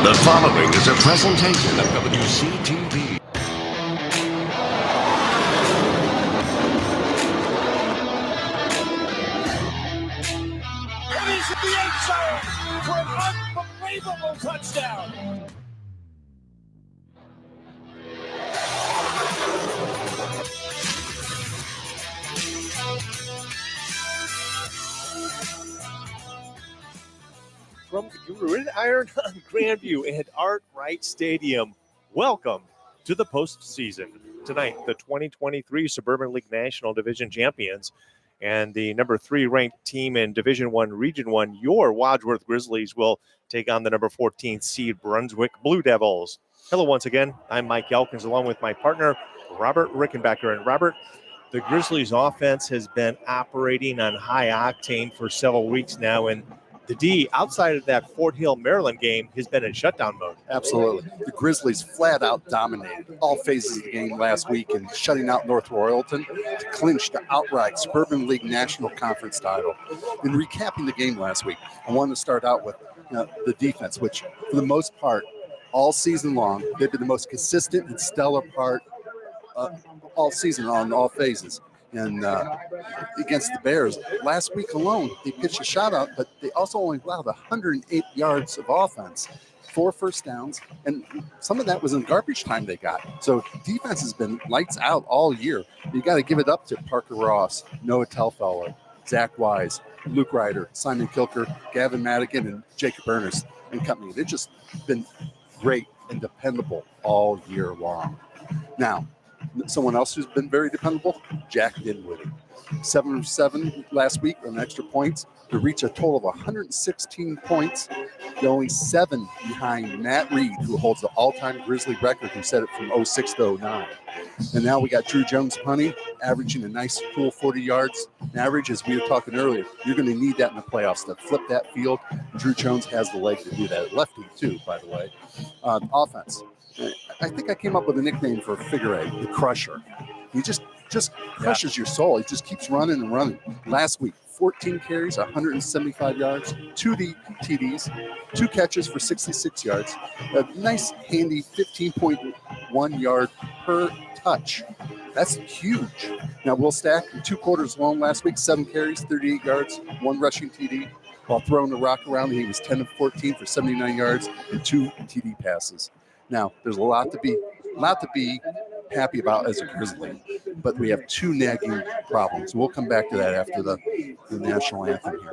The following is a presentation of WCTV. And he's in the end zone for an unbelievable touchdown. From the Gridiron on Grandview and Art Wright Stadium, welcome to the postseason. Tonight, the 2023 Suburban League National Division champions and the number 3 ranked team in Division 1, Region 1, your Wadsworth Grizzlies, will take on the number 14 seed Brunswick Blue Devils. Hello once again. I'm Mike Elkins along with my partner, Robert Rickenbacker. And Robert, the Grizzlies offense has been operating on high octane for several weeks now, and the D, outside of that Fort Hill, Maryland game, has been in shutdown mode. Absolutely. The Grizzlies flat out dominated all phases of the game last week and shutting out North Royalton to clinch the outright Suburban League National Conference title. In recapping the game last week, I want to start out with the defense, which for the most part, all season long, they've been the most consistent and stellar part all season on all phases. And against the Bears, last week alone, they pitched a shutout, but they also only allowed 108 yards of offense, 4 first downs, and some of that was in garbage time they got. So defense has been lights out all year. You got to give it up to Parker Ross, Noah Telfeller, Zach Wise, Luke Ryder, Simon Kilker, Gavin Madigan, and Jacob Ernest and company. They've just been great and dependable all year long. Now, someone else who's been very dependable, Jack Dinwiddie. 7 of 7 last week on extra points to reach a total of 116 points. They're only 7 behind Matt Reed, who holds the all-time Grizzly record, who set it from 06 to 09. And now we got Drew Jones-Punny averaging a nice, cool 40 yards average. As we were talking earlier, you're going to need that in the playoffs to flip that field. Drew Jones has the leg to do that. Lefty, too, by the way. Offense. I think I came up with a nickname for Figure 8, the Crusher. He just crushes your soul. He just keeps running and running. Last week, 14 carries, 175 yards, 2 TDs, 2 catches for 66 yards, a nice, handy 15.1 yard per touch. That's huge. Now, Will Stack, in 2 quarters long last week, 7 carries, 38 yards, 1 rushing TD. While throwing the rock around, he was 10 of 14 for 79 yards and 2 TD passes. Now, there's a lot to be happy about as a Grizzly, but we have 2 nagging problems. We'll come back to that after the national anthem here.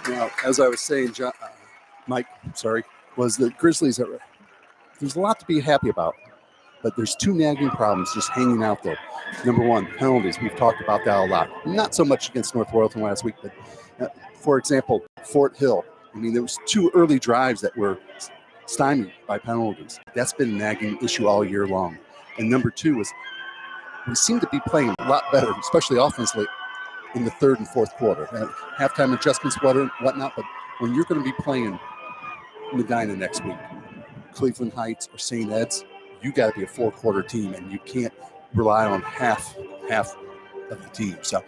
Now, as I was saying, Mike, was the Grizzlies. There's a lot to be happy about. but there's two nagging problems just hanging out there. Number one, penalties. We've talked about that a lot. Not so much against North Royalton last week, but for example, Fort Hill. I mean, there was 2 early drives that were stymied by penalties. That's been a nagging issue all year long. And number 2 is we seem to be playing a lot better, especially offensively, in the third and fourth quarter. Halftime adjustments, whatnot, but when you're going to be playing Medina next week, Cleveland Heights or St. Ed's, you got to be a 4-quarter team, and you can't rely on half of the team. So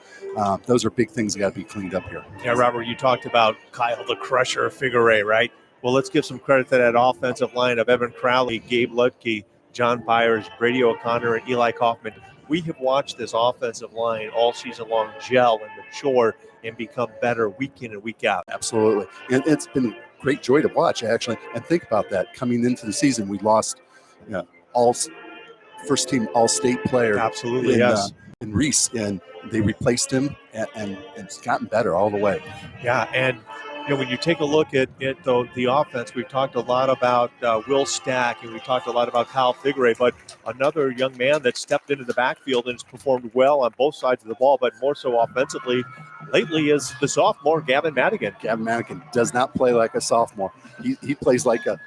those are big things that got to be cleaned up here. Yeah, Robert, you talked about Kyle the Crusher Figure, right? Well, let's give some credit to that offensive line of Evan Crowley, Gabe Lutke, John Byers, Brady O'Connor, and Eli Kaufman. We have watched this offensive line all season long gel and mature and become better week in and week out. Absolutely. And it's been a great joy to watch, actually. And think about that. Coming into the season, we lost all first-team All-State player. Absolutely, yes. In Reese, and they replaced him, and it's gotten better all the way. Yeah, and when you take a look at the offense, we've talked a lot about Will Stack, and we talked a lot about Kyle Figure, but another young man that stepped into the backfield and has performed well on both sides of the ball, but more so offensively lately is the sophomore, Gavin Madigan. Gavin Madigan does not play like a sophomore. He plays like a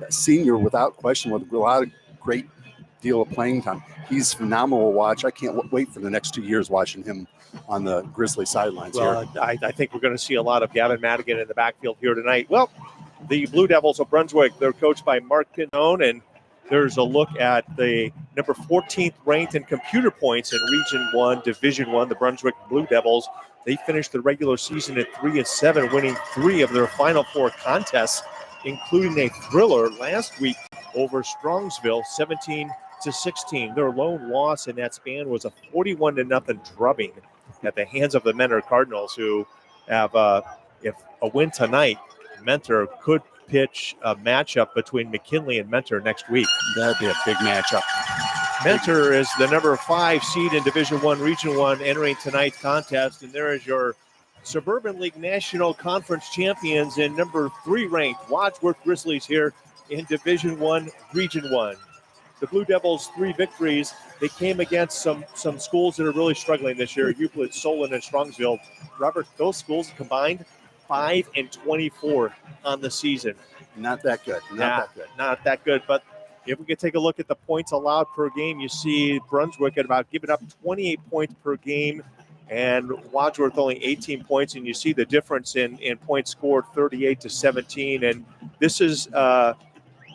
senior without question, with a lot of great deal of playing time. He's phenomenal to watch. I can't wait for the next 2 years watching him on the Grizzly sidelines here. I think we're going to see a lot of Gavin Madigan in the backfield here tonight. Well, the Blue Devils of Brunswick, they're coached by Mark Pinone, and there's a look at the number 14th ranked in computer points in Region 1, Division 1, the Brunswick Blue Devils. They finished the regular season at 3-7, winning 3 of their final 4 contests, including a thriller last week over Strongsville, 17-16. Their lone loss in that span was a 41-0 drubbing at the hands of the Mentor Cardinals, who have, if a win tonight, Mentor could pitch a matchup between McKinley and Mentor next week. That'd be a big matchup. Mentor is the number 5 seed in Division 1, Region 1, entering tonight's contest, and there is your Suburban League National Conference champions and number 3 ranked Wadsworth Grizzlies here in Division 1, Region 1. The Blue Devils' 3 victories. They came against some schools that are really struggling this year, Euclid, Solon, and Strongsville. Robert, those schools combined 5-24 on the season. Not that good. Not that good. But if we could take a look at the points allowed per game, you see Brunswick at about giving up 28 points per game, and Wadsworth only 18 points. And you see the difference in points scored, 38-17. And this is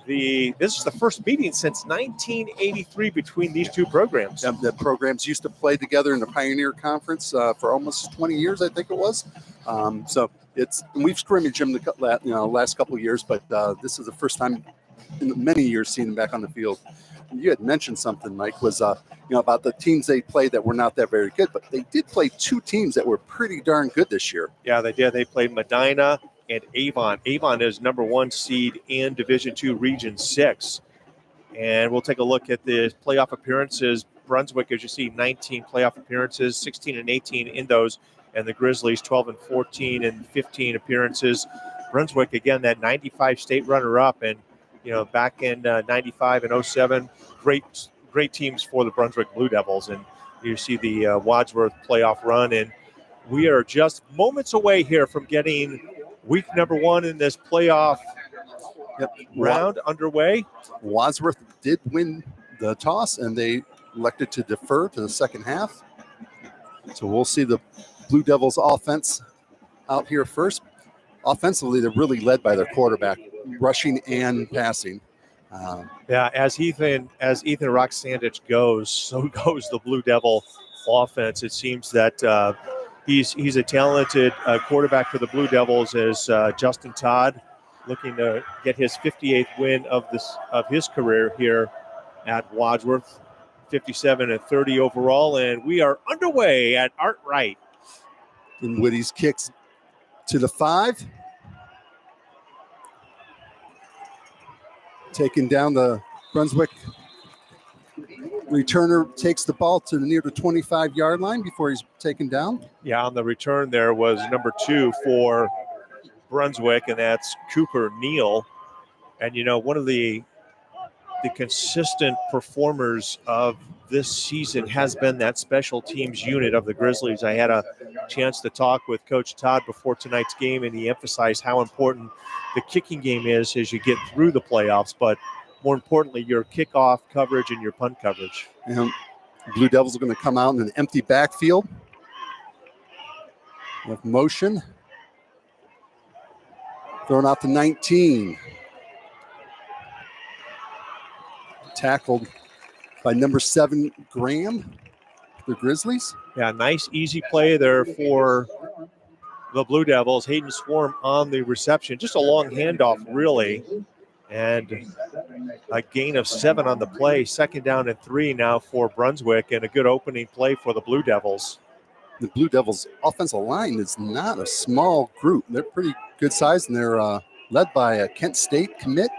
the first meeting since 1983 between these two programs. The programs used to play together in the Pioneer Conference for almost 20 years, I think it was. So we've scrimmaged them the last couple of years, but this is the first time in many years seeing them back on the field. You had mentioned something, Mike, was about the teams they played that were not that very good, but they did play 2 teams that were pretty darn good this year. Yeah, they did. They played Medina and Avon. Avon is number 1 seed in Division 2, Region 6. And we'll take a look at the playoff appearances. Brunswick, as you see, 19 playoff appearances, 16-18 in those. And the Grizzlies, 12-14 and 15 appearances. Brunswick, again, that 95 state runner-up. And, back in 95 and 07, great teams for the Brunswick Blue Devils. And you see the Wadsworth playoff run. And we are just moments away here from getting week number 1 in this playoff round underway. Wadsworth did win the toss, and they elected to defer to the second half. So we'll see the Blue Devils offense out here first. Offensively, they're really led by their quarterback, rushing and passing. As Ethan Roxandich goes, so goes the Blue Devil offense. It seems that he's a talented quarterback for the Blue Devils, as Justin Todd looking to get his 58th win of his career here at Wadsworth, 57-30 overall, and we are underway at Art Wright. And Woody's kicks to the 5. Taking down the Brunswick returner, takes the ball to near the 25-yard line before he's taken down. Yeah, on the return there was number 2 for Brunswick, and that's Cooper Neal. And, one of the the consistent performers of this season has been that special teams unit of the Grizzlies. I had a chance to talk with Coach Todd before tonight's game, and he emphasized how important the kicking game is as you get through the playoffs, but more importantly, your kickoff coverage and your punt coverage. And Blue Devils are going to come out in an empty backfield with motion. Thrown out to 19. Tackled by number 7, Graham, the Grizzlies. Yeah, nice, easy play there for the Blue Devils. Hayden Swarm on the reception. Just a long handoff, really. And a gain of 7 on the play. 2nd down and 3 now for Brunswick, and a good opening play for the Blue Devils. The Blue Devils' offensive line is not a small group. They're pretty good size, and they're led by a Kent State commit.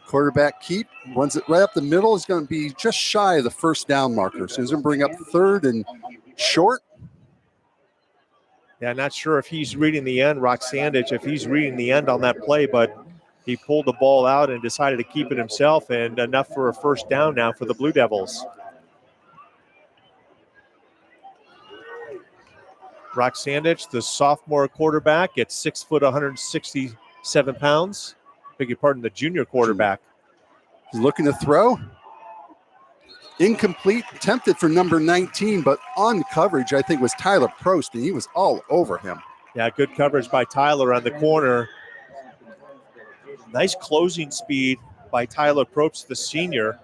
Quarterback keep, runs it right up the middle. Is going to be just shy of the 1st down marker. So he's going to bring up 3rd and short. Yeah, not sure if he's reading the end, Rock Sandage, if he's reading the end on that play, but he pulled the ball out and decided to keep it himself, and enough for a 1st down now for the Blue Devils. Rock Sandage, the sophomore quarterback at 6 foot, 167 pounds. Beg your pardon, the junior quarterback. He's looking to throw. Incomplete, attempted for number 19, but on coverage, I think, was Tyler Prost, and he was all over him. Yeah, good coverage by Tyler on the corner. Nice closing speed by Tyler Probst, the senior,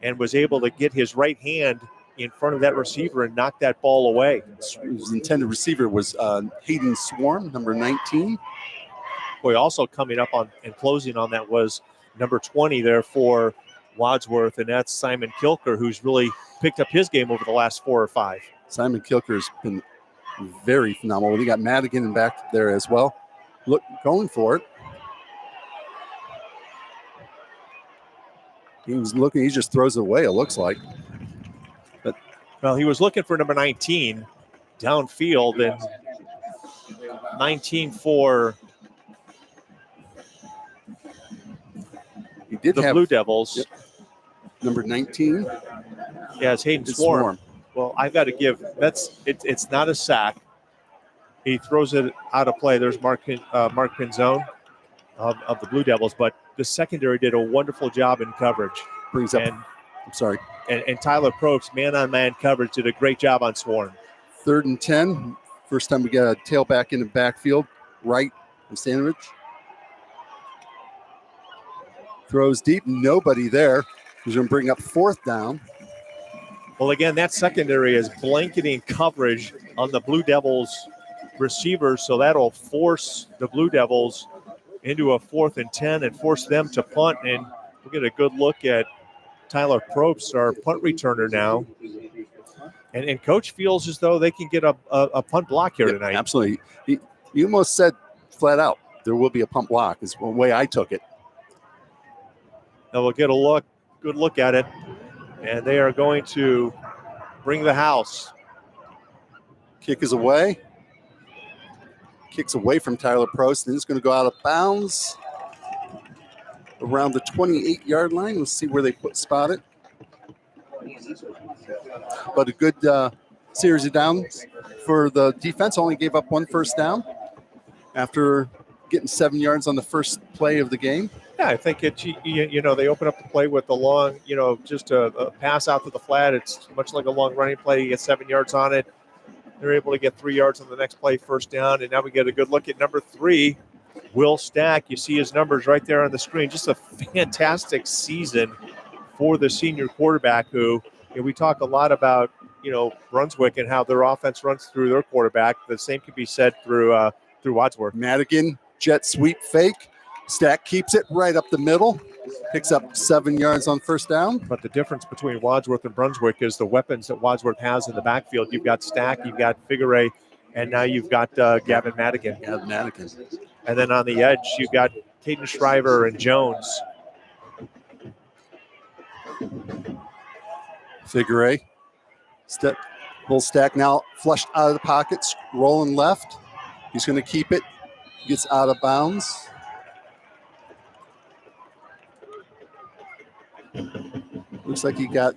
and was able to get his right hand in front of that receiver and knock that ball away. His intended receiver was Hayden Swarm, number 19. Boy, also coming up on and closing on that was number 20 there for Wadsworth, and that's Simon Kilker, who's really picked up his game over the last 4 or 5. Simon Kilker's been very phenomenal. We got Madigan back there as well. Look, going for it. He was looking, he just throws it away, it looks like. But well, he was looking for number 19 downfield, and 19 for he did the have Blue Devils. Yep. Number 19. Yeah, it's Hayden Swarm. Well, I've got to give it's not a sack. He throws it out of play. There's Mark Pinzone of the Blue Devils, but the secondary did a wonderful job in coverage. Brings up. I'm sorry. And Tyler Probst, man-on-man coverage, did a great job on Swarm. 3rd and 10. First time we got a tailback in the backfield. Right from Sandwich. Throws deep. Nobody there. He's going to bring up 4th down. Well, again, that secondary is blanketing coverage on the Blue Devils receivers, so that'll force the Blue Devils into a 4th and 10 and force them to punt. And we'll get a good look at Tyler Probst, our punt returner now. And Coach feels as though they can get a punt block here tonight. Absolutely. He almost said flat out, there will be a punt block is the way I took it. Now we'll get a good look at it. And they are going to bring the house. Kick is away. Kicks away from Tyler Prost, and it's going to go out of bounds around the 28-yard line. We'll see where they spot it. But a good series of downs for the defense. Only gave up 1 first down after getting 7 yards on the first play of the game. Yeah, I think they open up the play with a long, just a pass out to the flat. It's much like a long running play. You get 7 yards on it. They're able to get 3 yards on the next play, 1st down. And now we get a good look at number 3, Will Stack. You see his numbers right there on the screen. Just a fantastic season for the senior quarterback who, we talk a lot about, Brunswick and how their offense runs through their quarterback. The same can be said through Wadsworth. Madigan, jet sweep fake. Stack keeps it right up the middle. Picks up 7 yards on 1st down. But the difference between Wadsworth and Brunswick is the weapons that Wadsworth has in the backfield. You've got Stack, you've got Figueroa, and now you've got Gavin Madigan. Gavin Madigan. And then on the edge, you've got Caden Shriver and Jones. Figueroa. Little Stack now flushed out of the pockets, rolling left. He's going to keep it. Gets out of bounds. Looks like he got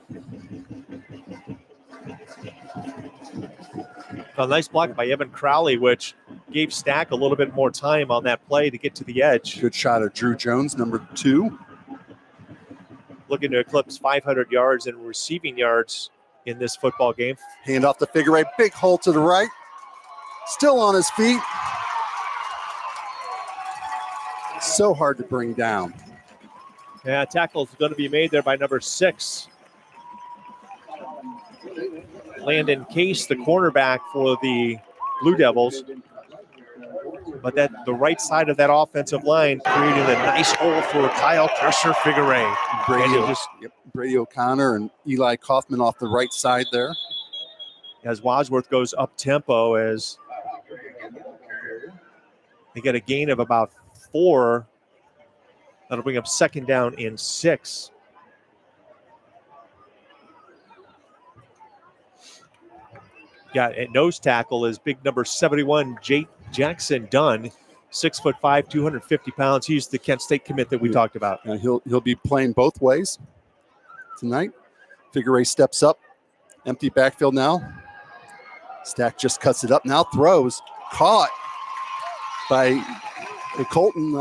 a nice block by Evan Crowley, which gave Stack a little bit more time on that play to get to the edge. good shot of Drew Jones, number 2. Looking to eclipse 500 yards in receiving yards in this football game. Hand off the figure eight, big hole to the right. Still on his feet. So hard to bring down. Yeah, tackle is going to be made there by number 6. Landon Case, the cornerback for the Blue Devils. But the right side of that offensive line creating a nice hole for Kyle Kirschner-Figueray. Brady O'Connor and Eli Kaufman off the right side there. As Wadsworth goes up tempo, as they get a gain of about 4. That'll bring up 2nd down and 6. Got at nose tackle is big number 71, Jake Jackson Dunn, 6'5", 250 pounds. He's the Kent State commit that we talked about. He'll be playing both ways tonight. Figueray steps up, empty backfield now. Stack just cuts it up now, throws, caught by Colton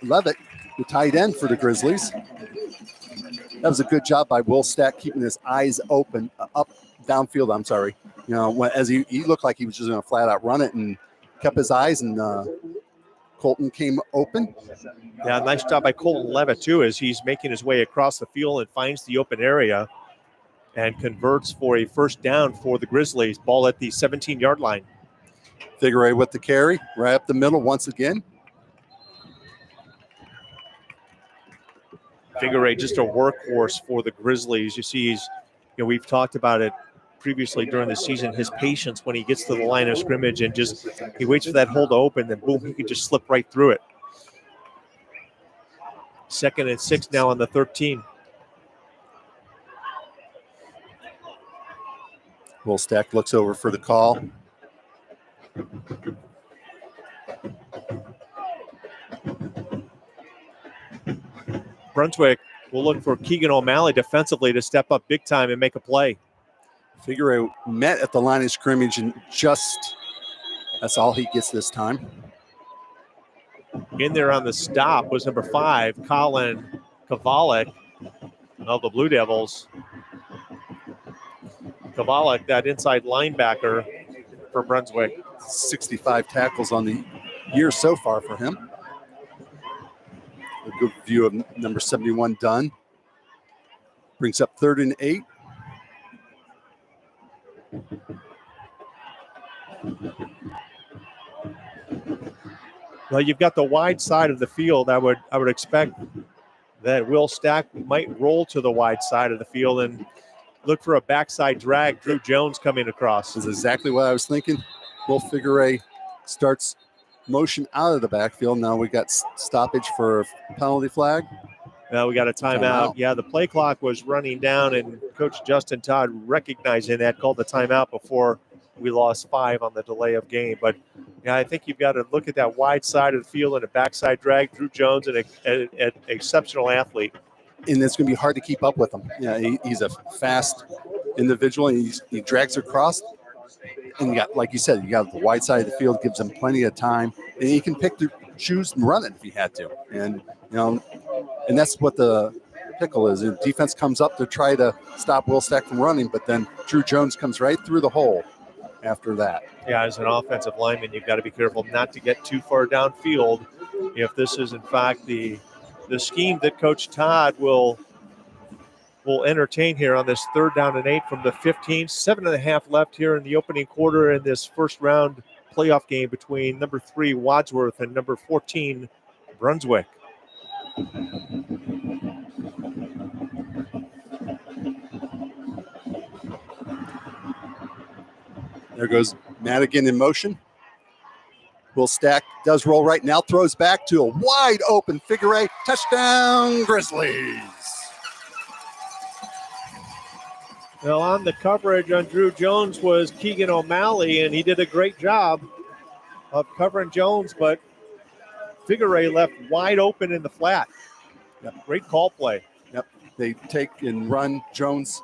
Levitt, the tight end for the Grizzlies. That was a good job by Will Stack keeping his eyes open, downfield, I'm sorry. You know, as he looked like he was just going to flat out run it and kept his eyes, and Colton came open. Yeah, nice job by Colton Levitt, too, as he's making his way across the field and finds the open area and converts for a 1st down for the Grizzlies. Ball at the 17-yard line. Figueray with the carry, right up the middle once again. Figueray just a workhorse for the Grizzlies. You see, we've talked about it previously during the season, his patience when he gets to the line of scrimmage and just he waits for that hole to open, then boom, he can just slip right through it. 2nd and 6 now on the 13. Will Stack looks over for the call. Brunswick will look for Keegan O'Malley defensively to step up big time and make a play. Figueray met at the line of scrimmage and that's all he gets this time. In there on the stop was number 5, Colin Kovalik of the Blue Devils. Kovalik, that inside linebacker for Brunswick. 65 tackles on the year so far for him. A good view of number 71, Dunn. Brings up 3rd and 8. Well, you've got the wide side of the field. I would expect that Will Stack might roll to the wide side of the field and look for a backside drag. Drew Jones coming across. That's exactly what I was thinking. Will Figueray starts motion out of the backfield. Now we got stoppage for a penalty flag. We got a timeout. Yeah, the play clock was running down, and Coach Justin Todd, recognizing that, called the timeout before we lost 5 on the delay of game. But, yeah, I think you've got to look at that wide side of the field and a backside drag. Drew Jones, an exceptional athlete. And it's going to be hard to keep up with him. Yeah, he's a fast individual, and he drags across. And you got, like you said, you got the wide side of the field, gives him plenty of time, and he can pick the choose and run it if he had to. And and that's what the pickle is. The defense comes up to try to stop Will Stack from running, but then Drew Jones comes right through the hole after that. Yeah, as an offensive lineman, you've got to be careful not to get too far downfield. If this is in fact the scheme that Coach Todd will entertain here on this 3rd down and 8 from the 15. 7.5 left here in the opening quarter in this first round playoff game between number 3 Wadsworth and number 14 Brunswick. There goes Madigan in motion. Will Stack does roll right now, throws back to a wide open Figueray. Touchdown, Grizzlies. Well, on the coverage on Drew Jones was Keegan O'Malley, and he did a great job of covering Jones, but Figueray left wide open in the flat. Yep. Great call play. Yep. They take and run Jones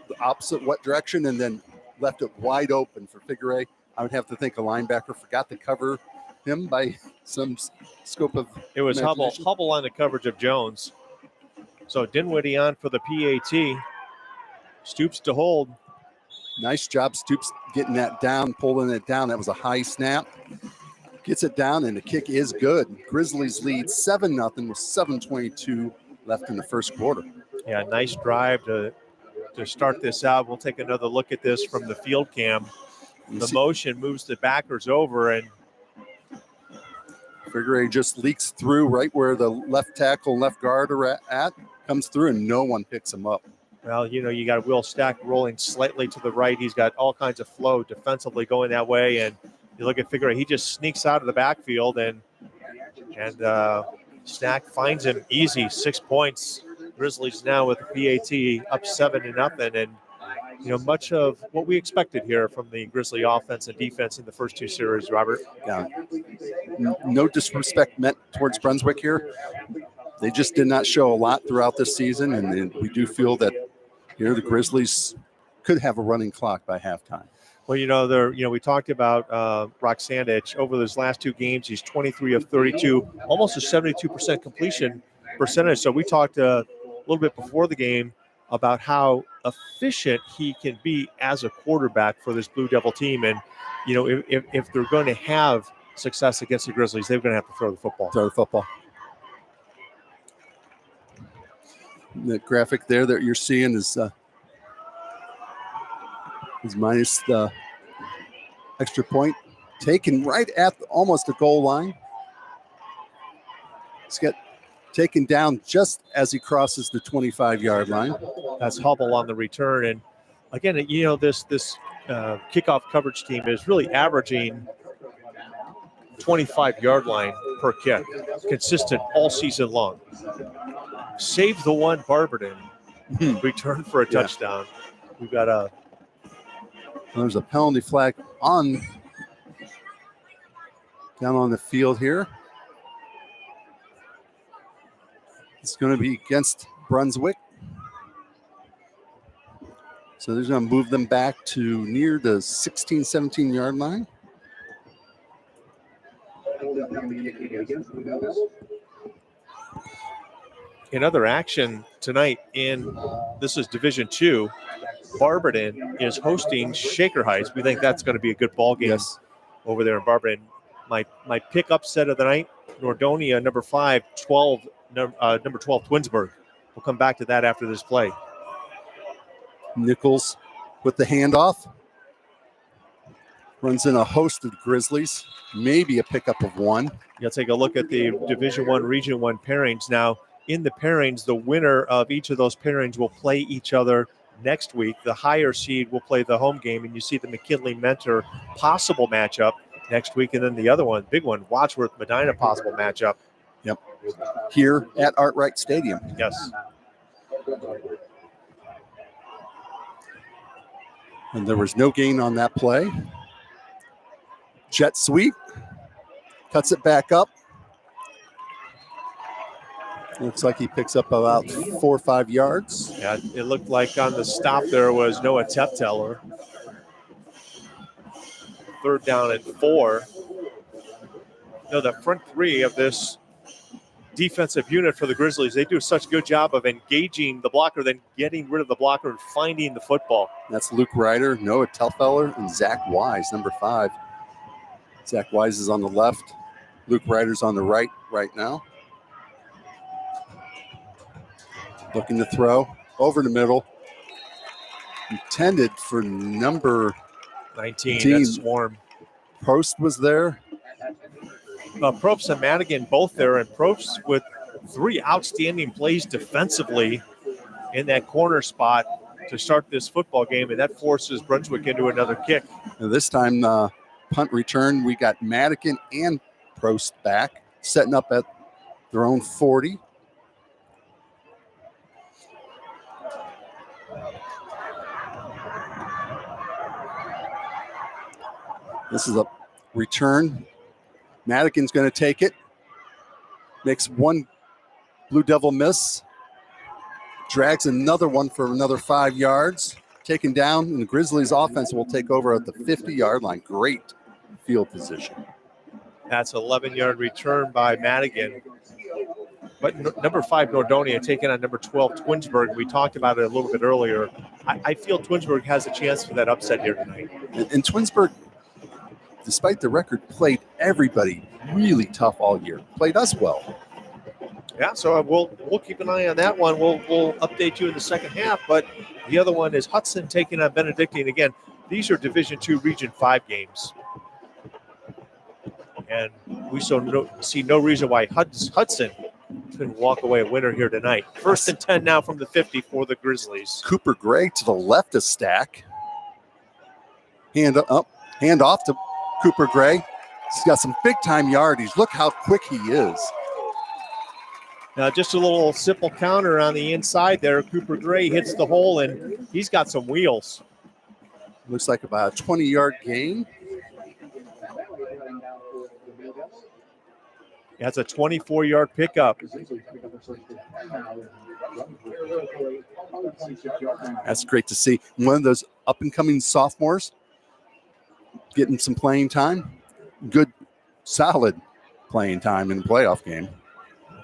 the opposite what direction and then left it wide open for figure eight. I would have to think a linebacker forgot to cover him by some scope of It was imagination. Hubble on the coverage of Jones. So Dinwiddie on for the PAT. Stoops to hold. Nice job, Stoops, getting that down, pulling it down. That was a high snap. Gets it down, and the kick is good. Grizzlies lead 7-0 with 7:22 left in the first quarter. Yeah, nice drive to start this out. We'll take another look at this from the field cam. The motion moves the backers over, and figure eight just leaks through right where the left tackle and left guard are at, comes through, and no one picks him up. well, you got Will Stack rolling slightly to the right. He's got all kinds of flow defensively going that way, and you look at figure eight, he just sneaks out of the backfield, and Stack finds him easy, 6 points. Grizzlies now with the PAT up 7-0, and much of what we expected here from the Grizzly offense and defense in the first two series, Robert. Yeah. No disrespect meant towards Brunswick here. They just did not show a lot throughout this season, and we do feel that here the Grizzlies could have a running clock by halftime. Well, we talked about Roxandich over those last two games. He's 23 of 32, almost a 72% completion percentage. So we talked a little bit before the game about how efficient he can be as a quarterback for this Blue Devil team. And, if they're going to have success against the Grizzlies, they're going to have to throw the football. The graphic there that you're seeing is minus the extra point, taken right at almost the goal line. He's got taken down just as he crosses the 25-yard line. That's Hubble on the return. And again, this kickoff coverage team is really averaging 25-yard line per kick, consistent all season long. Save the one Barberton return for a touchdown. We've got there's a penalty flag down on the field here. It's going to be against Brunswick. So they're going to move them back to near the 16, 17-yard line. in other action tonight this is Division II. Barberton is hosting Shaker Heights. We think that's going to be a good ball game over there in Barberton. My pick upset of the night, Nordonia, number 5, 12, number 12, Twinsburg. We'll come back to that after this play. Nichols with the handoff. Runs in a host of Grizzlies, maybe a pickup of one. You'll take a look at the Division I, Region 1 pairings. Now, in the pairings, the winner of each of those pairings will play each other next week. The higher seed will play the home game, and you see the McKinley-Mentor possible matchup next week, and then the other one, big one, Wadsworth-Medina possible matchup. Yep. Here at Artwright Stadium. Yes. And there was no gain on that play. Jet sweep. Cuts it back up. Looks like he picks up about 4 or 5 yards. Yeah, it looked like on the stop there was Noah Tefteller. 3rd down and 4. The front three of this defensive unit for the Grizzlies, they do such a good job of engaging the blocker, then getting rid of the blocker and finding the football. That's Luke Ryder, Noah Telfeller, and Zach Wise, number 5. Zach Wise is on the left. Luke Ryder's on the right now. Looking to throw over the middle. Intended for number 19. That's Swarm. Post was there. Probst and Madigan both there, and Probst with 3 outstanding plays defensively in that corner spot to start this football game, and that forces Brunswick into another kick. And this time, punt return, we got Madigan and Prost back, setting up at their own 40. This is a return. Madigan's going to take it. Makes one Blue Devil miss. Drags another one for another 5 yards. Taken down, and the Grizzlies offense will take over at the 50-yard line. Great field position. That's an 11-yard return by Madigan. But number 5, Nordonia, taking on number 12, Twinsburg. We talked about it a little bit earlier. I feel Twinsburg has a chance for that upset here tonight. And Twinsburg, despite the record, played everybody really tough all year. Played us well. Yeah, so we'll keep an eye on that one. We'll update you in the second half. But the other one is Hudson taking on Benedictine. Again, these are Division II, Region 5 games. And we see no reason why Hudson couldn't walk away a winner here tonight. 1st and 10 now from the 50 for the Grizzlies. Cooper Gray to the left of Stack. Hand off to Cooper Gray. He's got some big-time yardage. Look how quick he is. Now, just a little simple counter on the inside there. Cooper Gray hits the hole, and he's got some wheels. Looks like about a 20-yard gain. That's a 24-yard pickup. That's great to see. One of those up-and-coming sophomores getting some playing time. Good, solid playing time in the playoff game.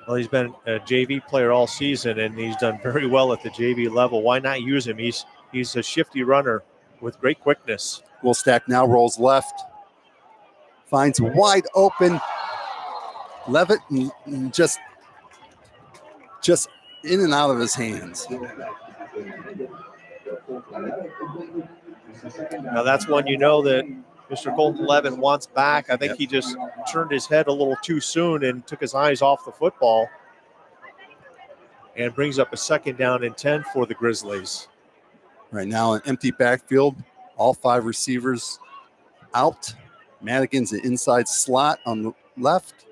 Well, he's been a JV player all season, and he's done very well at the JV level. Why not use him? He's a shifty runner with great quickness. Will Stack now rolls left. Finds wide open. Levitt just in and out of his hands. Now that's one you know that Mr. Colton Levitt wants back. I think he just turned his head a little too soon and took his eyes off the football. And brings up a 2nd down and 10 for the Grizzlies. Right now an empty backfield. All 5 receivers out. Madigan's the inside slot on the left.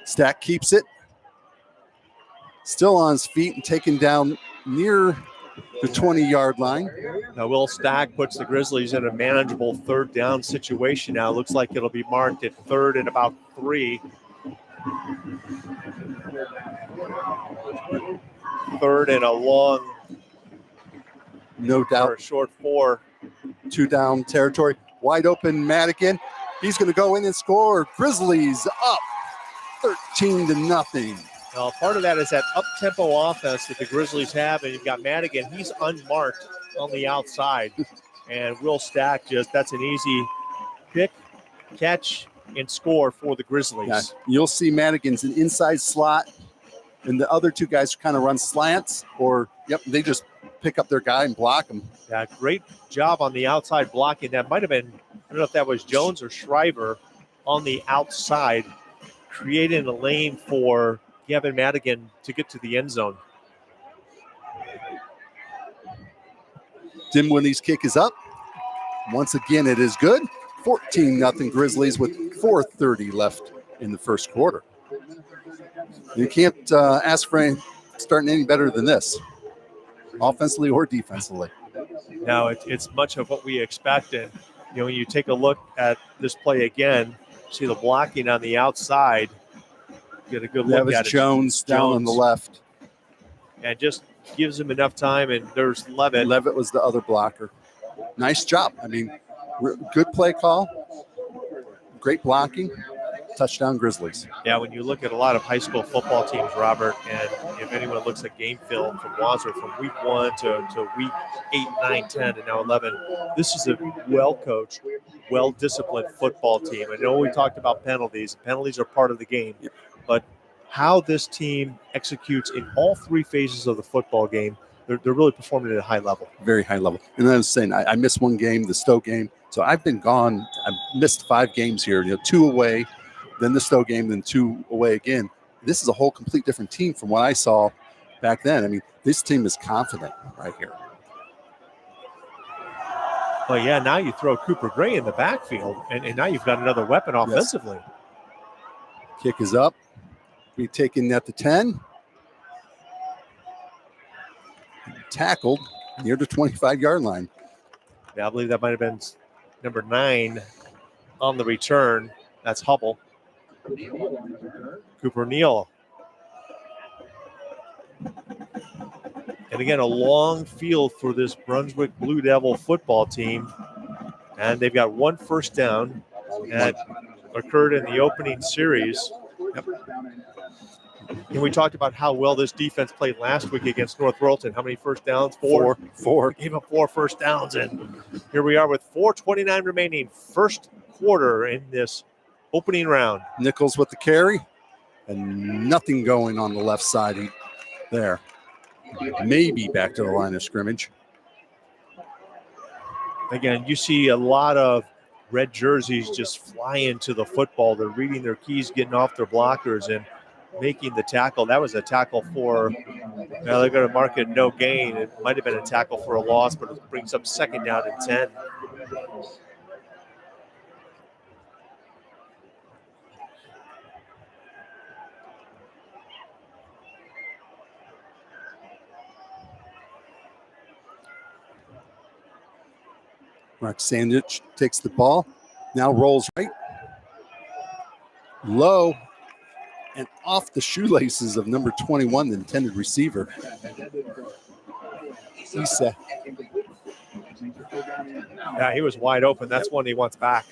Stack keeps it. Still on his feet and taken down near the 20-yard line. Now Will Stack puts the Grizzlies in a manageable 3rd down situation now. Looks like it'll be marked at 3rd and about 3. 3rd and a long, no doubt, or a short 4. 2 down territory. Wide open Madigan. He's going to go in and score. Grizzlies up 13-0. Now, part of that is that up-tempo offense that the Grizzlies have, and you've got Madigan. He's unmarked on the outside, and Will Stack that's an easy pick, catch, and score for the Grizzlies. Yeah, you'll see Madigan's an inside slot, and the other 2 guys kind of run slants, or they just pick up their guy and block him. Yeah, great job on the outside blocking. That might have been, I don't know if that was Jones or Shriver on the outside, creating a lane for Gavin Madigan to get to the end zone. Dimwitty's kick is up. Once again, it is good. 14-0 Grizzlies with 4:30 left in the first quarter. You can't ask for starting any better than this, offensively or defensively. Now, it's much of what we expected. When you take a look at this play again, see the blocking on the outside. Get a good look at it. Jones down on the left. And just gives him enough time, and there's Levitt. Levitt was the other blocker. Nice job. I mean, good play call. Great blocking. Touchdown Grizzlies. Yeah, when you look at a lot of high school football teams, Robert, and if anyone looks at game film from Wadsworth from week 1 to week 8, 9, 10, and now 11, this is a well-coached, well-disciplined football team. I know we talked about penalties. Penalties are part of the game. Yep. But how this team executes in all 3 phases of the football game, they're really performing at a high level. Very high level. And I was saying, I missed one game, the Stowe game. So I've been gone. I've missed 5 games here, 2 away, then the Stowe game, then 2 away again. This is a whole complete different team from what I saw back then. I mean, this team is confident right here. Well, yeah, now you throw Cooper Gray in the backfield, and now you've got another weapon offensively. Yes. Kick is up. We taking at the 10. Tackled near the 25-yard line. Yeah, I believe that might have been number 9 on the return. That's Hubble. Cooper Neal. And again, a long field for this Brunswick Blue Devil football team. And they've got one first down that occurred in the opening series. And we talked about how well this defense played last week against North Royalton. How many first downs? Four. Gave up 4 first downs. And here we are with 4:29 remaining, first quarter in this opening round. Nichols with the carry, and nothing going on the left side there. Maybe back to the line of scrimmage. Again, you see a lot of red jerseys just fly into the football. They're reading their keys, getting off their blockers, and making the tackle. That was a tackle for, now they're going to mark it no gain. It might have been a tackle for a loss, but it brings up second down and 10. Mark Sandich takes the ball, now rolls right, low, and off the shoelaces of number 21, the intended receiver. Issa. Yeah, he was wide open. That's one he wants back.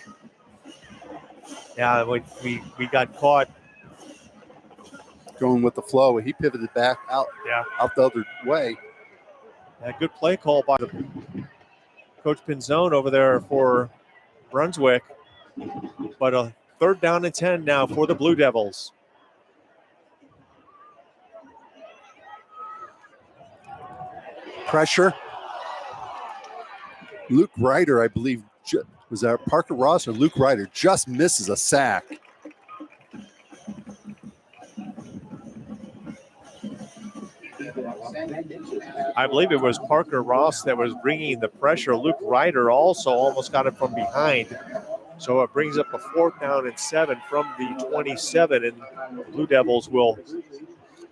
Yeah, we got caught Going with the flow. He pivoted back out the other way. Yeah, good play call by Coach Pinzone over there for Brunswick. But a third down and 10 now for the Blue Devils. Pressure. Luke Ryder, I believe, was that Parker Ross or Luke Ryder, just misses a sack. I believe it was Parker Ross that was bringing the pressure. Luke Ryder also almost got it from behind. So it brings up a 4th down and 7 from the 27, and the Blue Devils will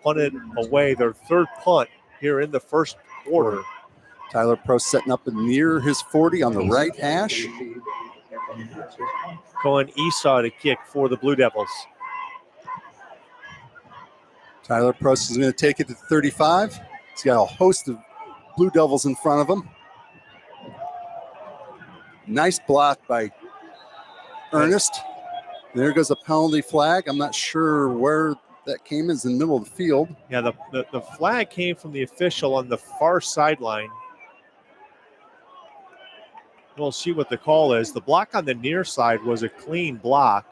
punt it away, their third punt here in the first quarter. Tyler Prost setting up near his 40 on the right hash. Cohen Esau to kick for the Blue Devils. Tyler Prost is going to take it to 35. He's got a host of Blue Devils in front of him. Nice block by Ernest. There goes a penalty flag. I'm not sure where that came. Is in the middle of the field. Yeah, the flag came from the official on the far sideline. We'll see what the call is. The block on the near side was a clean block.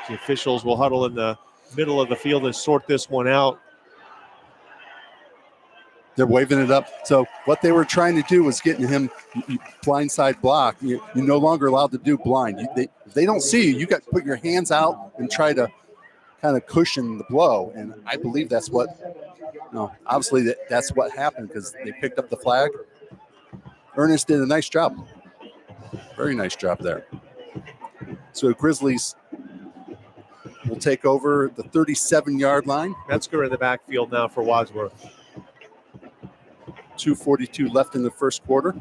The officials will huddle in the middle of the field and sort this one out. They're waving it up. So what they were trying to do was getting him blindside block. You're no longer allowed to do blind. If they don't see you, you got to put your hands out and try to kind of cushion the blow. And I believe that's what, obviously that's what happened because they picked up the flag. Ernest did a nice job. Very nice job there. So Grizzlies will take over the 37-yard line. Metzger in the backfield now for Wadsworth. 2:42 left in the first quarter.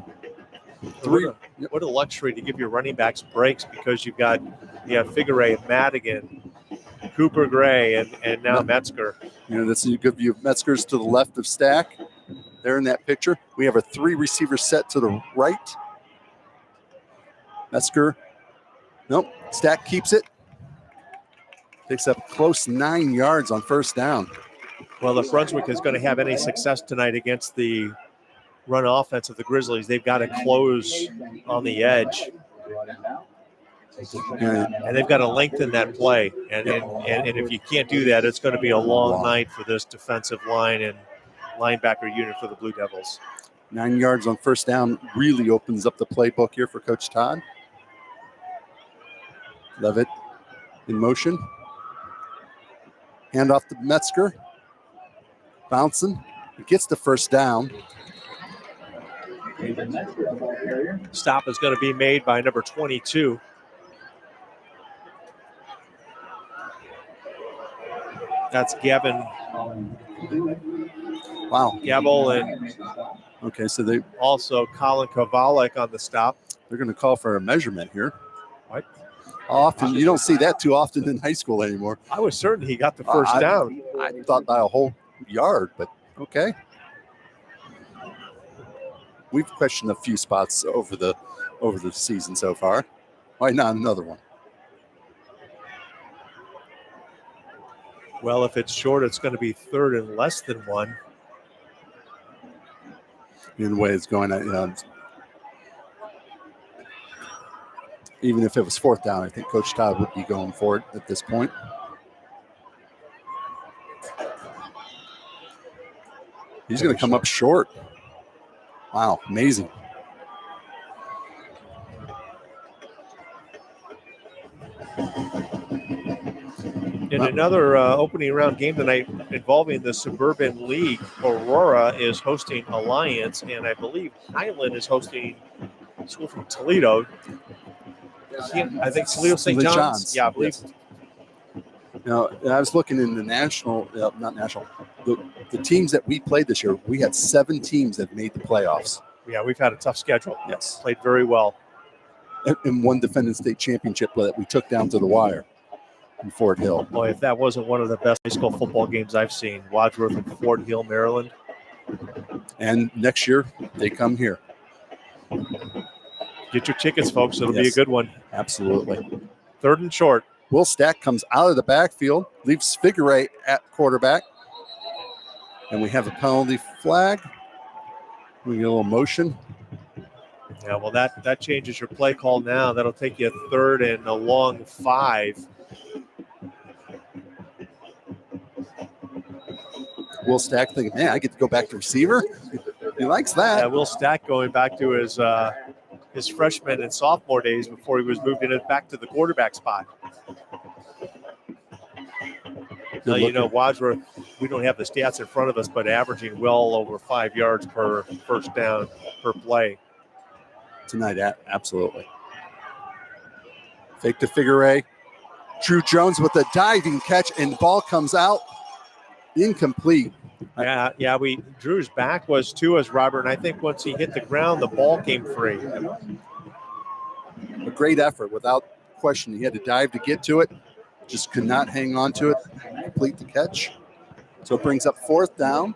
What a luxury to give your running backs breaks because you have Figueroa, Madigan, Cooper Gray, and now Metzger. That's a good view of Metzger's to the left of Stack. There in that picture. We have a 3-receiver set to the right. Metzger. Nope. Stack keeps it. Picks up close 9 yards on first down. Well, if Brunswick is going to have any success tonight against the run offense of the Grizzlies, they've got to close on the edge. And they've got to lengthen that play. And if you can't do that, it's going to be a long night for this defensive line and linebacker unit for the Blue Devils. 9 yards on first down really opens up the playbook here for Coach Todd. Levitt in motion. Hand off to Metzger. Bouncing. He gets the first down. Stop is going to be made by number 22. That's Gavin. Wow. Gavel and okay, so they also Colin Kovalik on the stop. They're going to call for a measurement here. What? Often you don't see that too often in high school anymore. I was certain he got the first down. I thought by a whole yard, but okay. We've questioned a few spots over the season so far. Why not another one? Well, if it's short, it's going to be third and less than 1. In the way it's going, even if it was fourth down, I think Coach Todd would be going for it at this point. He's going to come up short. Wow, amazing. In another opening round game tonight involving the Suburban League, Aurora is hosting Alliance, and I believe Highland is hosting a school from Toledo. I think Toledo St. John's. Yeah, I believe. Yes. Now, I was looking in the national, not national, the teams that we played this year, we had 7 teams that made the playoffs. Yeah, we've had a tough schedule. Yes. Played very well. And one defendant state championship that we took down to the wire in Fort Hill. Boy, if that wasn't one of the best high school football games I've seen, Wadsworth and Fort Hill, Maryland. And next year, they come here. Get your tickets, folks. It'll be a good one. Absolutely. Third and short. Will Stack comes out of the backfield, leaves Figure at quarterback. And we have a penalty flag. We get a little motion. Yeah, well, that changes your play call now. That'll take you a third and a long 5. Will Stack thinking, man, I get to go back to receiver. He likes that. Yeah, Will Stack going back to his freshman and sophomore days before he was moved back to the quarterback spot. Now, you know, Wadsworth, we don't have the stats in front of us, but averaging well over 5 yards per first down per play. Tonight, absolutely. Fake to Figure. Drew Jones with a diving catch, and the ball comes out incomplete. Yeah, Drew's back was too, as Robert, and I think once he hit the ground, the ball came free. A great effort, without question. He had to dive to get to it, just could not hang on to it, complete the catch. So it brings up fourth down.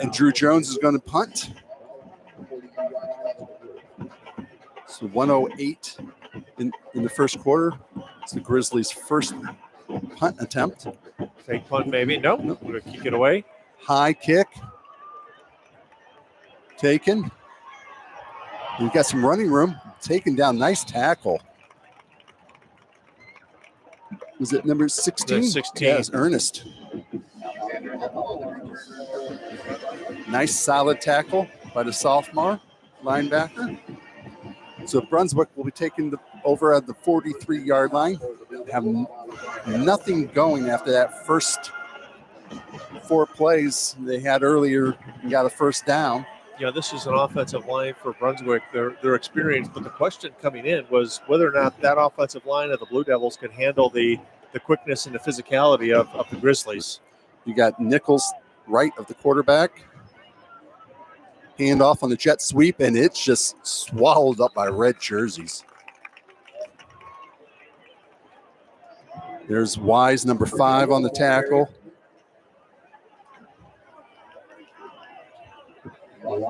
And Drew Jones is going to punt. So 1:08 in the first quarter. It's the Grizzlies' first punt attempt. Fake punt, maybe. Nope. We're going to kick it away. High kick. Taken. We've got some running room. Taken down. Nice tackle. Was it number 16? 16. Yeah, it's Ernest. Nice solid tackle by the sophomore linebacker. So Brunswick will be taking over at the 43-yard line. Have nothing going after that first 4 plays they had earlier and got a first down. You know, this is an offensive line for Brunswick. They're experienced, but the question coming in was whether or not that offensive line of the Blue Devils can handle the quickness and the physicality of the Grizzlies. You got Nichols right of the quarterback. Hand off on the jet sweep, and it's just swallowed up by red jerseys. There's Wise, number 5 on the tackle. You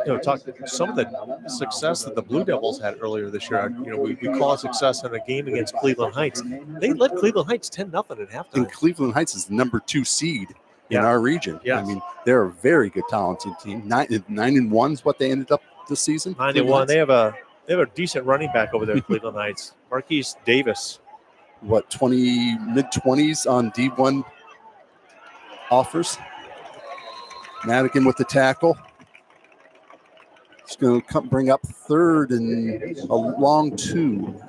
know, some of the success that the Blue Devils had earlier this year. You know, we call it success in a game against Cleveland Heights. They led Cleveland Heights 10-0 at halftime. And Cleveland Heights is the number 2 seed in our region. Yes. I mean, they're a very good, talented team. 9-1 is what they ended up this season. 9-1. They have a decent running back over there at Cleveland Heights. Marquise Davis. What, mid-20s on D1 offers. Madigan with the tackle. It's going to bring up third and a long 2.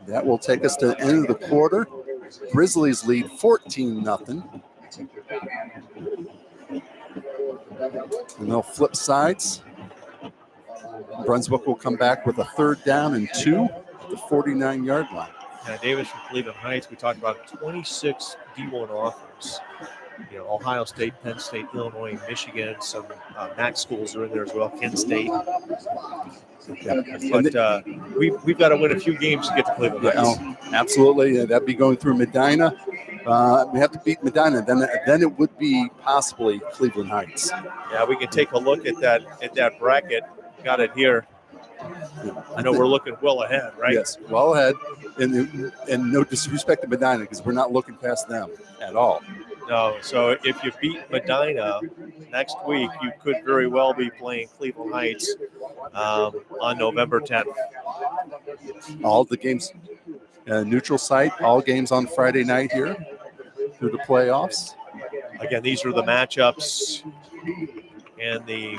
That will take us to the end of the quarter. Grizzlies lead 14-0. And they'll flip sides. Brunswick will come back with a third down and 2 at the 49-yard line. Now, Davis from Cleveland Heights, we talked about 26 D1 offers. You know, Ohio State, Penn State, Illinois, Michigan, some MAC schools are in there as well, Kent State. But we've got to win a few games to get to Cleveland Heights. Absolutely. That'd be going through Medina We have to beat Medina. Then it would be possibly Cleveland Heights. Yeah, we can take a look at that bracket. Got it here. I know we're looking well ahead, right? Yes, well ahead. And no disrespect to Medina because we're not looking past them at all. No, so if you beat Medina next week, you could very well be playing Cleveland Heights on November 10th. All the games, neutral site, all games on Friday night here through the playoffs. Again, these are the matchups and the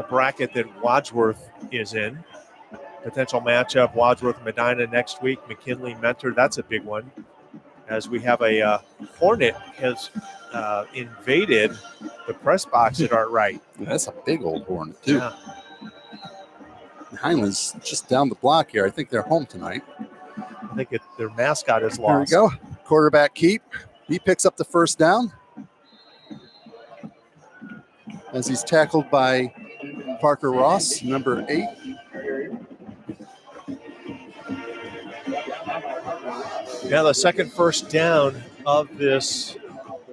bracket that Wadsworth is in. Potential matchup, Wadsworth Medina next week, McKinley Mentor. That's a big one. As we have a Hornet has invaded the press box at our right. That's a big old Hornet, too. Yeah. Highland's just down the block here. I think they're home tonight. I think their mascot is There we lost. go. Quarterback keep. He picks up the first down as he's tackled by Parker Ross, number 8. Yeah, the second first down of this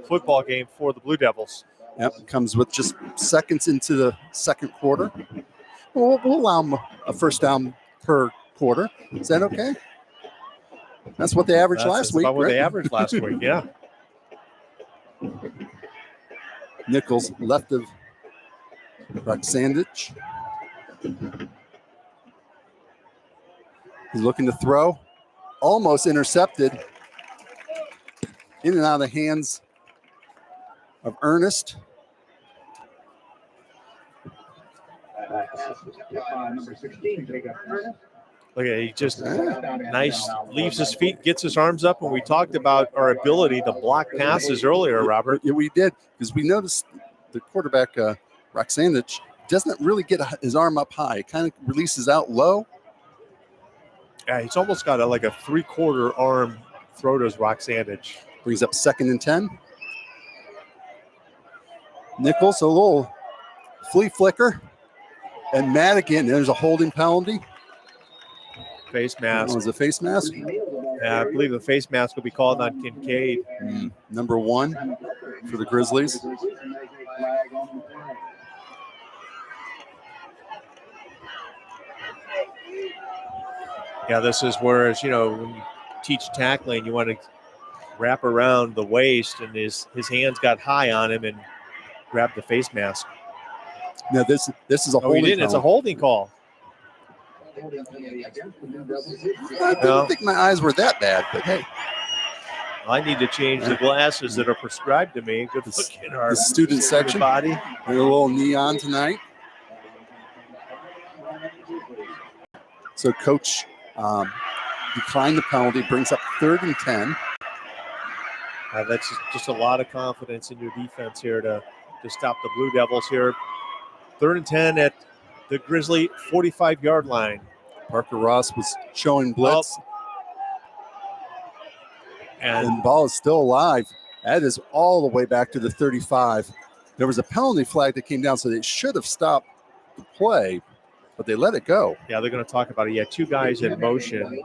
football game for the Blue Devils. Yep, comes with just seconds into the second quarter. We'll allow them a first down per quarter. Is that okay? That's what they averaged last week. About what right? they averaged last week, yeah. Nichols, left of Roxandich. He's looking to throw. Almost intercepted. In and out of the hands of Ernest. Look at he just nice leaves his feet, gets his arms up, and we talked about our ability to block passes earlier, Robert. Yeah, we did, because we noticed the quarterback, Roxandich, doesn't really get his arm up high. It kind of releases out low. Yeah, he's almost got like a three-quarter arm throw to his Roxandich. Brings up 2nd and 10. Nichols, a little flea flicker. And Madigan, there's a holding penalty. Face mask. Was a face mask? Yeah, I believe the face mask will be called on Kincaid. Number 1 for the Grizzlies. Yeah, this is where, as you know, when you teach tackling, you want to wrap around the waist, and his hands got high on him and grabbed the face mask. No, this is a holding he didn't. call. It's a holding call. I didn't think my eyes were that bad, but hey. I need to change the glasses that are prescribed to me. Good look at our The student section. body. They're a little neon tonight. So coach declined the penalty, brings up 3rd and 10. That's just a lot of confidence in your defense here to stop the Blue Devils here. 3rd and 10 at the Grizzly 45-yard line. Parker Ross was showing blitz. And the ball is still alive. That is all the way back to the 35. There was a penalty flag that came down, so they should have stopped the play, but they let it go. Yeah, they're going to talk about it. Yeah, 2 guys in motion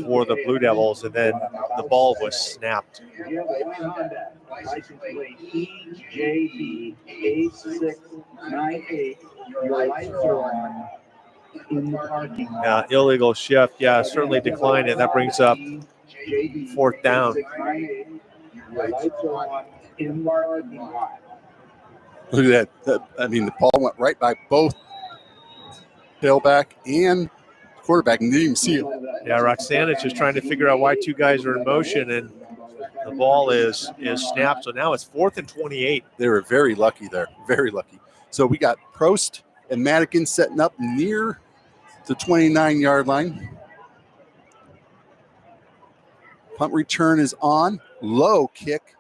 for the Blue Devils, and then the ball was snapped. Illegal shift. Yeah, certainly declined it. That brings up 4th down. Look at that. I mean, the ball went right by both tailback and quarterback and didn't even see it. Yeah, Roxandich is trying to figure out why 2 guys are in motion, and the ball is snapped. So now it's 4th and 28. They were very lucky there, very lucky. So we got Prost and Madigan setting up near the 29-yard line. Punt return is on. Low kick.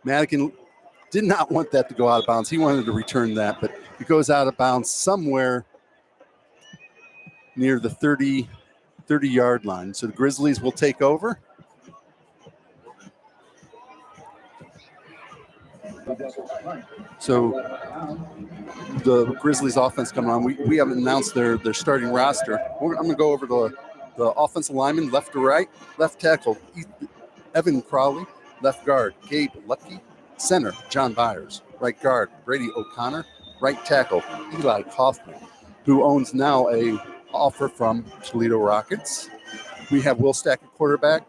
Madigan did not want that to go out of bounds. He wanted to return that, but it goes out of bounds somewhere near the 30-yard line. So the Grizzlies will take over. So the Grizzlies offense coming on. We haven't announced their starting roster. I'm going to go over to The offensive lineman, left to right. Left tackle, Evan Crowley. Left guard, Gabe Lucky. Center, John Byers. Right guard, Brady O'Connor. Right tackle, Eli Kaufman, who owns now a offer from Toledo Rockets. We have Will Stack at quarterback,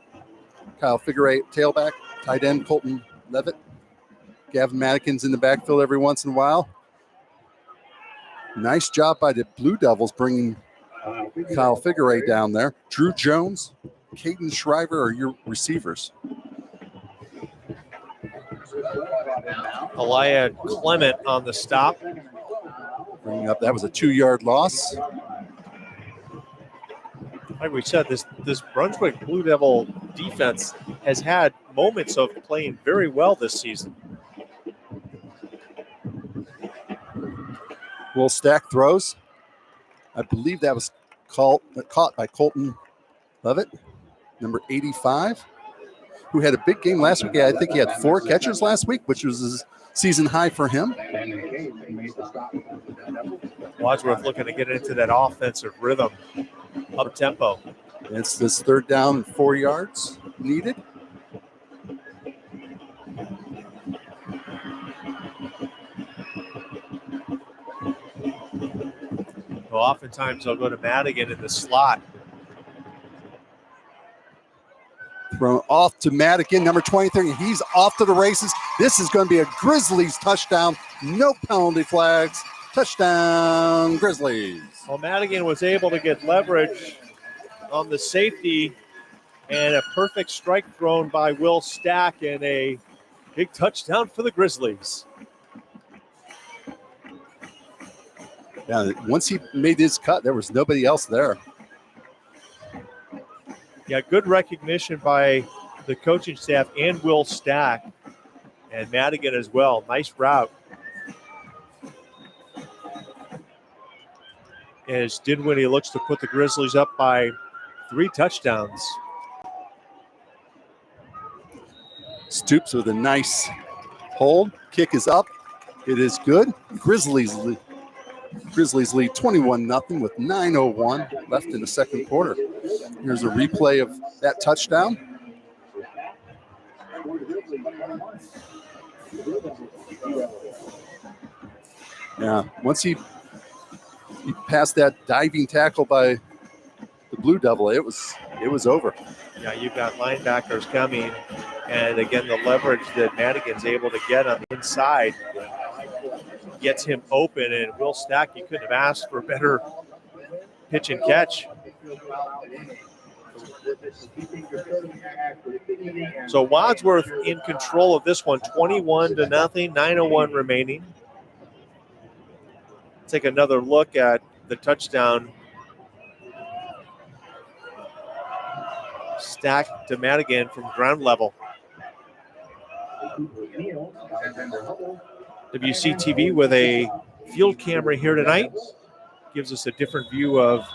Kyle Figueroa tailback, tight end Colton Levitt. Gavin Madigan's in the backfield every once in a while. Nice job by the Blue Devils bringing Kyle Figueroa down there. Drew Jones, Caden Shriver are your receivers. Elia Clement on the stop. Bringing up, that was a 2-yard loss. Like we said, this Brunswick Blue Devil defense has had moments of playing very well this season. Will Stack throws. I believe that was caught by Colton Levitt, number 85, who had a big game last week. I think he had 4 catches last week, which was his season high for him. Wadsworth looking to get into that offensive rhythm, up tempo. It's this 3rd down and 4 yards needed. Well, oftentimes they'll go to Madigan in the slot. Thrown off to Madigan, number 23. He's off to the races. This is going to be a Grizzlies touchdown. No penalty flags. Touchdown, Grizzlies. Well, Madigan was able to get leverage on the safety and a perfect strike thrown by Will Stack and a big touchdown for the Grizzlies. Yeah, once he made his cut, there was nobody else there. Yeah, good recognition by the coaching staff and Will Stack and Madigan as well. Nice route. As Dinwiddie looks to put the Grizzlies up by 3 touchdowns. Stoops with a nice hold. Kick is up. It is good. Grizzlies lead 21-0 with 9:01 left in the second quarter. Here's a replay of that touchdown. Yeah, once he passed that diving tackle by the Blue Devil, it was over. Yeah, you've got linebackers coming, and again, the leverage that Madigan's able to get on the inside gets him open, and Will Stack, you couldn't have asked for a better pitch and catch. So Wadsworth in control of this one, 21-0, 9:01 remaining. Take another look at the touchdown. Stack to Madigan from ground level. WCTV with a field camera here tonight. Gives us a different view of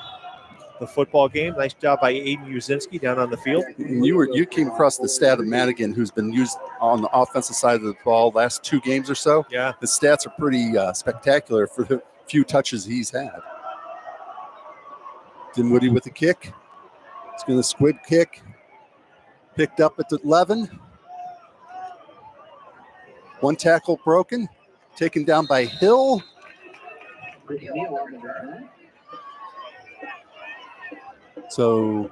the football game. Nice job by Aiden Uzinski down on the field. And you came across the stat of Madigan, who's been used on the offensive side of the ball last 2 games or so. Yeah. The stats are pretty spectacular for the few touches he's had. Dinwiddie with the kick. It's going to squib kick. Picked up at the 11. 1 tackle broken. Taken down by Hill. So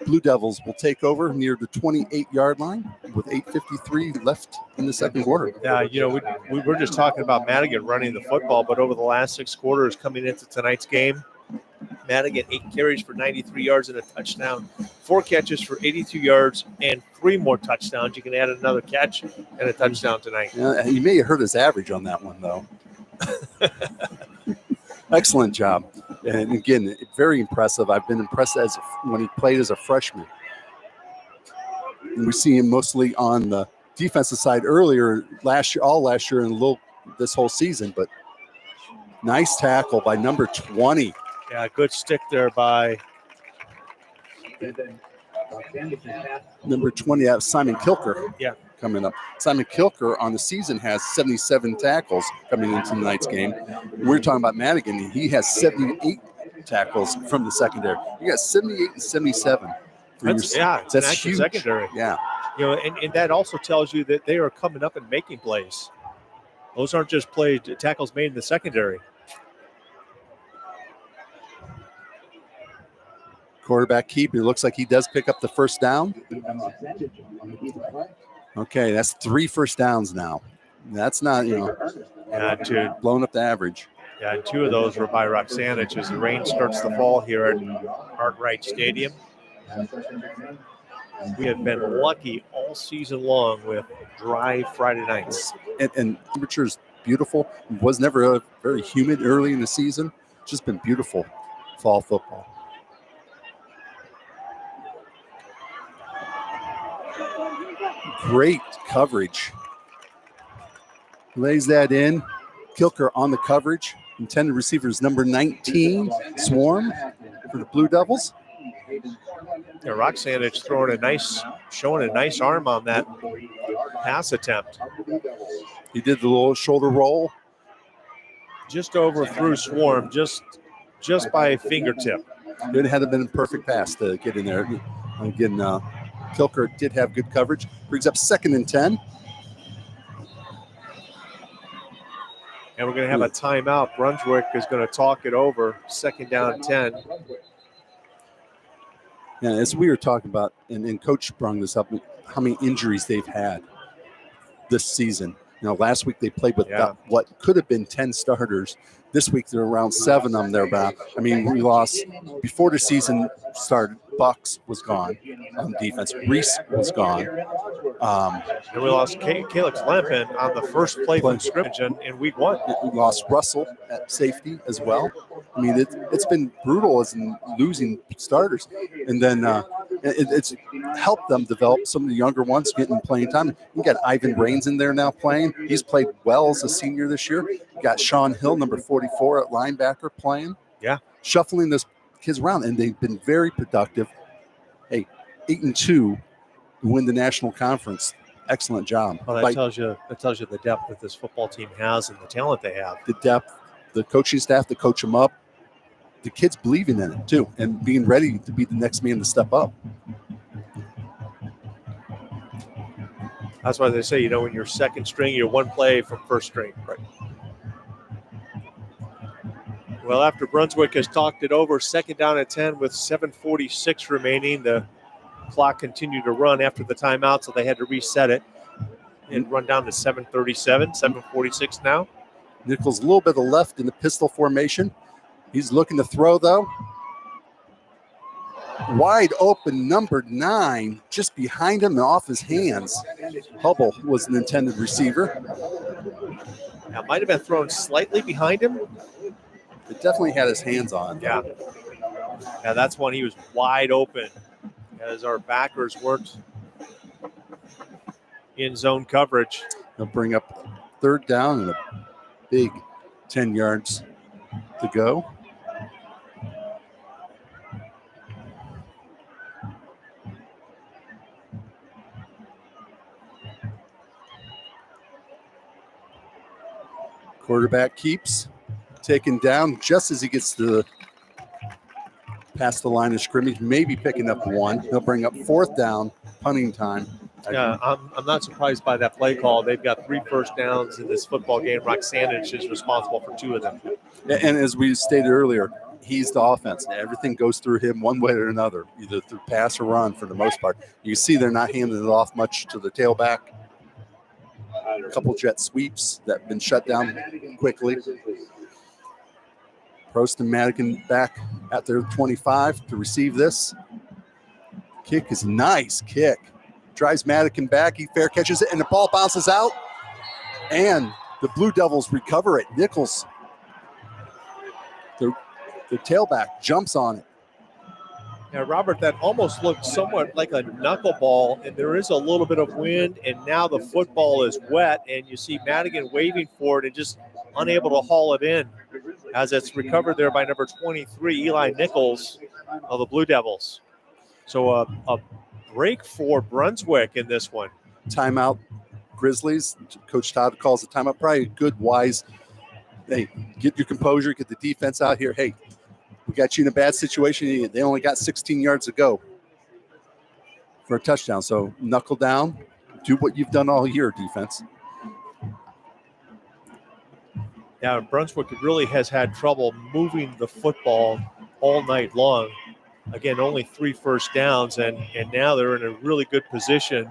Blue Devils will take over near the 28-yard line with 8:53 left in the second quarter. Yeah, we were just talking about Madigan running the football, but over the last 6 quarters coming into tonight's game, Madigan 8 carries for 93 yards and a touchdown, 4 catches for 82 yards, and 3 more touchdowns. You can add another catch and a touchdown tonight. He may have hurt his average on that one, though. Excellent job. And again, very impressive. I've been impressed when he played as a freshman. And we see him mostly on the defensive side earlier last year and a little this whole season. But nice tackle by number 20. Yeah, good stick there by number 20, Simon Kilker. Yeah. Coming up. Simon Kilker on the season has 77 tackles coming into tonight's game. We're talking about Madigan. He has 78 tackles from the secondary. You got 78 and 77. It's an active huge. secondary. Yeah. And that also tells you that they are coming up and making plays. Those aren't just tackles made in the secondary. Quarterback keeper. Looks like he does pick up the first down. Okay, that's 3 first downs now. That's not, blowing up the average. Yeah, and 2 of those were by Roxanich as the rain starts to fall here at Arkwright Stadium. We have been lucky all season long with dry Friday nights. And temperature is beautiful. It was never very humid early in the season. It's just been beautiful fall football. Great coverage. Lays that in. Kilker on the coverage. Intended receivers number 19, Swarm for the Blue Devils. Yeah, Roxanich showing a nice arm on that pass attempt. He did the little shoulder roll. Just overthrew Swarm, just by a fingertip. It had been a perfect pass to get in there. Again, Kilker did have good coverage. Brings up 2nd and 10. And we're going to have a timeout. Brunswick is going to talk it over. 2nd down, 10. Yeah, as we were talking about, and Coach brung this up, how many injuries they've had this season. Last week they played with what could have been 10 starters. This week they're around 7 of them thereabout. I mean, we lost before the season started. Bucks was gone on defense. Reese was gone. And we lost Calix Lempin on the first play from scrimmage in week 1. We lost Russell at safety as well. I mean, it's been brutal as in losing starters. And then it's helped them develop some of the younger ones getting playing time. You got Ivan Rains in there now playing. He's played well as a senior this year. You got Sean Hill, number 44 at linebacker, playing. Yeah. Shuffling this kids around, and they've been very productive. Hey, 8-2 to win the national conference. Excellent job. Well, that tells you the depth that this football team has and the talent they have. The depth, the coaching staff to coach them up, the kids believing in it too, and being ready to be the next man to step up. That's why they say, when you're second string, you're one play from first string. Right. Well, after Brunswick has talked it over, 2nd down at 10 with 7:46 remaining. The clock continued to run after the timeout, so they had to reset it and run down to 7:37, 7:46 now. Nichols a little bit of left in the pistol formation. He's looking to throw, though. Wide open, number 9, just behind him and off his hands. Hubble was an intended receiver. Now, might have been thrown slightly behind him. It definitely had his hands on. Yeah, that's when he was wide open as our backers worked in zone coverage. They'll bring up 3rd down and a big 10 yards to go. Quarterback keeps. Taken down just as he gets past the line of scrimmage, maybe picking up 1. He'll bring up 4th down, punting time. Yeah, I'm not surprised by that play call. They've got 3 first downs in this football game. Roxanich is responsible for 2 of them. And as we stated earlier, he's the offense. Everything goes through him one way or another, either through pass or run for the most part. You see they're not handing it off much to the tailback. A couple jet sweeps that have been shut down quickly. Prost and Madigan back at their 25 to receive this. Kick is a nice kick. Drives Madigan back. He fair catches it, and the ball bounces out. And the Blue Devils recover it. Nichols, the tailback, jumps on it. Now, Robert, that almost looked somewhat like a knuckleball, and there is a little bit of wind, and now the football is wet, and you see Madigan waving for it and just unable to haul it in as it's recovered there by number 23, Eli Nichols of the Blue Devils. So a break for Brunswick in this one. Timeout, Grizzlies. Coach Todd calls the timeout. Probably a good, wise, hey, get your composure, get the defense out here. Hey, We got you in a bad situation. They only got 16 yards to go for a touchdown. So knuckle down. Do what you've done all year, defense. Now, Brunswick really has had trouble moving the football all night long. Again, only 3 first downs, and now they're in a really good position.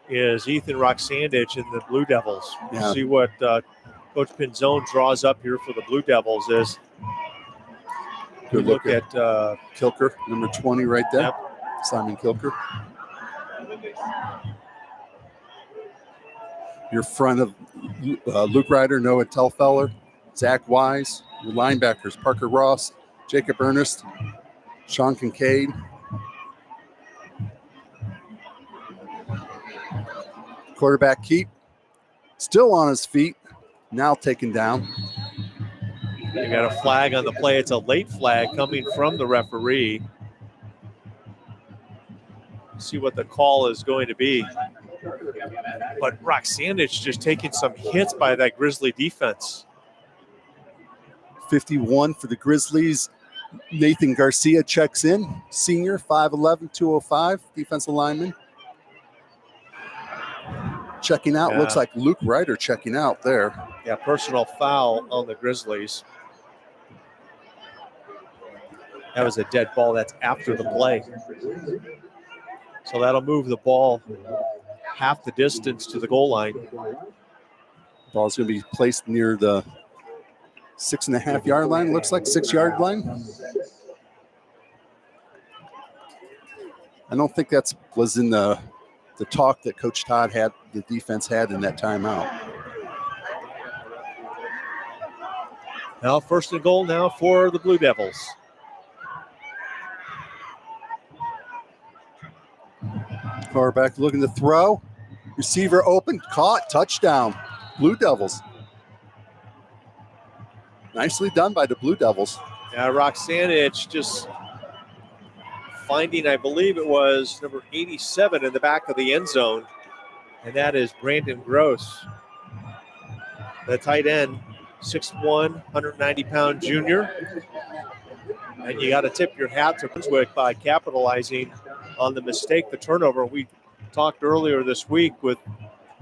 Is Ethan Roxandich and the Blue Devils. Yeah. See what Coach Pinzone draws up here for the Blue Devils is Good look at Kilker, number 20 right there. Yep. Simon Kilker. Your front of Luke Ryder, Noah Telfeller, Zach Wise. Your linebackers, Parker Ross, Jacob Ernest, Sean Kincaid. Quarterback Keep, still on his feet, now taken down. You got a flag on the play. It's a late flag coming from the referee. See what the call is going to be. But Roxandich just taking some hits by that Grizzly defense. 51 for the Grizzlies. Nathan Garcia checks in, senior, 5'11", 205, defensive lineman. Checking out, looks like Luke Ryder checking out there. Yeah, personal foul on the Grizzlies. That was a dead ball. That's after the play. So that'll move the ball half the distance to the goal line. Ball's going to be placed near the 6.5 yard line, looks like 6 yard line. I don't think that was in the talk that Coach Todd had, the defense had in that timeout. Now 1st and goal now for the Blue Devils. Quarterback looking to throw. Receiver open, caught, touchdown. Blue Devils. Nicely done by the Blue Devils. Yeah, Roxandich just finding, I believe it was number 87 in the back of the end zone, and that is Brandon Gross, the tight end, 6'1", 190-pound junior. And you got to tip your hat to Brunswick by capitalizing on the mistake, the turnover. We talked earlier this week with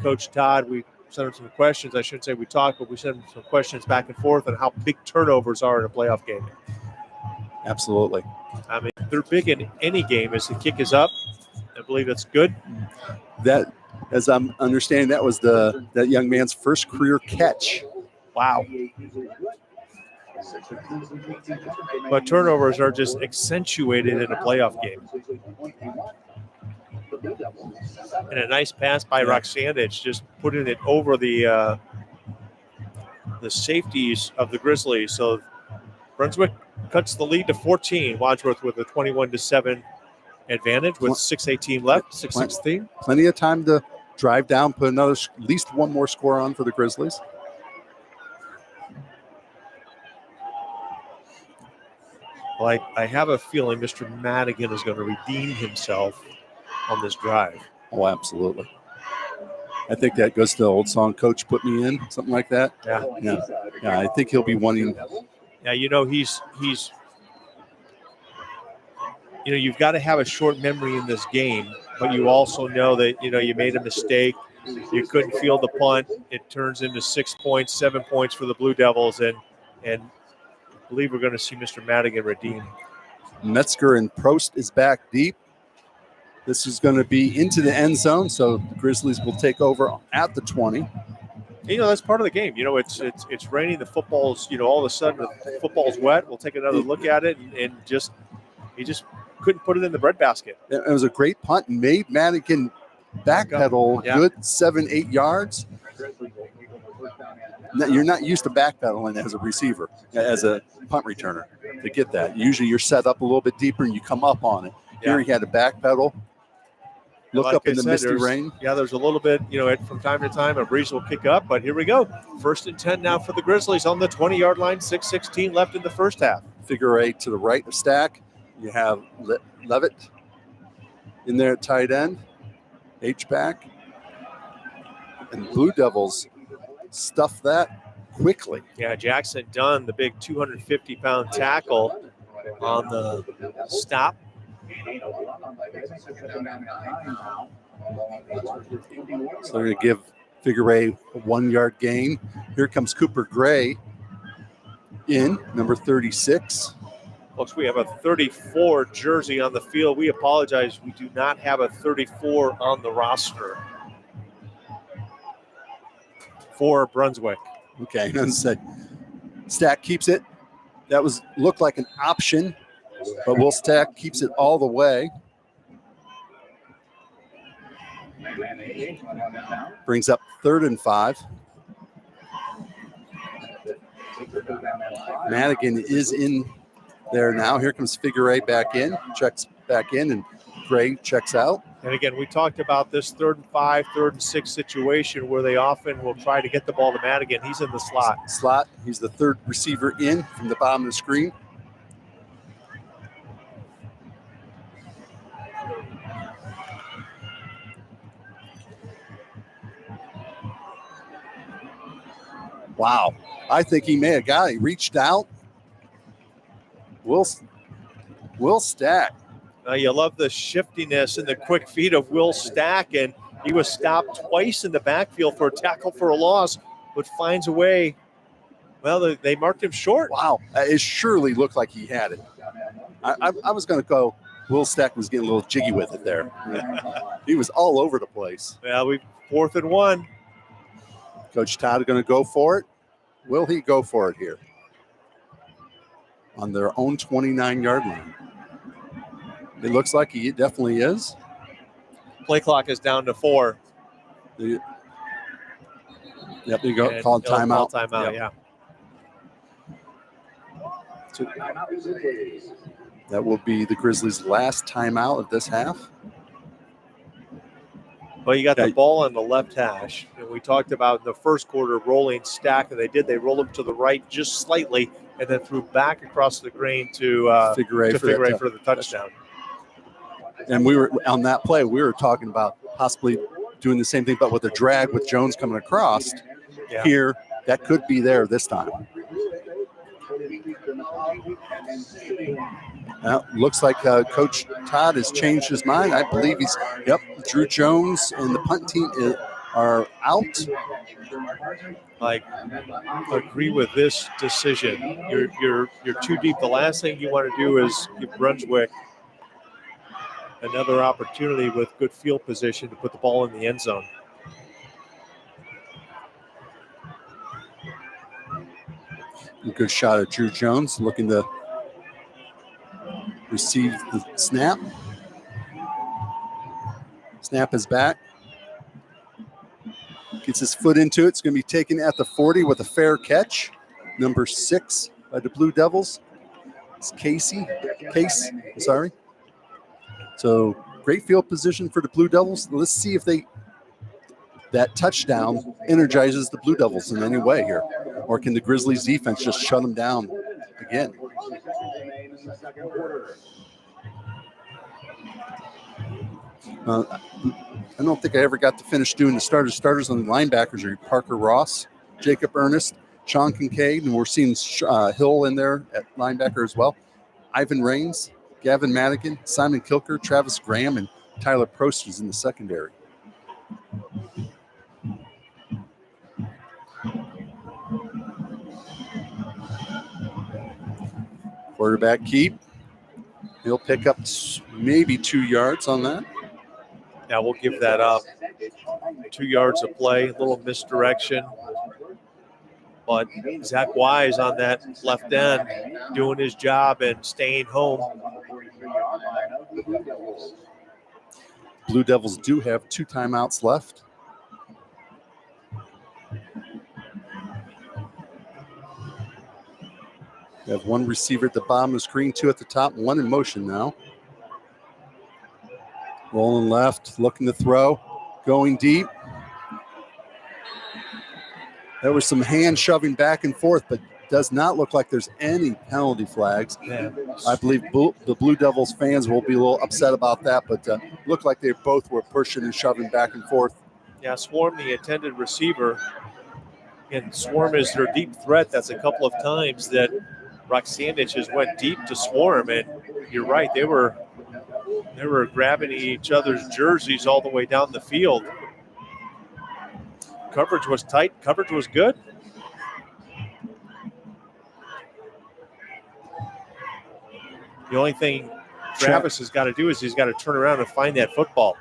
Coach Todd. We sent him some questions. I shouldn't say we talked, but we sent him some questions back and forth on how big turnovers are in a playoff game. Absolutely. I mean, they're big in any game as the kick is up. I believe that's good. That, as I'm understanding, that was that young man's first career catch. Wow. But turnovers are just accentuated in a playoff game. And a nice pass by Roxandich, just putting it over the safeties of the Grizzlies. So Brunswick cuts the lead to 14. Wadsworth with a 21-7 advantage with 6:18 left, 6:16. Plenty of time to drive down, put another, at least one more score on for the Grizzlies. Well, I have a feeling Mr. Madigan is going to redeem himself on this drive. Oh, absolutely. I think that goes to the old song, Coach Put Me In, something like that. Yeah. Yeah, I think he'll be wanting. Yeah, you know, he's you know, you've got to have a short memory in this game, but you also know that, you know, you made a mistake. You couldn't field the punt. It turns into 6 points, 7 points for the Blue Devils, and I believe we're going to see Mr. Madigan redeem. Metzger and Prost is back deep. This is going to be into the end zone, so the Grizzlies will take over at the 20. You know, that's part of the game. You know, it's raining. The football's, you know, all of a sudden the football's wet. We'll take another look at it, and he just couldn't put it in the breadbasket. It was a great punt. Made Madigan backpedal good 7-8 yards. You're not used to backpedaling as a receiver, as a punt returner to get that. Usually you're set up a little bit deeper and you come up on it. Here he had to backpedal. Look up in the misty rain. Yeah, there's a little bit, you know, from time to time a breeze will kick up, but here we go. 1st and 10 now for the Grizzlies on the 20-yard line, 6:16 left in the first half. Figure 8 to the right of Stack. You have Levitt in there at tight end, H-back. And Blue Devils stuff that quickly. Yeah, Jackson Dunn, the big 250-pound tackle, on the stop. So they're going to give Figure A 1 yard gain. Here comes Cooper Gray in, number 36. Folks, we have a 34 jersey on the field. We apologize. We do not have a 34 on the roster for Brunswick. Okay, and said Stack keeps it. That looked like an option, but Will Stack keeps it all the way. Brings up 3rd and 5. Madigan is in there now. Here comes Figure A back in, checks back in, and Gray checks out. And again, we talked about this 3rd and 5, 3rd and 6 situation where they often will try to get the ball to Madigan. He's in the slot. He's the 3rd receiver in from the bottom of the screen. Wow. I think he may have got it. He reached out. Will Stack. You love the shiftiness and the quick feet of Will Stack, and he was stopped twice in the backfield for a tackle for a loss, but finds a way. Well, they marked him short. Wow. It surely looked like he had it. I was going to go, Will Stack was getting a little jiggy with it there. He was all over the place. Yeah, 4th and 1. Coach Todd is going to go for it. Will he go for it here? On their own 29-yard line. It looks like he definitely is. Play clock is down to 4. Yep, there you go. Called timeout. Call timeout, yep. Yeah. That will be the Grizzlies' last timeout of this half. Well, you got the ball on the left hash. And we talked about in the first quarter rolling Stack, and they rolled him to the right just slightly and then threw back across the green to Figure A for the touchdown. And we were on that play, we were talking about possibly doing the same thing, but with a drag with Jones coming across. Yeah. Here, that could be there this time. Looks like Coach Todd has changed his mind. I believe Drew Jones and the punt team are out. I agree with this decision. You're too deep. The last thing you want to do is give Brunswick another opportunity with good field position to put the ball in the end zone. A good shot at Drew Jones looking to receive the snap. Snap is back. Gets his foot into it. It's going to be taken at the 40 with a fair catch. Number 6 by the Blue Devils. It's Case. So great field position for the Blue Devils. Let's see if that touchdown energizes the Blue Devils in any way here. Or can the Grizzlies defense just shut them down again? I don't think I ever got to finish doing the starters on the linebackers are Parker Ross, Jacob Ernest, Sean Kincaid, and we're seeing Hill in there at linebacker as well. Ivan Raines, Gavin Madigan, Simon Kilker, Travis Graham, and Tyler Prost is in the secondary. Quarterback keep. He'll pick up maybe 2 yards on that. Now we'll give that up. 2 yards of play, a little misdirection. But Zach Wise on that left end doing his job and staying home. Blue Devils do have 2 timeouts left. They have 1 receiver at the bottom of the screen, 2 at the top, 1 in motion now. Rolling left, looking to throw, going deep. There was some hand shoving back and forth, but does not look like there's any penalty flags. Yeah. I believe the Blue Devils fans will be a little upset about that, but looked like they both were pushing and shoving back and forth. Yeah, Swarm, the intended receiver, and Swarm is their deep threat. That's a couple of times that Roxana just went deep to swarm, and you're right, they were grabbing each other's jerseys all the way down the field. Coverage was tight. Coverage was good. The only thing Travis has got to do is he's got to turn around and find that football.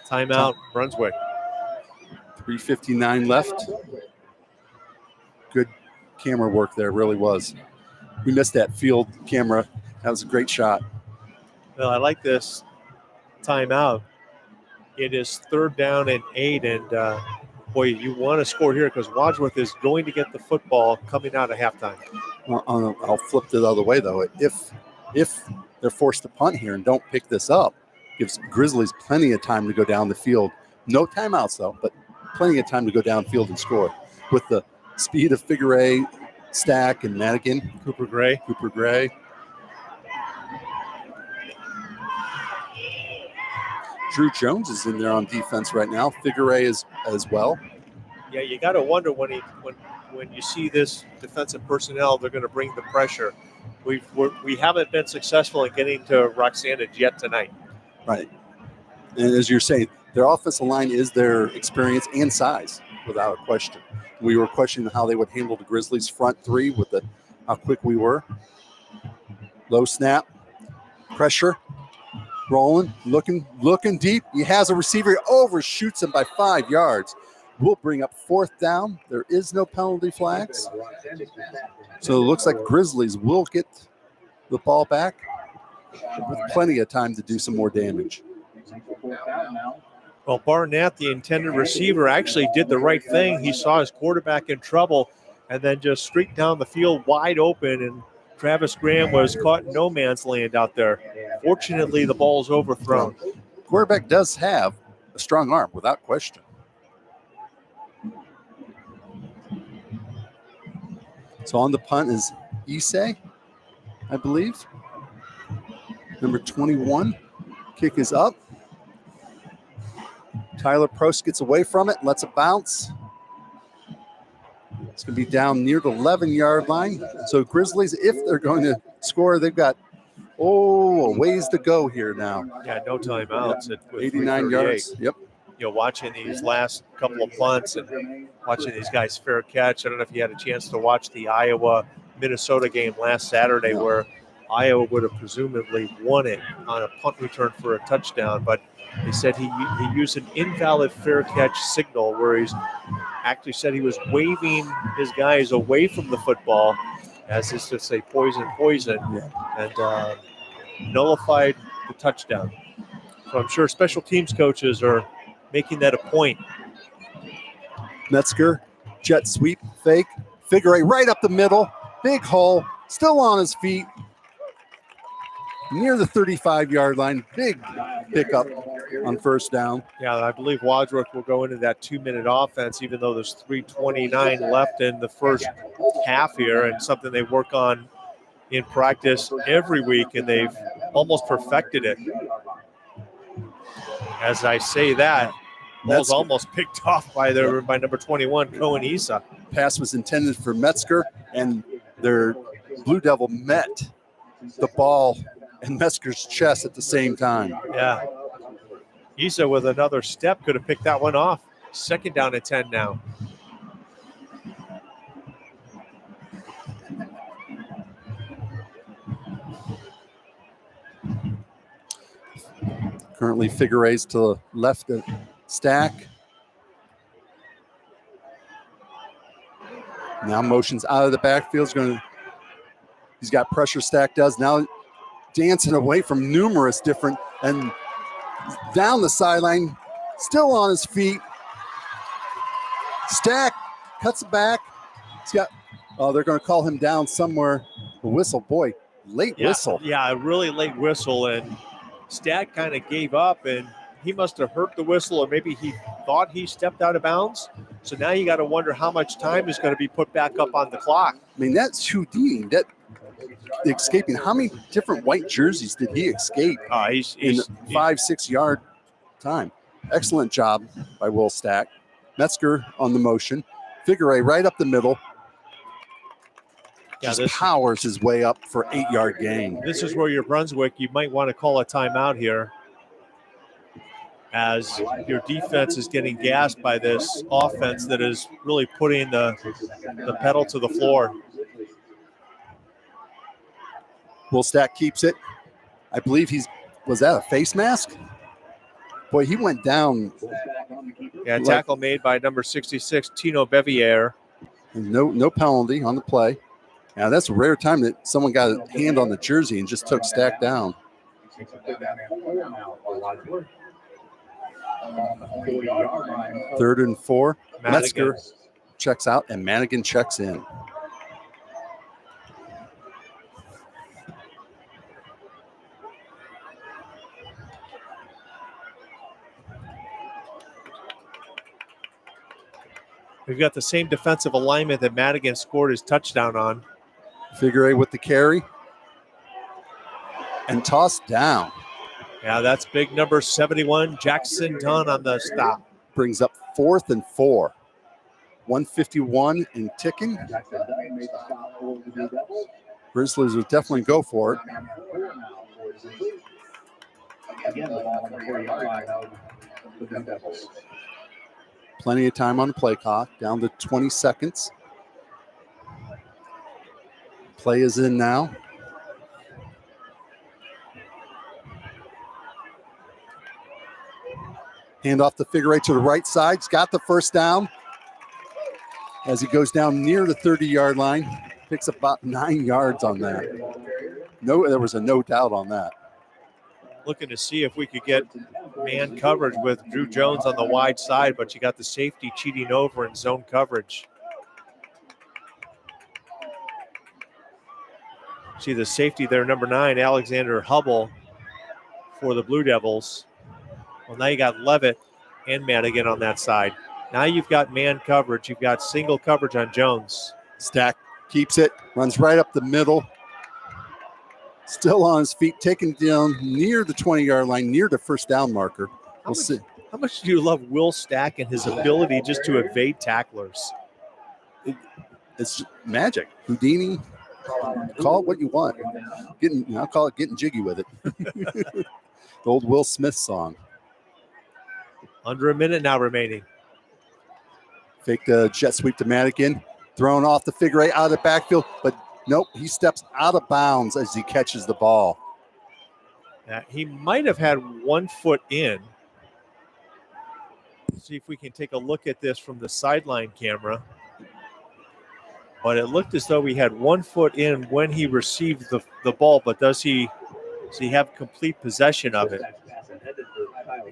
Timeout, Brunswick. 3:59 left. Good camera work there, really was. We missed that field camera. That was a great shot. Well, I like this timeout. It is 3rd down and 8, and boy, you want to score here because Wadsworth is going to get the football coming out of halftime. Well, I'll flip it the other way, though. If they're forced to punt here and don't pick this up, gives Grizzlies plenty of time to go down the field. No timeouts, though, but plenty of time to go downfield and score. With the speed of Figueroa, Stack, and Madigan. Cooper Gray. Drew Jones is in there on defense right now. Figueroa is as well. Yeah, you got to wonder when you see this defensive personnel, they're going to bring the pressure. We haven't been successful in getting to Roxana yet tonight. Right. And as you're saying, their offensive line is their experience and size, without a question. We were questioning how they would handle the Grizzlies' front three with how quick we were. Low snap, pressure, rolling, looking deep. He has a receiver, overshoots him by 5 yards. We'll bring up 4th down. There is no penalty flags. So it looks like Grizzlies will get the ball back with plenty of time to do some more damage. Well, Barnett, the intended receiver, actually did the right thing. He saw his quarterback in trouble and then just streaked down the field wide open, and Travis Graham was caught in no man's land out there. Fortunately, the ball's overthrown. Quarterback does have a strong arm, without question. So on the punt is Issei, I believe. Number 21. Kick is up. Tyler Prost gets away from it, lets it bounce. It's going to be down near the 11-yard line. So Grizzlies, if they're going to score, they've got, a ways to go here now. Yeah, no timeouts. Yep. 89 yards. Yep. You know, watching these last couple of punts and watching these guys fair catch. I don't know if you had a chance to watch the Iowa-Minnesota game last Saturday where Iowa would have presumably won it on a punt return for a touchdown, but they said he used an invalid fair catch signal where he's actually said he was waving his guys away from the football as is to say poison, and nullified the touchdown. So I'm sure special teams coaches are making that a point. Metzger, jet sweep, fake, Figueroa right up the middle, big hole, still on his feet, near the 35-yard line, big pickup on 1st down. Yeah, I believe Wadsworth will go into that 2-minute offense, even though there's 3:29 left in the first half here, and something they work on in practice every week, and they've almost perfected it. As I say that, ball's almost picked off by number 21, Cohen Issa. Pass was intended for Metzger, and their Blue Devil met the ball in Metzger's chest at the same time. Yeah. Issa with another step could have picked that one off. 2nd down and 10 now. Currently Figueroa's to the left of Stack. Now motions out of the backfield. He's got pressure, Stack does. Now dancing away from numerous different, and down the sideline, still on his feet. Stack cuts it back. They're going to call him down somewhere. The whistle, boy, late whistle. Yeah, a really late whistle, and Stack kind of gave up, and he must have hurt the whistle, or maybe he thought he stepped out of bounds. So now you got to wonder how much time is going to be put back up on the clock. I mean, that's Houdini. That escaping. How many different white jerseys did he escape in 5-6 yard time? Excellent job by Will Stack. Metzger on the motion. Figure 8 right up the middle. Yeah, Just powers his way up for 8-yard gain. This is where you're Brunswick. You might want to call a timeout here, as your defense is getting gassed by this offense that is really putting the pedal to the floor. Woolstack keeps it. I believe was that a face mask? Boy, he went down. Yeah, tackle made by number 66, Tino Bevier. No penalty on the play. Now, that's a rare time that someone got a hand on the jersey and just took Stack down. 3rd and 4. Metzger checks out, and Madigan checks in. We've got the same defensive alignment that Madigan scored his touchdown on. Figure 8 with the carry. And tossed down. Yeah, that's big number 71, Jackson Dunn on the stop. Brings up 4th and 4. 151 and ticking. Grizzlies will definitely go for it. Plenty of time on the play clock, down to 20 seconds. Play is in now. Hand off the figure 8 to the right side. He's got the first down. As he goes down near the 30-yard line, picks up about 9 yards on that. There was a no doubt on that. Looking to see if we could get man coverage with Drew Jones on the wide side, but you got the safety cheating over in zone coverage. See the safety there, number 9, Alexander Hubble for the Blue Devils. Well, now you got Levitt and Madigan on that side. Now you've got man coverage. You've got single coverage on Jones. Stack keeps it, runs right up the middle. Still on his feet, taken down near the 20-yard line, near the first down marker. We'll see. How much do you love Will Stack and his ability just to evade tacklers? It's magic. Houdini, call it what you want. I'll call it getting jiggy with it. The old Will Smith song. Under a minute now remaining. Fake the jet sweep to Madigan. Thrown off the figure 8 out of the backfield, but nope, he steps out of bounds as he catches the ball. He might have had 1 foot in. See if we can take a look at this from the sideline camera. But it looked as though he had 1 foot in when he received the ball, but does he have complete possession of it?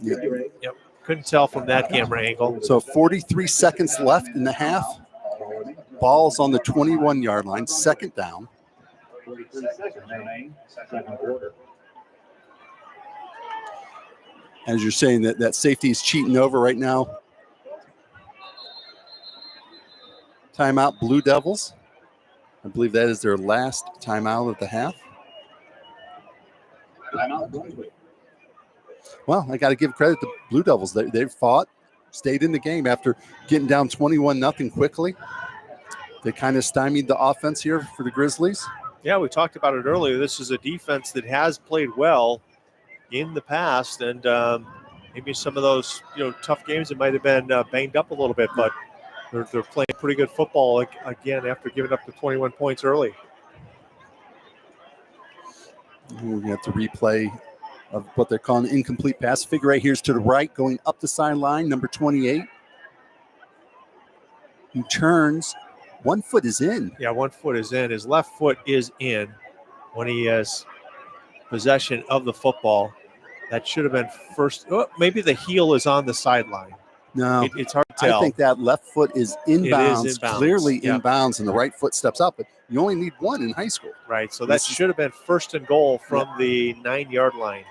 Yeah. Yep. Couldn't tell from that camera angle. So 43 seconds left in the half. Ball's on the 21-yard line, 2nd down. As you're saying, that safety is cheating over right now. Timeout, Blue Devils. I believe that is their last timeout of the half. Well, I got to give credit to Blue Devils. They fought, stayed in the game after getting down 21-0 quickly. They kind of stymied the offense here for the Grizzlies. Yeah, we talked about it earlier. This is a defense that has played well in the past, and maybe some of those tough games that might have been banged up a little bit, but they're playing pretty good football again after giving up the 21 points early. We have to replay of what they're calling an incomplete pass. Figure 8 here's to the right, going up the sideline, number 28. He turns. 1 foot is in. Yeah, 1 foot is in. His left foot is in when he has possession of the football. That should have been first. Oh, maybe the heel is on the sideline. No, it's hard to tell. I think that left foot is inbounds, It is inbounds. clearly inbounds, and the right foot steps up. But you only need 1 in high school. Right, so that should have been 1st and goal from the 9-yard line.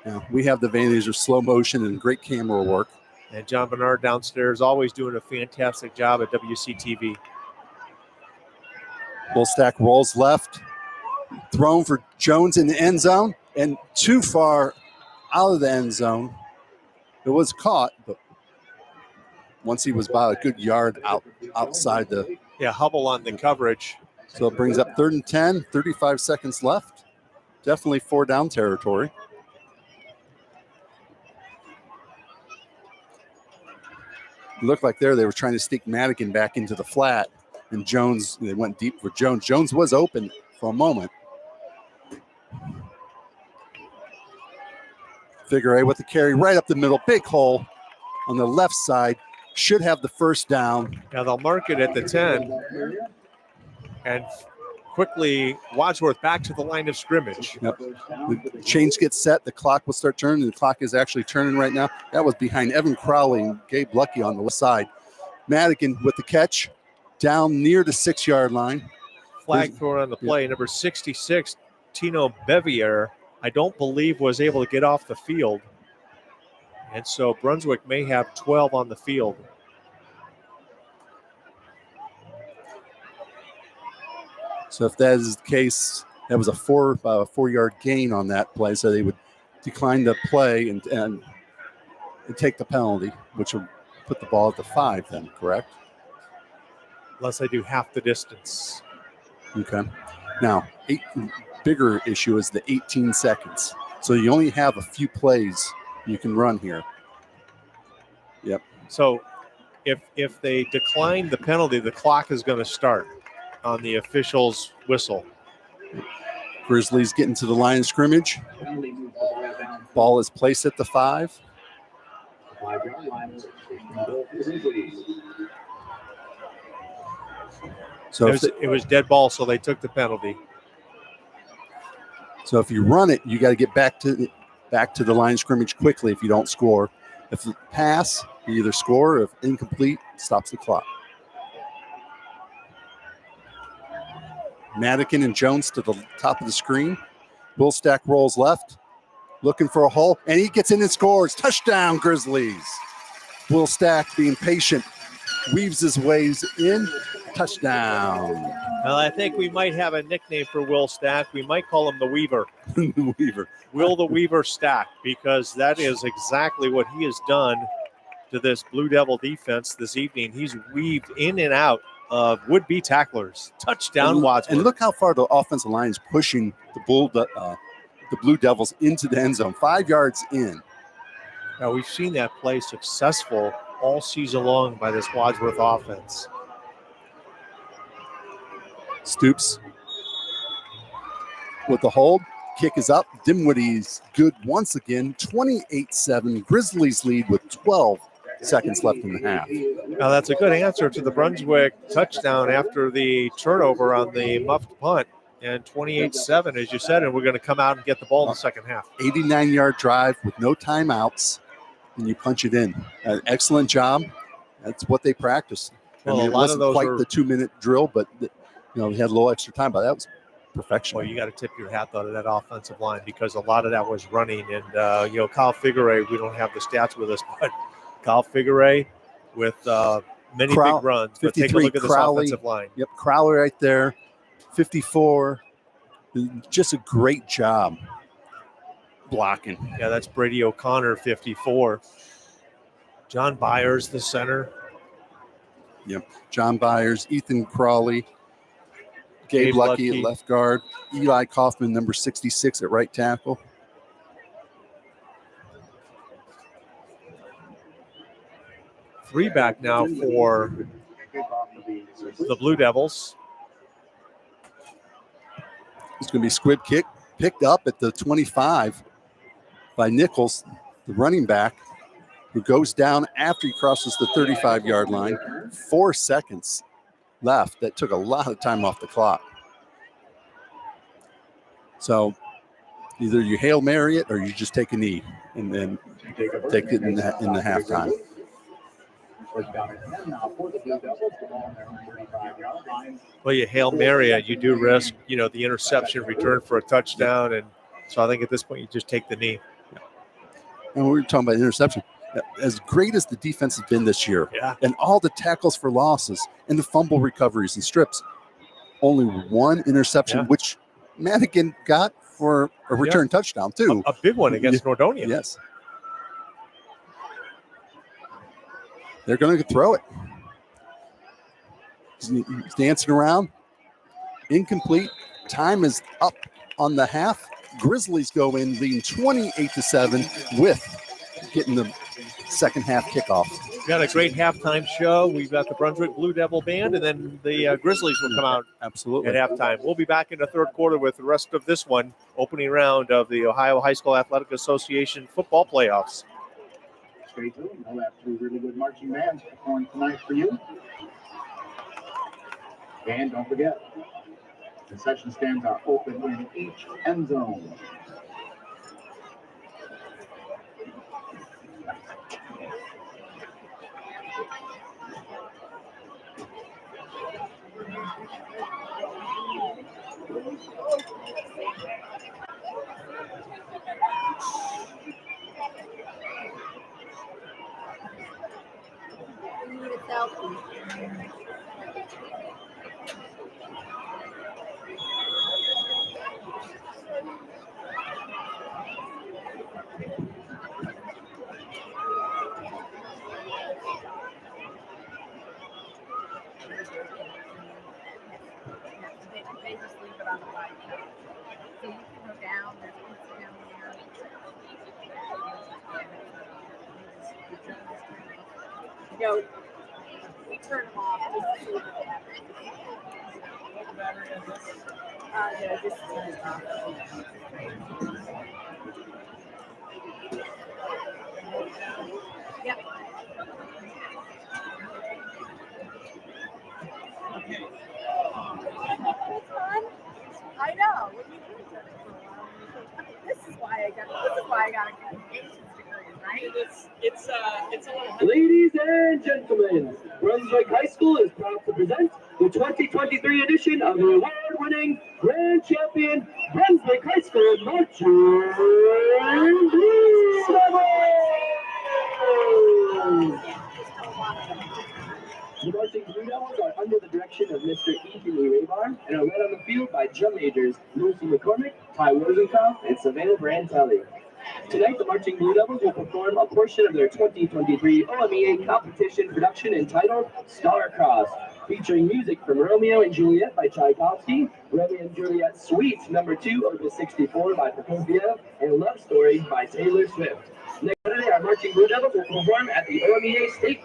Yeah, we have the advantage of slow motion and great camera work. And John Bernard downstairs always doing a fantastic job at WCTV. Woolstack rolls left, thrown for Jones in the end zone, and too far out of the end zone. It was caught, but once he was about a good yard outside the. Yeah, Hubble on the coverage. So it brings up 3rd and 10, 35 seconds left. Definitely 4 down territory. It looked like they were trying to sneak Madigan back into the flat, and Jones, they went deep for Jones. Jones was open for a moment. Figure with the carry right up the middle, big hole on the left side. Should have the first down. Now they'll mark it at the 10. And quickly, Wadsworth back to the line of scrimmage. Yep. The chains get set. The clock will start turning. The clock is actually turning right now. That was behind Evan Crowley and Gabe Lucky on the left side. Madigan with the catch down near the 6-yard line. Flag thrown on the play. Number 66, Tino Bevier, I don't believe was able to get off the field. And so Brunswick may have 12 on the field. So if that is the case, that was a 4-yard gain on that play. So they would decline the play and take the penalty, which would put the ball at the 5 then, correct? Unless they do half the distance. Okay. Now, bigger issue is the 18 seconds. So you only have a few plays you can run here. Yep. So if they decline the penalty, the clock is going to start on the official's whistle. Grizzlies getting to the line of scrimmage. Ball is placed at the 5. So it was dead ball, so they took the penalty. So if you run it, you got to get back to the line of scrimmage quickly if you don't score. If you pass, you either score, or if incomplete, stops the clock. Madigan and Jones to the top of the screen. Willstack rolls left, looking for a hole, and he gets in and scores. Touchdown, Grizzlies. Willstack being patient, weaves his ways in. Touchdown. Well, I think we might have a nickname for Will Stack. We might call him the Weaver. The Weaver. Will the Weaver Stack, because that is exactly what he has done to this Blue Devil defense this evening. He's weaved in and out of would-be tacklers. Touchdown, Wadsworth. And look how far the offensive line is pushing the Blue Devils into the end zone. 5 yards in. Now, we've seen that play successful all season long by this Wadsworth offense. Stoops with the hold. Kick is up. Dimwitty's good once again. 28-7. Grizzlies lead with 12 seconds left in the half. Now, that's a good answer to the Brunswick touchdown after the turnover on the muffed punt. And 28-7, as you said, and we're going to come out and get the ball in the second half. 89-yard drive with no timeouts, and you punch it in. Excellent job. That's what they practice. Well, it wasn't quite the 2-minute drill, but they had a little extra time, but that was perfection. Well, you got to tip your hat, though, to that offensive line, because a lot of that was running. And, Kyle Figueroa, we don't have the stats with us, but Kyle Figueroa with many big runs. But take a look at this offensive line. Yep, Crowley right there, 54. Just a great job blocking. Yeah, that's Brady O'Connor, 54. John Byers, the center. Yep, John Byers, Ethan Crawley, Gabe Lucky at left guard, Eli Kaufman, number 66 at right tackle. Three back now for the Blue Devils. It's going to be squib kick, picked up at the 25 by Nichols, the running back, who goes down after he crosses the 35-yard line. 4 seconds left. That took a lot of time off the clock. So either you Hail Mary it or you just take a knee and then take it in the halftime. Well, you Hail Mary it, you do risk, the interception return for a touchdown. And so I think at this point you just take the knee. And we were talking about interception. As great as the defense has been this year, yeah, and all the tackles for losses and the fumble recoveries and strips, only one interception, which Madigan got for a return touchdown too. A big one against Nordonia. Yes. They're going to throw it. He's dancing around. Incomplete. Time is up on the half. Grizzlies go in leading 28-7 with getting the second half kickoff. We've got a great halftime show. We've got the Brunswick Blue Devil Band, and then the Grizzlies will come out Absolutely. at halftime. We'll be back in the third quarter with the rest of this one, opening round of the Ohio High School Athletic Association football playoffs. Stay tuned. We'll have two really good marching bands performing tonight for you. And don't forget, concession stands are open in each end zone. They just leave it on the light. So you can go down, there's pizza down there. No, we turn them off. Yeah, just turn it off. Yep. I know. When you do it for a while, this is why I got a communications degree, right? It's a little. Ladies and gentlemen, Brunswick High School is proud to present the 2023 edition of the award-winning Grand Champion Brunswick High School Marching Blue Devils. The Marching Blue Devils are under the direction of Mr. Ethan E. Raybar and are led on the field by drum majors Lucy McCormick, Ty Rosenkoff, and Savannah Brantelli. Tonight, the Marching Blue Devils will perform a portion of their 2023 OMEA competition production entitled Star-Cross, featuring music from Romeo and Juliet by Tchaikovsky, Romeo and Juliet Suite No. 2, Opus 64 by Prokofiev, and Love Story by Taylor Swift. Next Saturday, our Marching Blue Devils will perform at the OMEA State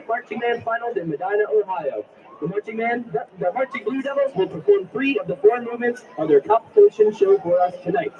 Marching Band Finals in Medina, Ohio. The Marching Blue Devils will perform 3 of the 4 movements of their competition show for us tonight.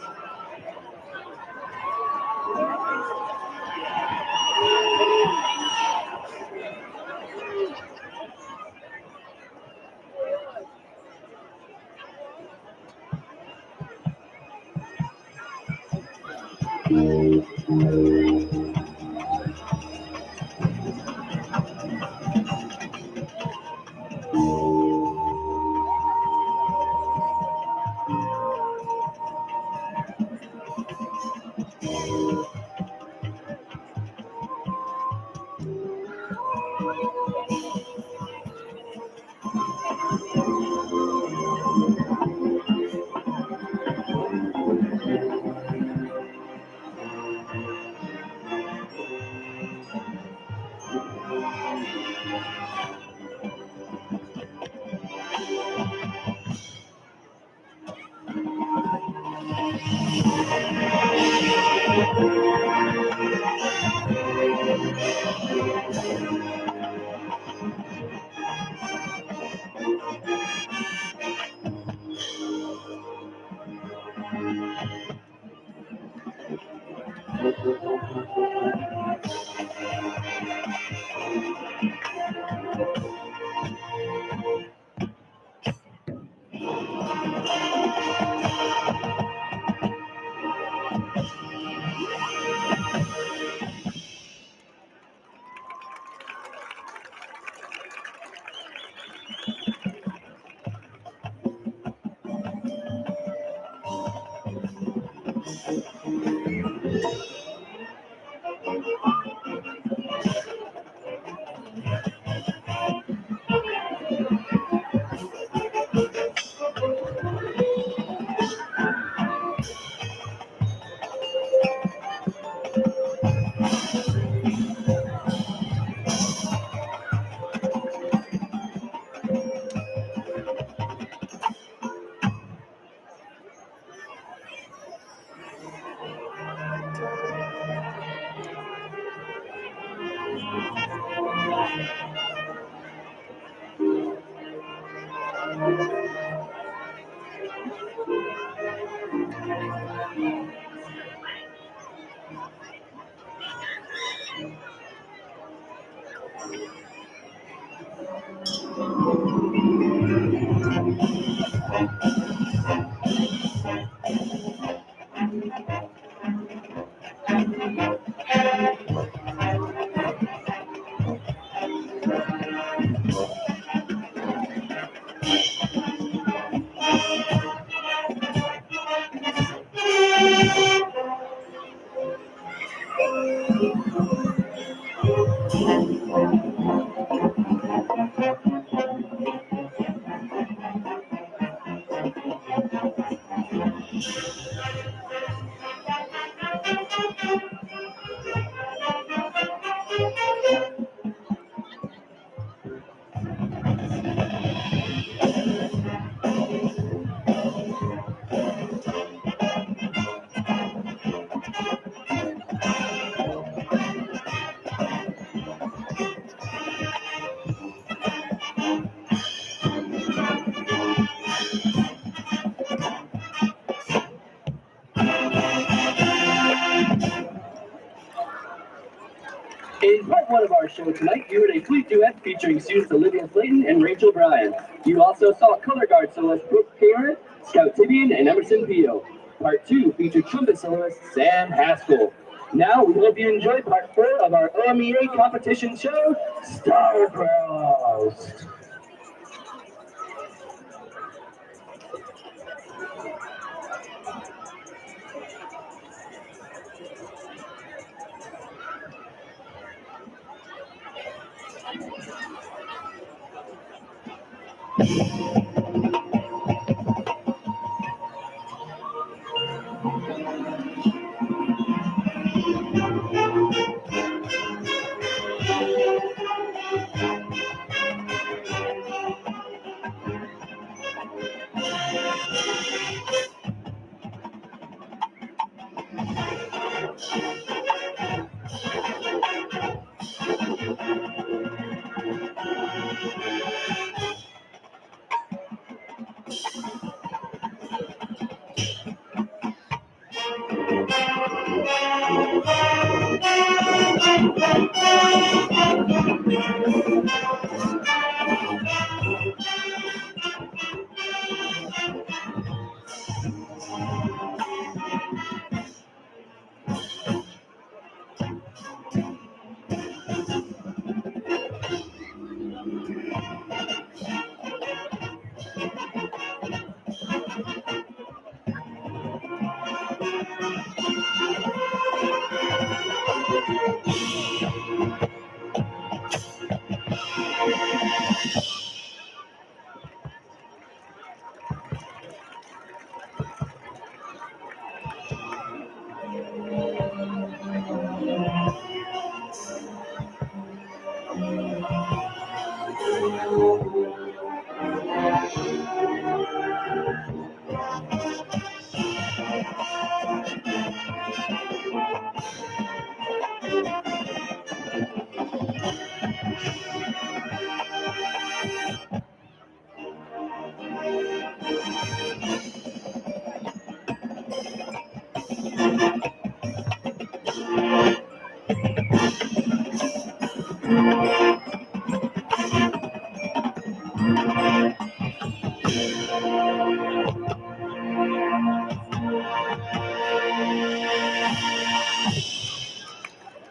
In part one of our show tonight, you heard a flute duet featuring students Olivia Slayton and Rachel Bryan. You also saw color guard soloist Brooke Cameron, Scout Tibian, and Emerson Pio. Part two featured trumpet soloist Sam Haskell. Now, we hope you enjoyed part 4 of our OMEA competition show, Starcrossed.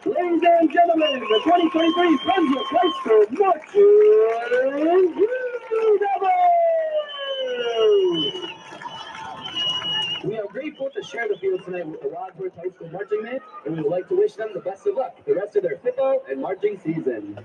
Ladies and gentlemen, the 2023 Brunswick High School Marching Blue Devils! We are grateful to share the field tonight with the Wadsworth High School Marching Band, and we would like to wish them the best of luck the rest of their football and marching season.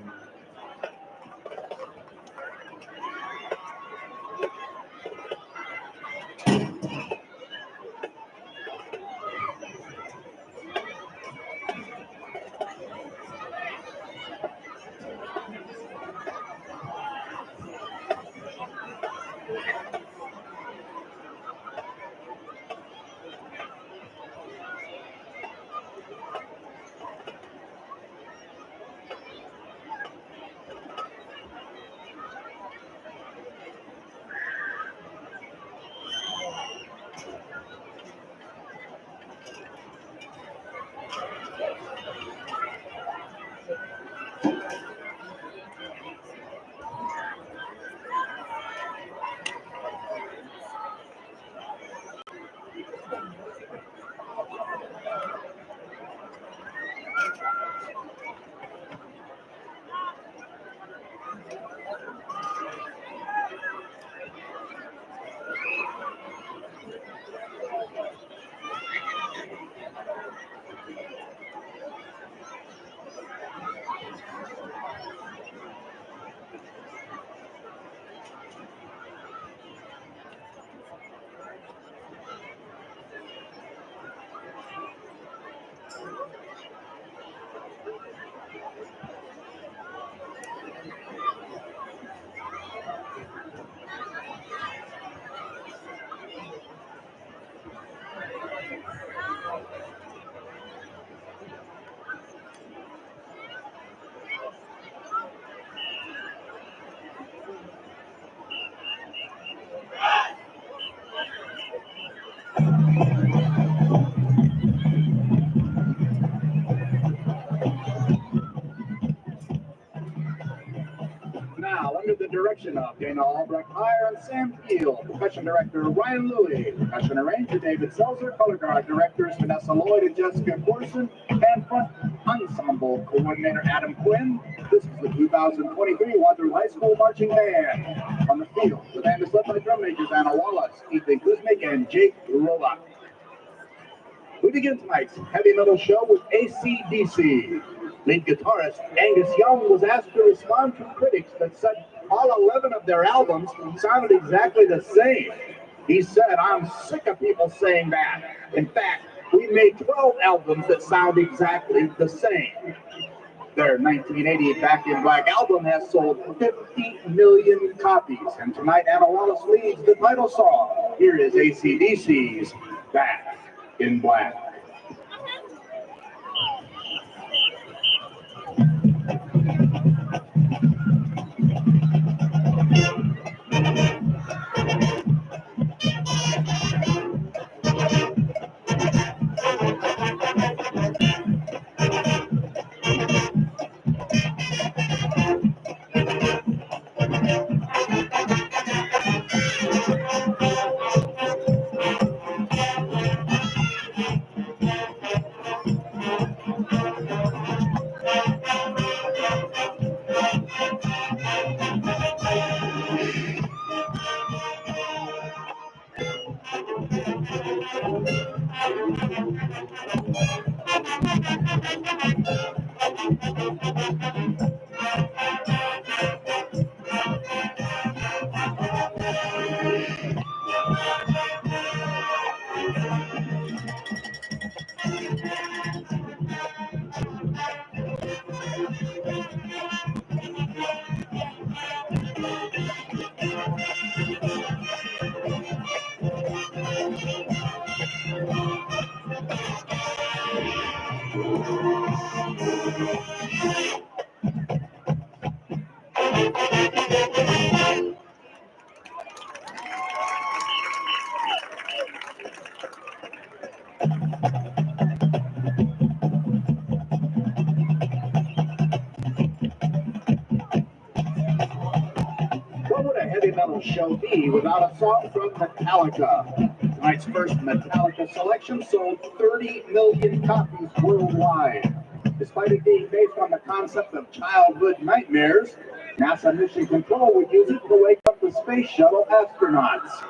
the direction of Dana Albrecht Hire and Sam Field, Profession Director Ryan Louie, Profession Arranger David Seltzer, Color Guard Directors Vanessa Lloyd and Jessica Corson, and Front Ensemble Coordinator Adam Quinn. This is the 2023 Wadsworth High School Marching Band. On the field, the band is led by drum majors Anna Wallace, Ethan Kuzmic, and Jake Rolla. We begin tonight's heavy metal show with AC/DC. Lead guitarist Angus Young was asked to respond to critics that said all 11 of their albums sounded exactly the same. He said, "I'm sick of people saying that. In fact, we made 12 albums that sound exactly the same." Their 1980 Back in Black album has sold 50 million copies, and tonight Anna Wallace leads the title song. Here is AC/DC's Back in Black. What would a heavy metal show be without a song from Metallica? Tonight's first Metallica selection sold 30 million copies worldwide. Despite it being based on the concept of childhood nightmares, NASA Mission Control would use it to wake up the space shuttle astronauts.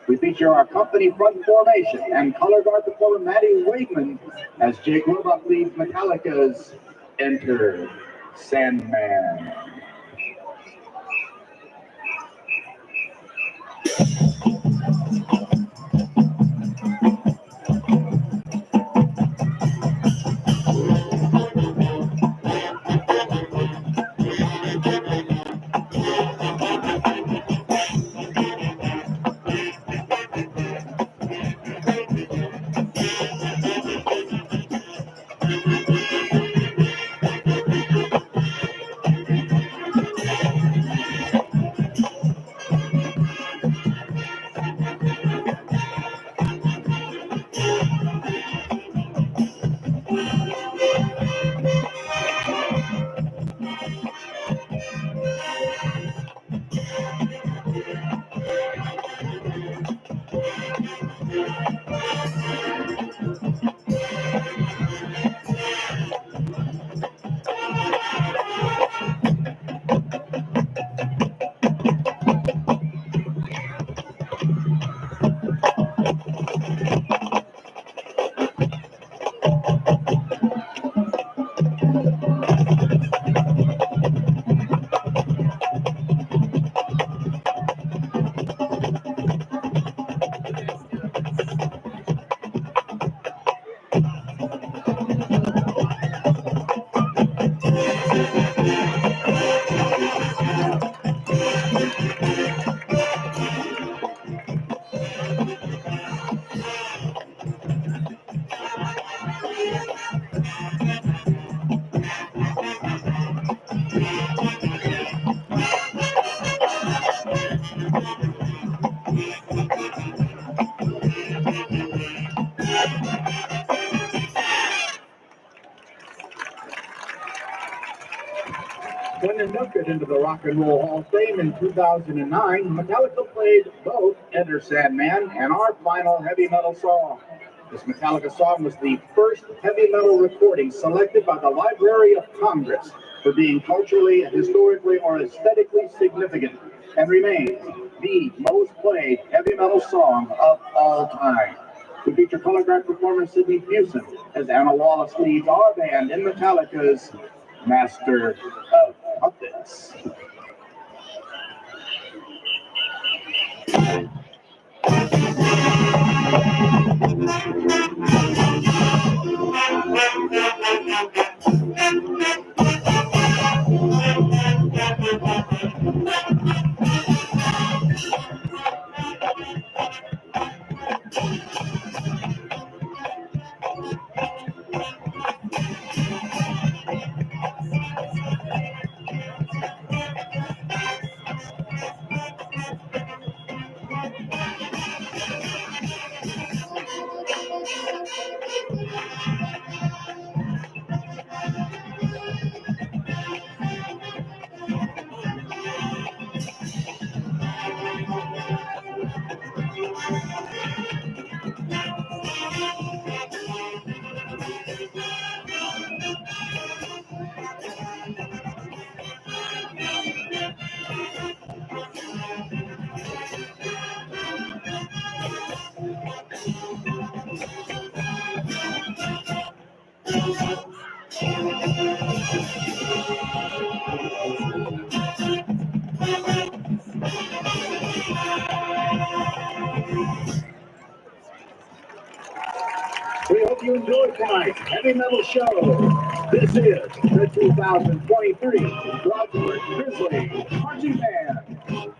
We feature our company front formation and color guard performer Maddie Wakeman as Jake Roebuck leads Metallica's Enter Sandman. When inducted into the Rock and Roll Hall of Fame in 2009, Metallica played both Enter Sandman and our final heavy metal song. This Metallica song was the first heavy metal recording selected by the Library of Congress for being culturally, historically, or aesthetically significant, and remains the most played heavy metal song of all time. We feature color guard performer Sidney Fuson as Anna Wallace leads our band in Metallica's Master of Puppets. We hope you enjoyed tonight's heavy metal show. This is the 2023 Wadsworth Grizzlies Marching Band.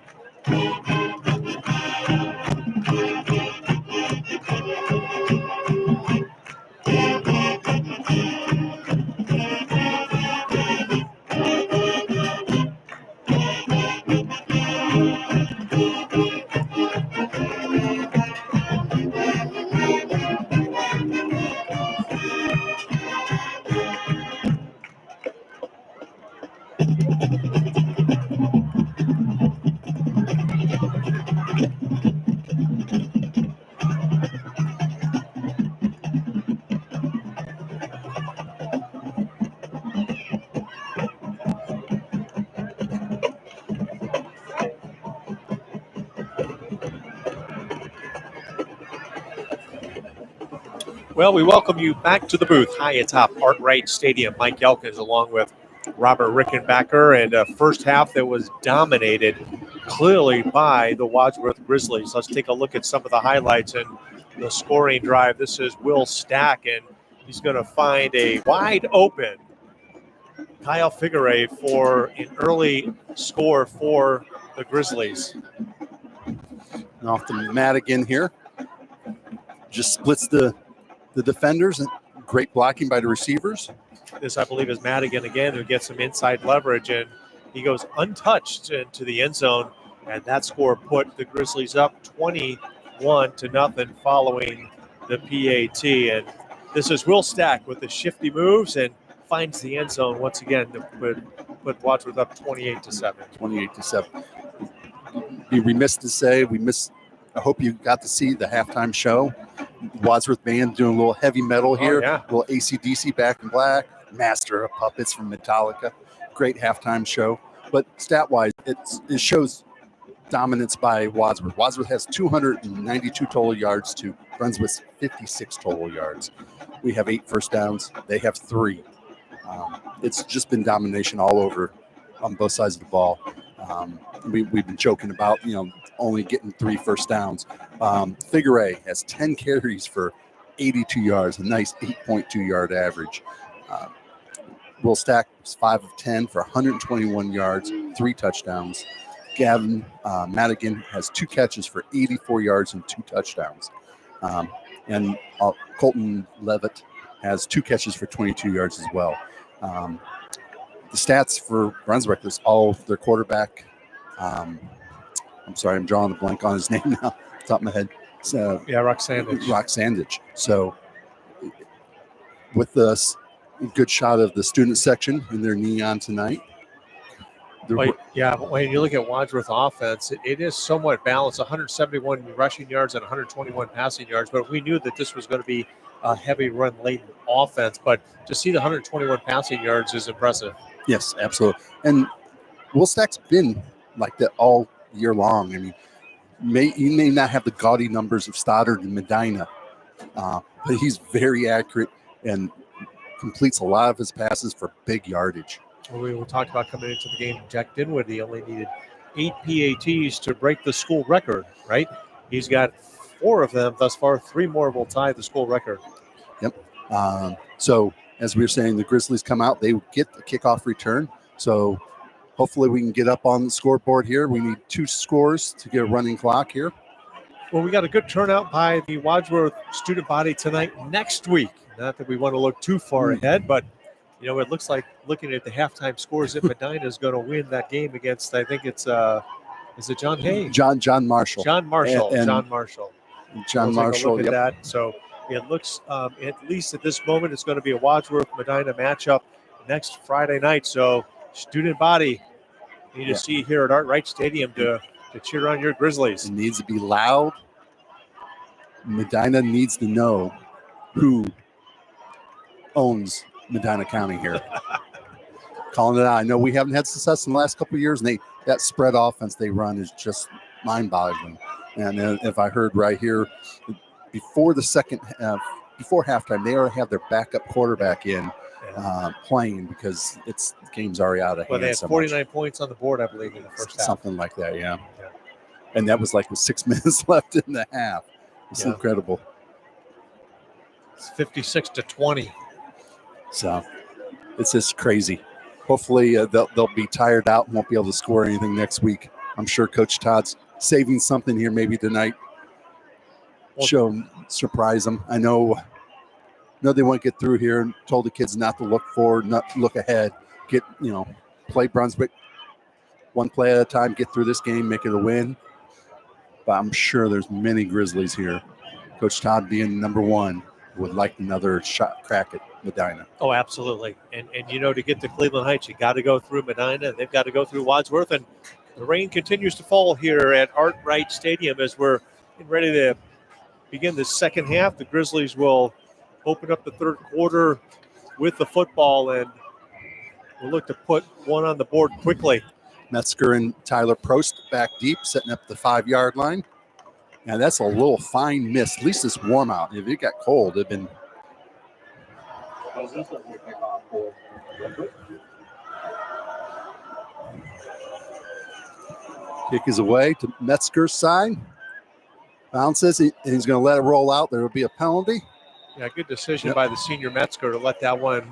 Well, we welcome you back to the booth high atop Art Wright Stadium. Mike Elkins along with Robert Rickenbacker, and a first half that was dominated clearly by the Wadsworth Grizzlies. Let's take a look at some of the highlights and the scoring drive. This is Will Stack, and he's going to find a wide open Kyle Figueroa for an early score for the Grizzlies. And off to Madigan here. Just splits the defenders, and great blocking by the receivers. This, I believe, is Madigan again, who gets some inside leverage, and he goes untouched into the end zone, and that score put the Grizzlies up 21-0 following the PAT. And this is Will Stack with the shifty moves and finds the end zone once again to put Wadsworth up 28-7. 28-7. Be remiss to say I hope you got to see the halftime show. Wadsworth Band doing a little heavy metal here, yeah. A little AC/DC Back in Black, Master of Puppets from Metallica. Great halftime show. But stat-wise, it shows dominance by Wadsworth. Wadsworth has 292 total yards to Brunswick's 56 total yards. We have 8 first downs. They have 3. It's just been domination all over on both sides of the ball. We've been joking about, only getting 3 first downs. Figueroa has 10 carries for 82 yards, a nice 8.2 yard average. Will Stack is 5 of 10 for 121 yards, 3 touchdowns. Gavin Madigan has 2 catches for 84 yards and 2 touchdowns. And Colton Levitt has 2 catches for 22 yards as well. The stats for Brunswick is all their quarterback. I'm sorry, I'm drawing a blank on his name now, off the top of my head. So, Rock Sandage. Rock Sandage. So with this good shot of the student section in their neon tonight. Well, yeah, but when you look at Wadsworth offense, it is somewhat balanced, 171 rushing yards and 121 passing yards. But we knew that this was going to be a heavy run-laden offense. But to see the 121 passing yards is impressive. Yes, absolutely. And Woolstack's been like that all year long. I mean, he may not have the gaudy numbers of Stoddard and Medina, but he's very accurate and completes a lot of his passes for big yardage. Well, we talked about coming into the game, Jack Dinwiddie only needed 8 PATs to break the school record, right? He's got 4 of them thus far. 3 more will tie the school record. Yep. So as we were saying, the Grizzlies come out, they get the kickoff return. So hopefully we can get up on the scoreboard here. We need 2 scores to get a running clock here. Well, we got a good turnout by the Wadsworth student body tonight. Next week, not that we want to look too far ahead, but you know, it looks like looking at the halftime scores that Medina is going to win that game against, I think it's, is it John Hay? John Marshall. John Marshall. And John Marshall. John Marshall. Look at that. So it looks, at least at this moment, it's going to be a Wadsworth Medina matchup next Friday night. So student body, you need to see here at Art Wright Stadium to cheer on your Grizzlies. It needs to be loud. Medina needs to know who owns Medina County here. Calling it out. I know we haven't had success in the last couple of years, and that spread offense they run is just mind-boggling. And if I heard right here, before before halftime, they already have their backup quarterback in playing because the game's already out of hand. Well, they had so 49 much. points on the board, I believe, in the first half. Something like that, yeah. And that was like with 6 minutes left in the half. It's incredible. It's 56-20. So it's just crazy. Hopefully they'll be tired out and won't be able to score anything next week. I'm sure Coach Todd's saving something here maybe tonight. Show them, surprise them. I know they want to get through here and told the kids not to look forward, not to look ahead. Play Brunswick one play at a time, get through this game, make it a win. But I'm sure there's many Grizzlies here. Coach Todd being number 1 would like another crack at Medina. Oh, absolutely. And to get to Cleveland Heights, you got to go through Medina, and they've got to go through Wadsworth. And the rain continues to fall here at Art Wright Stadium as we're getting ready to begin the second half. The Grizzlies will open up the third quarter with the football, and we'll look to put one on the board quickly. Metzger and Tyler Prost back deep, setting up the 5-yard line. Now that's a little fine miss. At least it's warm out. If it got cold, it'd been. Kick is away to Metzger's side. Bounces, and he's going to let it roll out. There will be a penalty. Yeah, good decision by the senior Metzger to let that one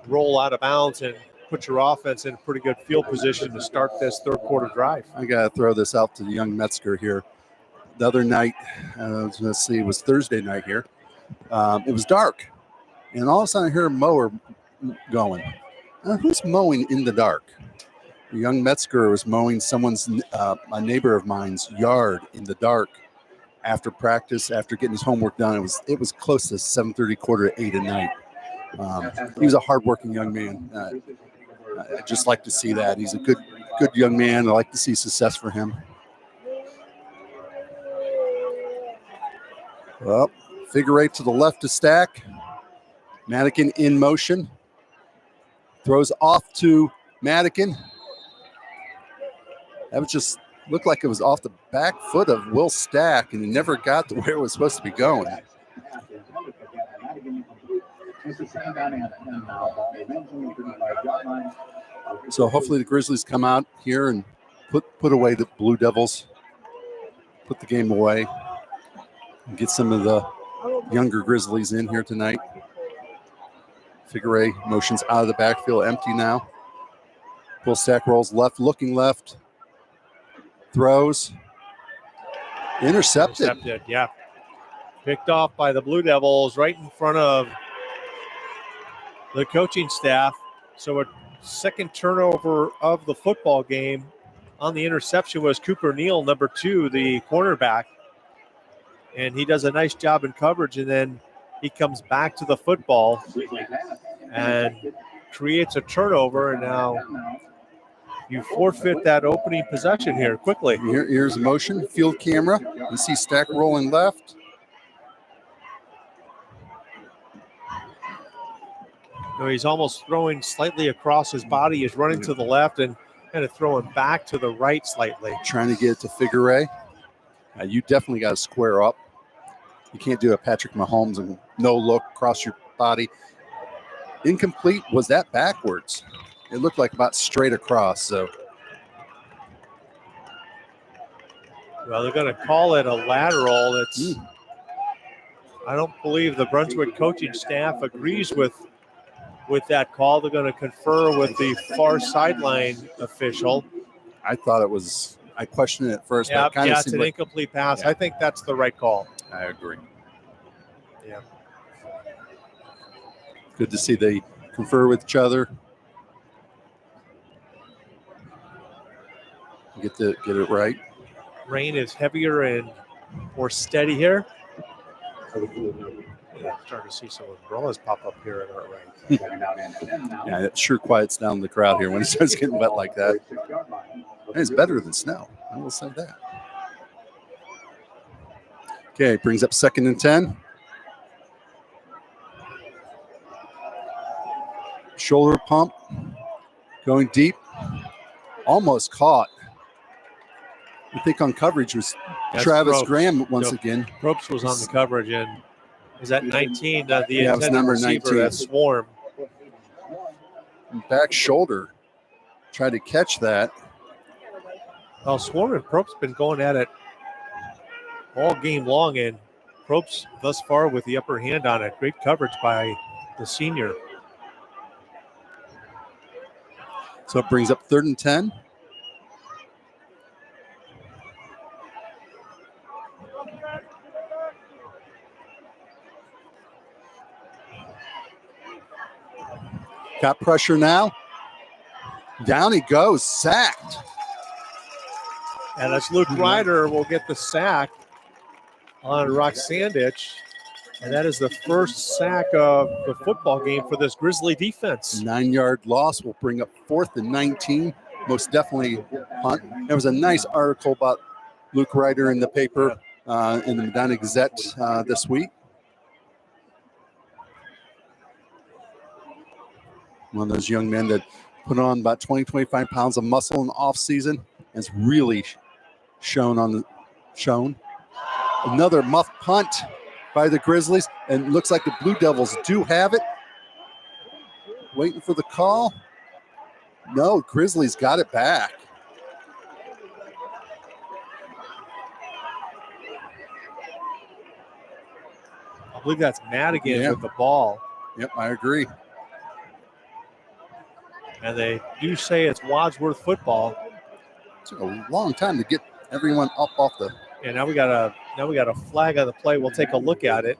roll out of bounds and put your offense in a pretty good field position to start this third quarter drive. I got to throw this out to the young Metzger here. The other night, it was Thursday night here. It was dark, and all of a sudden I hear a mower going. Who's mowing in the dark? The young Metzger was mowing a neighbor of mine's yard in the dark after practice, after getting his homework done. It was close to 7:30, quarter to 8 at night. He was a hardworking young man. I just like to see that. He's a good young man. I like to see success for him. Well, figure 8 to the left to Stack. Madigan in motion. Throws off to Madigan. That was just looked like it was off the back foot of Will Stack, and it never got to where it was supposed to be going. So hopefully the Grizzlies come out here and put away the Blue Devils, put the game away, and get some of the younger Grizzlies in here tonight. Figure 8 motions out of the backfield, empty now. Will Stack rolls left, looking left. Throws. Intercepted. Yeah. Picked off by the Blue Devils right in front of the coaching staff. So a second turnover of the football game. On the interception was Cooper Neal, number 2, the cornerback. And he does a nice job in coverage, and then he comes back to the football and creates a turnover. And now you forfeit that opening possession here quickly. Here's a motion, field camera. You see Stack rolling left. No, he's almost throwing slightly across his body. He's running to the left and kind of throwing back to the right slightly. Trying to get it to Figure A. You definitely got to square up. You can't do a Patrick Mahomes and no look across your body. Incomplete. Was that backwards? It looked like about straight across. So, well, they're going to call it a lateral. It's. I don't believe the Brunswick coaching staff agrees with that call. They're going to confer with the far sideline official. I thought it was. I questioned it at first. Yeah, but it's an incomplete pass. Yeah. I think that's the right call. I agree. Yeah. Good to see they confer with each other. Get it right. Rain is heavier and more steady here. Yeah, starting to see some umbrellas pop up here in our right. Yeah, it sure quiets down the crowd here when it starts getting wet like that. And it's better than snow. I will say that. Okay, brings up 2nd and 10. Shoulder pump. Going deep. Almost caught. I think on coverage was Travis Probst. Graham once again. Probst was on the coverage, and is that 19? The intended number receiver, 19. That Swarm. Back shoulder. Tried to catch that. Well, Swarm and Probst been going at it all game long, and Probst thus far with the upper hand on it. Great coverage by the senior. So it brings up 3rd and 10. Got pressure now. Down he goes, sacked. And that's Luke Ryder will get the sack on Roxandich. And that is the first sack of the football game for this Grizzly defense. 9-yard loss will bring up 4th and 19. Most definitely punt. There was a nice article about Luke Ryder in the paper in the Medina Gazette this week. One of those young men that put on about 20, 25 pounds of muscle in the offseason. Has really shown. Another muff punt by the Grizzlies, and looks like the Blue Devils do have it. Waiting for the call. No, Grizzlies got it back. I believe that's Madigan with the ball. Yep, I agree. And they do say it's Wadsworth football. It took a long time to get everyone up off the. And now we got a flag on the play. We'll take a look at it.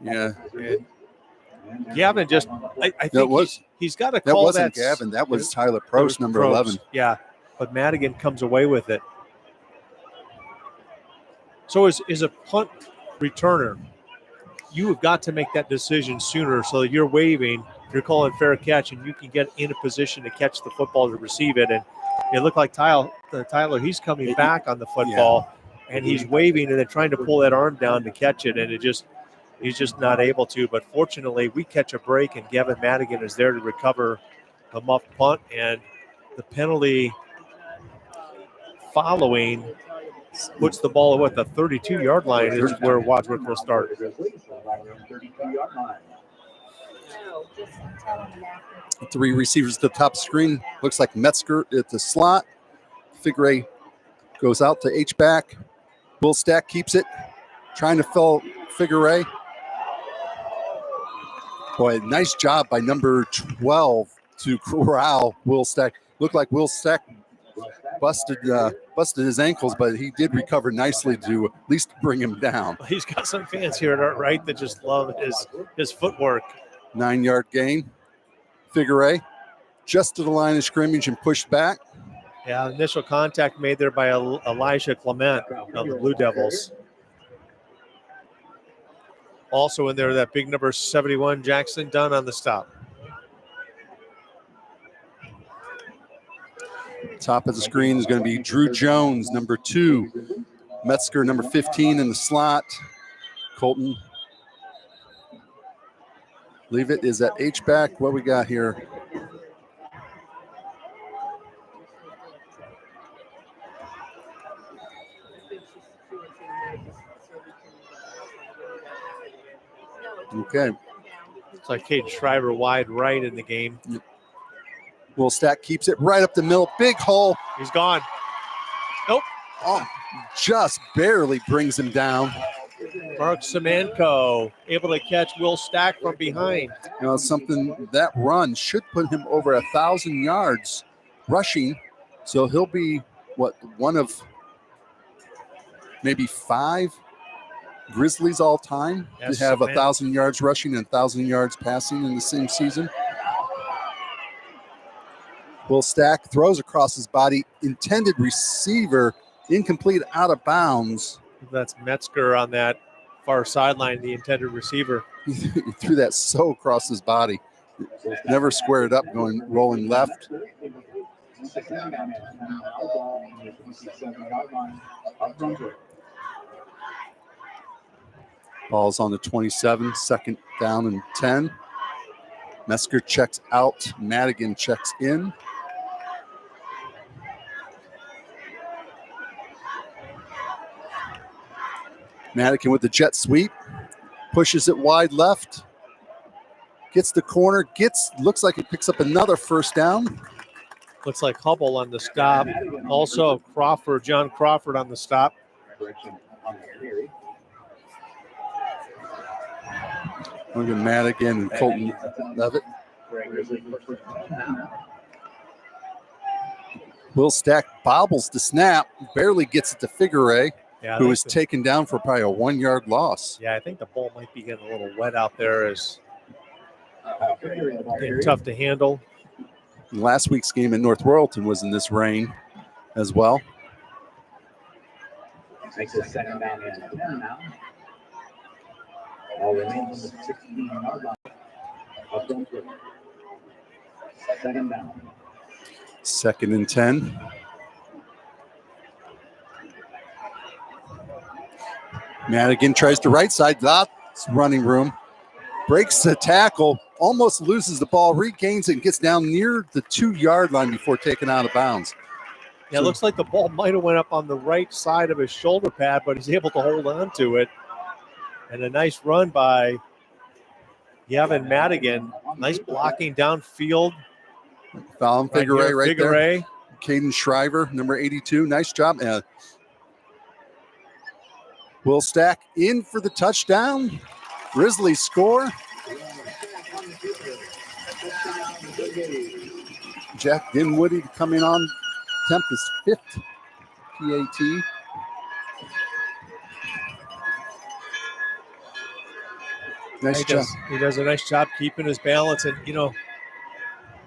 Yeah. And Gavin just, I think he's got to call that. Wasn't Gavin. That was Tyler Probst, number 11. Yeah, but Madigan comes away with it. So is a punt returner, you have got to make that decision sooner so that you're waving, you're calling fair catch, and you can get in a position to catch the football to receive it. And it looked like Tyler, he's coming back on the football, and he's waving and then trying to pull that arm down to catch it, and he's just not able to. But fortunately, we catch a break, and Gavin Madigan is there to recover the muff punt, and the penalty following puts the ball at the 32-yard line is where Wadsworth will start. 3 receivers at the top screen. Looks like Metzger at the slot. Figure A goes out to H-back. Will Stack keeps it. Trying to fill Figure A. Boy, nice job by number 12 to corral Will Stack. Looked like Will Stack busted his ankles, but he did recover nicely to at least bring him down. He's got some fans here at Art Wright that just love his footwork. 9-yard gain. Figure A just to the line of scrimmage and pushed back. Yeah, initial contact made there by Elijah Clement of the Blue Devils. Also in there, that big number 71, Jackson Dunn on the stop. Top of the screen is going to be Drew Jones, number 2. Metzger, number 15 in the slot. Colton. Leave it is at H-back. What we got here? Okay. It's like Caden Shriver wide right in the game. Will Stack keeps it right up the middle. Big hole. He's gone. Nope. Oh, just barely brings him down. Mark Semenko able to catch Will Stack from behind. You know, something that run should put him over 1,000 yards rushing. So he'll be, one of maybe 5 Grizzlies all time to have 1,000 yards rushing and 1,000 yards passing in the same season. Will Stack throws across his body. Intended receiver, incomplete, out of bounds. That's Metzger on that far sideline, the intended receiver. He threw that so across his body. Never squared up, rolling left. Ball's on the 27, 2nd down and 10. Metzger checks out. Madigan checks in. Madigan with the jet sweep. Pushes it wide left. Gets the corner. Looks like it picks up another first down. Looks like Hubble on the stop. Also John Crawford on the stop. Look at Madigan and Colton Levitt. Will Stack bobbles the snap, barely gets it to Figueroa, who was taken down for probably a 1-yard loss. Yeah, I think the ball might be getting a little wet out there, as tough to handle. Last week's game in North Royalton was in this rain as well. Makes it 2nd down and 10 now. All remains on the 16-yard line. Up Brunswick. 2nd down. 2nd and 10. Madigan tries to right side. That's running room. Breaks the tackle. Almost loses the ball. Regains it and gets down near the 2-yard line before taken out of bounds. Yeah, it looks like the ball might have went up on the right side of his shoulder pad, but he's able to hold on to it. And a nice run by Yavin Madigan. Nice blocking downfield. Foul Figueroa right there. Figueroa. Caden Shriver, number 82. Nice job. Will Stack in for the touchdown. Grizzlies score. Jack Dinwoody coming on. Attempt his 5th PAT. Nice job. He does a nice job keeping his balance. And,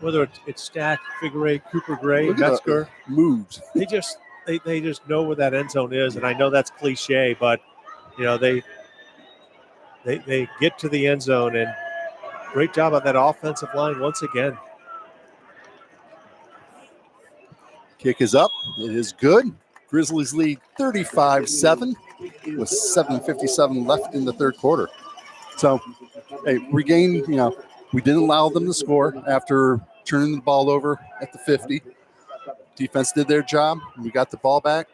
whether it's Stack, Figueroa, Cooper Gray, Metzger, moved. they just know where that end zone is. And I know that's cliche, but, they get to the end zone, and great job on that offensive line once again. Kick is up. It is good. Grizzlies lead 35-7 with 7:57 left in the 3rd quarter. So, regained, we didn't allow them to score after turning the ball over at the 50. Defense did their job. We got the ball back,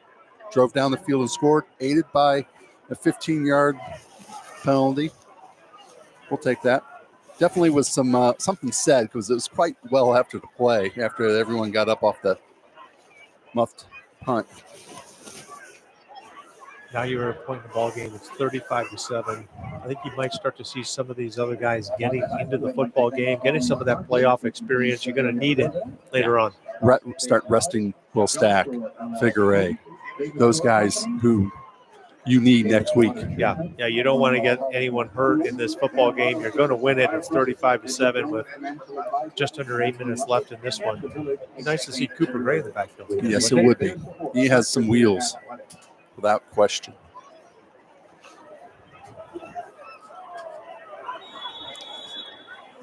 drove down the field and scored, aided by a 15-yard penalty. We'll take that. Definitely was some something said, because it was quite well after the play, after everyone got up off the muffed punt. Now you're at a point in the ball game. It's 35-7. I think you might start to see some of these other guys getting into the football game, getting some of that playoff experience. You're going to need it later on. Start resting Will Stack, Figueroa, those guys who you need next week. Yeah. You don't want to get anyone hurt in this football game. You're going to win it. It's 35-7 with just under 8 minutes left in this one. Nice to see Cooper Gray in the backfield. Yes, it would be. He has some wheels, without question.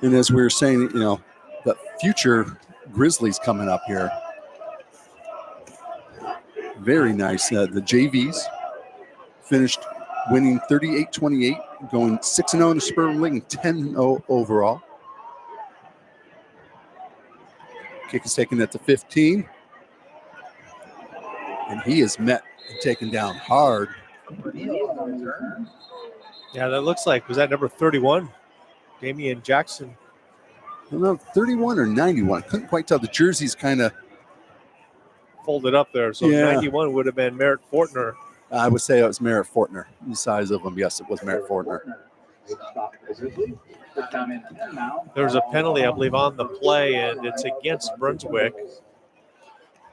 And as we were saying, the future Grizzlies coming up here. Very nice. The JVs finished winning 38-28, going 6-0 in the Suburban League and 10-0 overall. Kick is taken at the 15. And he is met and taken down hard. Yeah, that looks like, was that number 31? Damian Jackson. I don't know, 31 or 91. Couldn't quite tell. The jersey's kind of Folded up there. So Yeah. 91 would have been Merritt Fortner. I would say it was Merritt Fortner. The size of him, yes, it was Merritt Fortner. There's a penalty, I believe, on the play, and it's against Brunswick.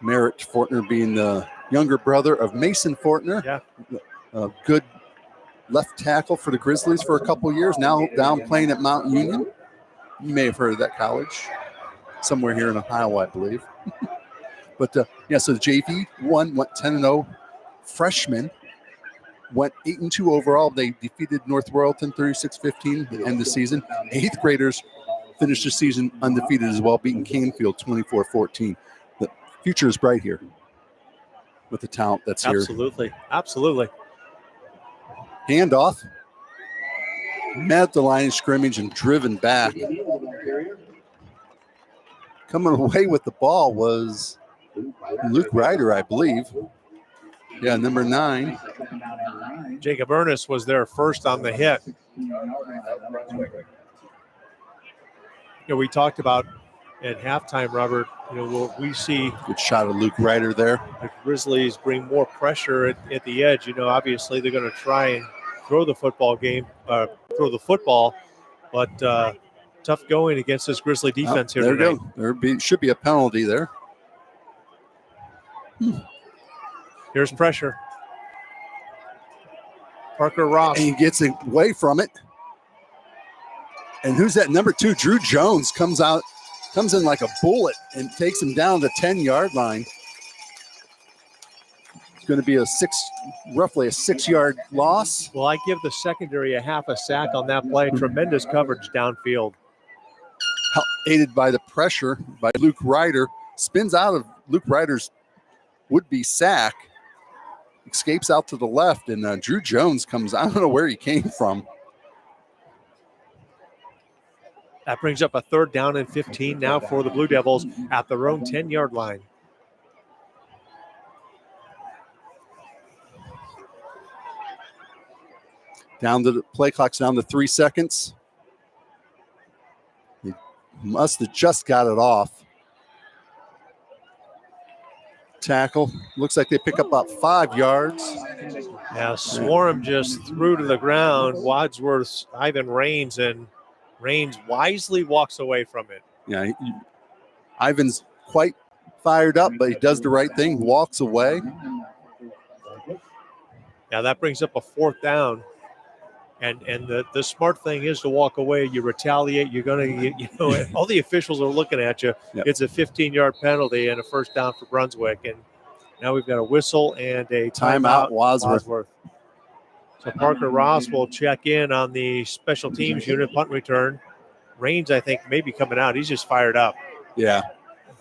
Merritt Fortner being the younger brother of Mason Fortner. Yeah. A good left tackle for the Grizzlies for a couple years. Now down playing at Mount Union. You may have heard of that college. Somewhere here in Ohio, I believe. But, so the JV went 10-0. Freshman went 8-2 overall. They defeated North Royalton 36-15 to end the season. 8th graders finished the season undefeated as well, beating Canfield 24-14. The future is bright here with the talent that's here. Absolutely. Handoff. Met at the line of scrimmage and driven back. Coming away with the ball was Luke Ryder, I believe. Yeah, number 9. Jacob Ernest was there first on the hit. We talked about at halftime, Robert, we see Good shot of Luke Ryder there. the Grizzlies bring more pressure at the edge. Obviously they're going to try and throw the football, but tough going against this Grizzly defense here there tonight. There should be a penalty there. Here's pressure. Parker Ross. And he gets away from it. And who's that? Number 2, Drew Jones, comes in like a bullet and takes him down the 10-yard line. It's going to be roughly a 6-yard loss. Well, I give the secondary a half a sack on that play. Tremendous coverage downfield. Aided by the pressure by Luke Ryder. Spins out of Luke Ryder's would-be sack. Escapes out to the left, and Drew Jones comes. I don't know where he came from. That brings up a 3rd down and 15 now for the Blue Devils at their own 10-yard line. The play clock's down to 3 seconds. He must have just got it off. Tackle. Looks like they pick up about 5 yards. Yeah, Swarm just threw to the ground Wadsworth's Ivan Raines, and Raines wisely walks away from it. Yeah, Ivan's quite fired up, but he does the right thing, walks away. Now that brings up a 4th down. And the smart thing is to walk away. You retaliate. You're going to, all the officials are looking at you. Yep. It's a 15-yard penalty and a 1st down for Brunswick. And now we've got a whistle and a timeout. Wadsworth. So Parker Ross will check in on the special teams unit punt return. Raines, I think, may be coming out. He's just fired up. Yeah,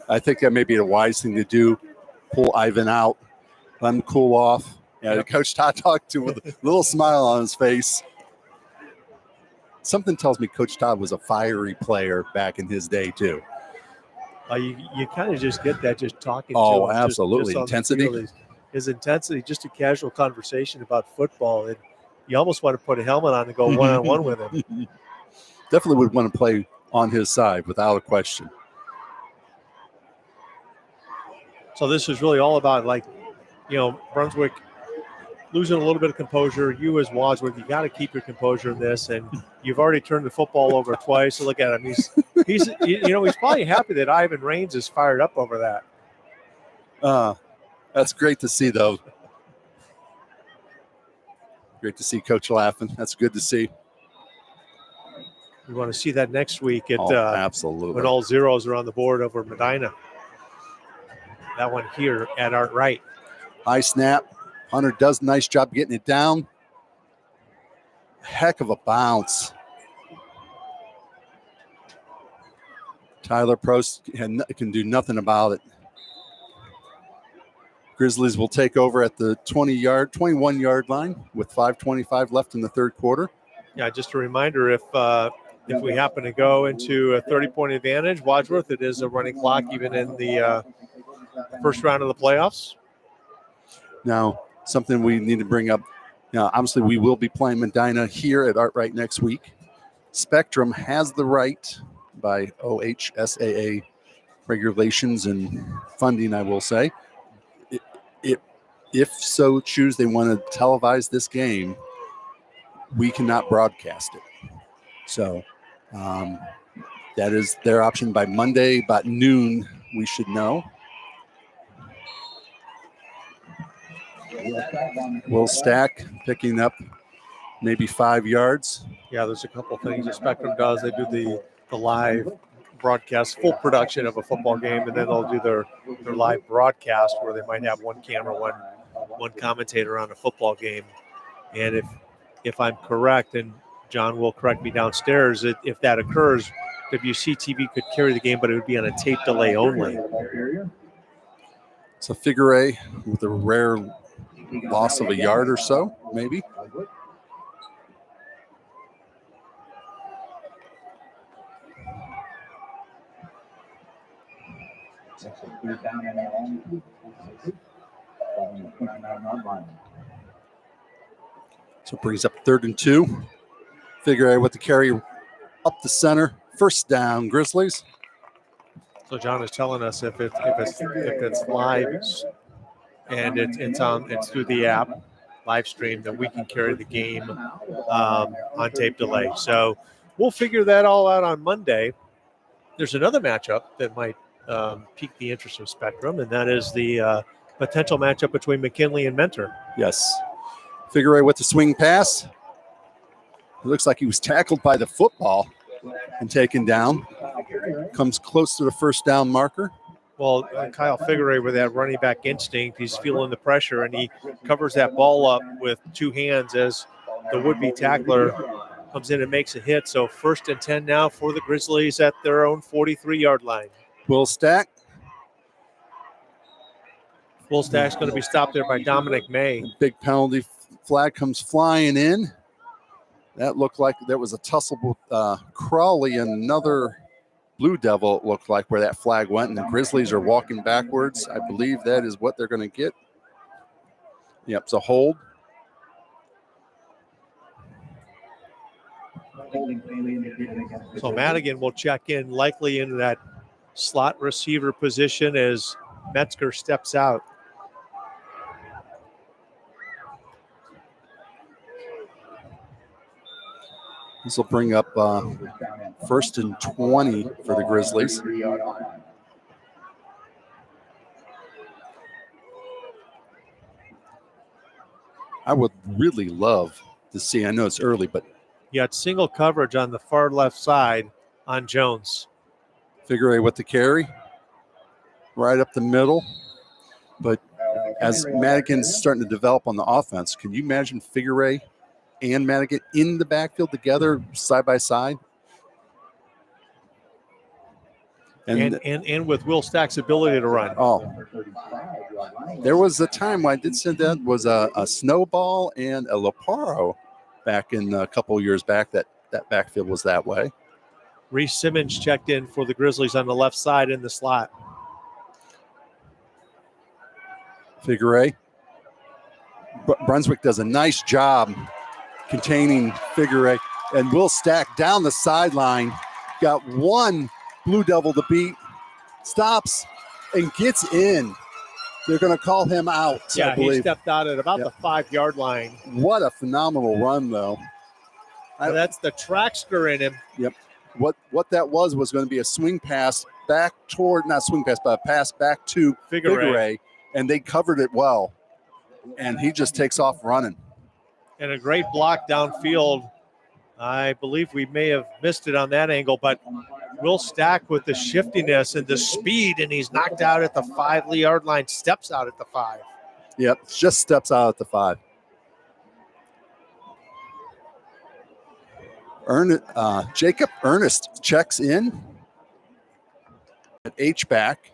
I think that may be a wise thing to do. Pull Ivan out, let him cool off. Yeah, Yep. Coach Todd talked to with a little smile on his face. Something tells me Coach Todd was a fiery player back in his day, too. You kind of just get that just talking to him. Oh, absolutely. Just on the Intensity. field. His intensity, just a casual conversation about football. And you almost want to put a helmet on and go one-on-one with him. Definitely would want to play on his side without a question. So this is really all about, Brunswick losing a little bit of composure. You as Wadsworth, you got to keep your composure in this. And you've already turned the football over twice. So look at him. He's probably happy that Ivan Raines is fired up over that. That's great to see, though. Great to see Coach laughing. That's good to see. We want to see that next week Absolutely. when all zeros are on the board over Medina. That one here at Art Wright. High snap. Hunter does a nice job getting it down. Heck of a bounce. Tyler Prost can do nothing about it. Grizzlies will take over at the 21-yard line with 5:25 left in the third quarter. Yeah, just a reminder, if we happen to go into a 30-point advantage, Wadsworth, it is a running clock even in the first round of the playoffs. Now, something we need to bring up. Now, obviously, we will be playing Medina here at Artwright next week. Spectrum has the right by OHSAA regulations and funding, I will say. If so choose they want to televise this game, we cannot broadcast it. So that is their option. By Monday, about noon, we should know. Will Stack picking up maybe 5 yards. Yeah, there's a couple things that Spectrum does. They do the live broadcast, full production of a football game, and then they'll do their live broadcast where they might have one camera, one commentator on a football game. And if I'm correct, and John will correct me downstairs, if that occurs, WCTV could carry the game, but it would be on a tape delay only. It's a figure A with a rare loss of a yard or so, maybe. So it brings up 3rd and 2. Figure A with the carry up the center. First down, Grizzlies. So John is telling us if it's live and it's through the app live stream, then we can carry the game on tape delay. So we'll figure that all out on Monday. There's another matchup that might pique the interest of Spectrum, and that is the potential matchup between McKinley and Mentor. Yes. Figure A with the swing pass. It looks like he was tackled by the football and taken down. Comes close to the first down marker. Well, Kyle Figure with that running back instinct, he's feeling the pressure, and he covers that ball up with 2 hands as the would-be tackler comes in and makes a hit. So 1st and 10 now for the Grizzlies at their own 43-yard line. Will Stack. Will Stack's going to be stopped there by Dominic May. Big penalty flag comes flying in. That looked like there was a tussle with Crawley and another Blue Devil, it looked like, where that flag went, and the Grizzlies are walking backwards. I believe that is what they're going to get. Yep, it's a hold. So Madigan will check in likely into that slot receiver position as Metzger steps out. This will bring up 1st and 20 for the Grizzlies. I would really love to see, I know it's early, but You got single coverage on the far left side on Jones. Figure A with the carry. Right up the middle. But as Madigan's starting to develop on the offense, can you imagine Figure A and Madigan in the backfield together, side by side? And with Will Stack's ability to run. Oh, there was a time when I did say that was a Snowball and a Laparo back in a couple of years back. That backfield was that way. Reese Simmons checked in for the Grizzlies on the left side in the slot. Figure A. Brunswick does a nice job containing Figure A. And Will Stack down the sideline. Got one Blue Devil to beat. Stops and gets in. They're going to call him out, Yeah, I believe. he stepped out at about the 5-yard line. What a phenomenal run, though. That's the trackster in him. Yep. What that was going to be a swing pass back toward, not swing pass, but a pass back to Figure A, and they covered it well. And he just takes off running. And a great block downfield. I believe we may have missed it on that angle, but Will Stack with the shiftiness and the speed, and he's knocked out at the 5-yard line, steps out at the 5. Yep, just steps out at the 5. Jacob Ernest checks in at H-back.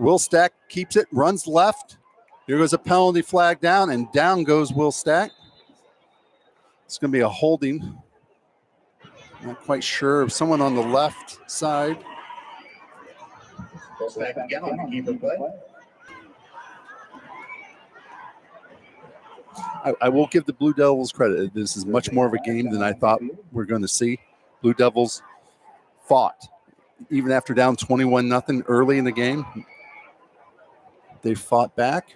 Will Stack keeps it, runs left. Here goes a penalty flag down, and down goes Will Stack. It's going to be a holding. Not quite sure of someone on the left side. Goes back again on the keeper play. I will give the Blue Devils credit. This is much more of a game than I thought we're going to see. Blue Devils fought. Even after down 21-0 early in the game, they fought back.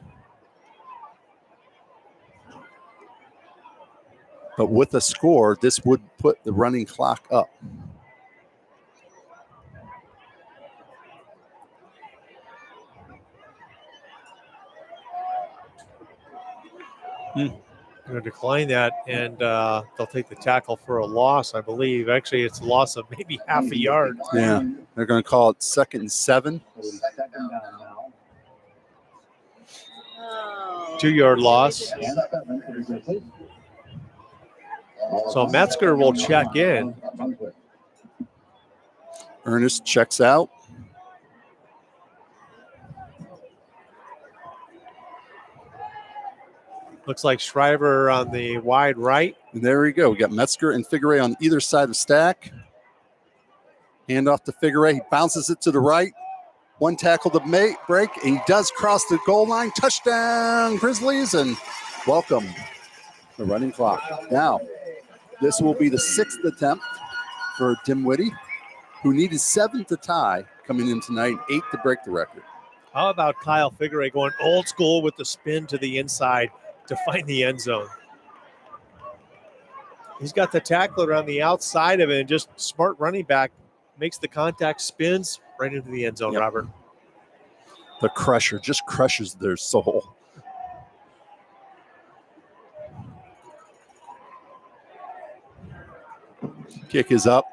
But with a score, this would put the running clock up. Going to decline that, and they'll take the tackle for a loss, I believe. Actually, it's a loss of maybe half a yard. Yeah, they're going to call it 2nd and 7. 2-yard loss. So Metzger will check in. Ernest checks out. Looks like Shriver on the wide right. And there we go. We got Metzger and Figueroa on either side of Stack. Hand off to Figueroa. He bounces it to the right. One tackle to break. And he does cross the goal line. Touchdown, Grizzlies. And welcome the running clock. Now, this will be the 6th attempt for Dimwitty, who needed 7 to tie coming in tonight, 8 to break the record. How about Kyle Figueroa going old school with the spin to the inside to find the end zone? He's got the tackler on the outside of it, and just smart running back makes the contact, spins right into the end zone, Yep. Robert. The crusher just crushes their soul. Kick is up.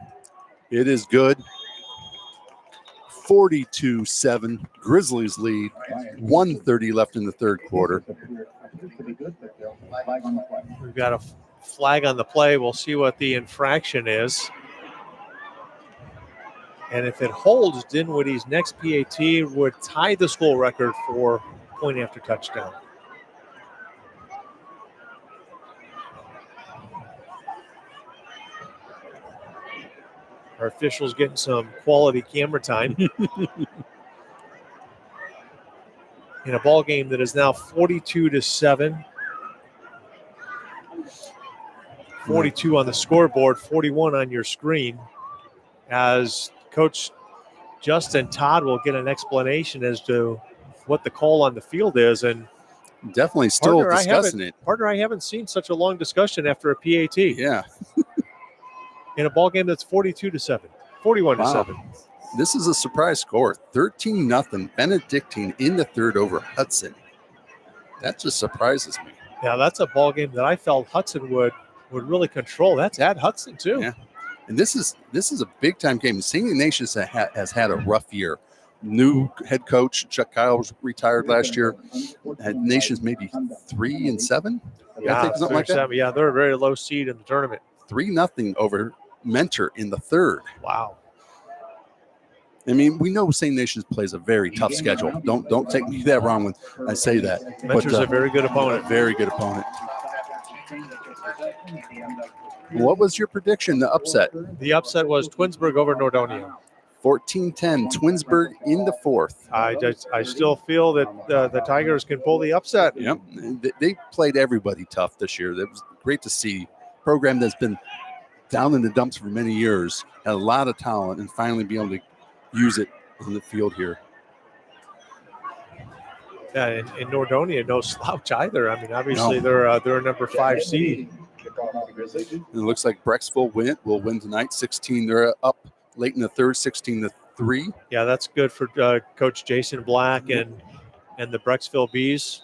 It is good. 42-7. Grizzlies lead. 1:30 left in the third quarter. We've got a flag on the play. We'll see what the infraction is. And if it holds, Dinwiddie's next PAT would tie the school record for point after touchdown. Our officials getting some quality camera time in a ball game that is now 42-7. 42 on the scoreboard, 41 on your screen, as Coach Justin Todd will get an explanation as to what the call on the field is. And Definitely still Partner, discussing it. Partner, I haven't seen such a long discussion after a PAT Yeah. in a ball game that's 42-7, 41-7. Wow. This is a surprise score. 13-0 Benedictine in the third over Hudson. That just surprises me. Yeah, that's a ball game that I felt Hudson would really control. That's at Hudson too. Yeah. And this is a big time game. St. Ignatius has had a rough year. New head coach Chuck Kyle's retired last year. Had Nations maybe 3-7. I think something like that. Yeah, they're a very low seed in the tournament. 3-0 over Mentor in the third. Wow. I mean, we know St. Nations plays a very tough schedule. Don't take me that wrong when I say that. Mentor's a very good opponent. Very good opponent. What was your prediction, the upset? The upset was Twinsburg over Nordonia. 14-10, Twinsburg in the fourth. I still feel that the Tigers can pull the upset. Yep, they played everybody tough this year. That was great to see. Program that's been down in the dumps for many years, had a lot of talent, and finally be able to use it on the field here. Yeah, and Nordonia, no slouch either. I mean, obviously they're a number 5 seed. And it looks like Brecksville will win tonight. 16. They're up late in the third, 16-3. Yeah, that's good for Coach Jason Black and the Brecksville Bees.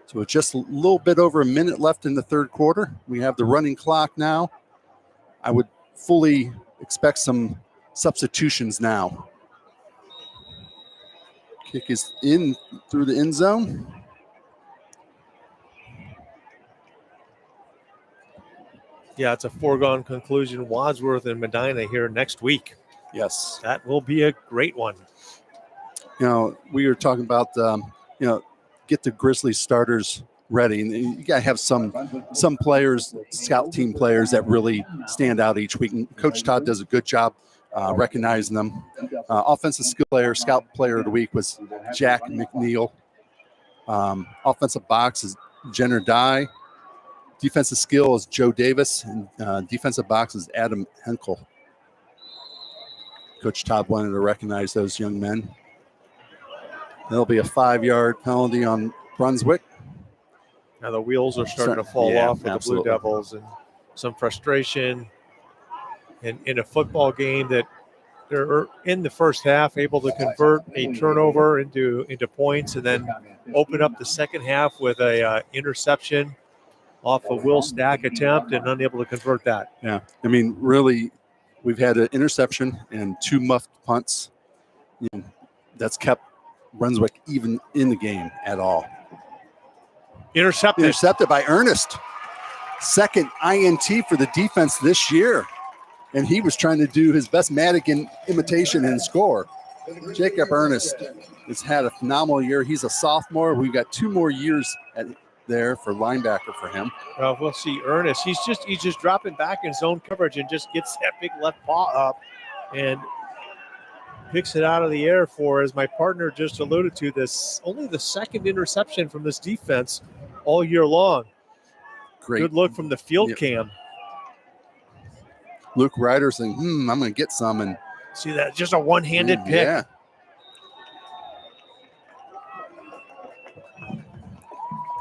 So it's just a little bit over a minute left in the third quarter. We have the running clock now. I would fully expect some substitutions now. Kick is in through the end zone. Yeah, it's a foregone conclusion. Wadsworth and Medina here next week. Yes. That will be a great one. You know, we were talking about, get the Grizzlies starters ready. And you got to have some players, scout team players that really stand out each week. And Coach Todd does a good job recognizing them. Offensive skill player, scout player of the week was Jack McNeil. Offensive box is Jenner Dye. Defensive skill is Joe Davis. And defensive box is Adam Henkel. Coach Todd wanted to recognize those young men. There'll be a 5-yard penalty on Brunswick. Now the wheels are starting to fall off with absolutely. the Blue Devils, and some frustration in a football game that they're in the first half able to convert a turnover into points, and then open up the second half with a interception off a Will Stack attempt and unable to convert that. Yeah, I mean, really, we've had an interception and 2 muffed punts. That's kept Brunswick even in the game at all. Intercepted by Ernest. Second INT for the defense this year. And he was trying to do his best Madigan imitation and score. Jacob Ernest has had a phenomenal year. He's a sophomore. We've got 2 more years there for linebacker for him. We'll see Ernest. He's just dropping back in zone coverage and just gets that big left paw up and picks it out of the air for, as my partner just alluded to, this only the second interception from this defense all year long. Great. Good look from the field cam. Luke Ryder saying, I'm going to get some. And see that? Just a one-handed pick. Yeah.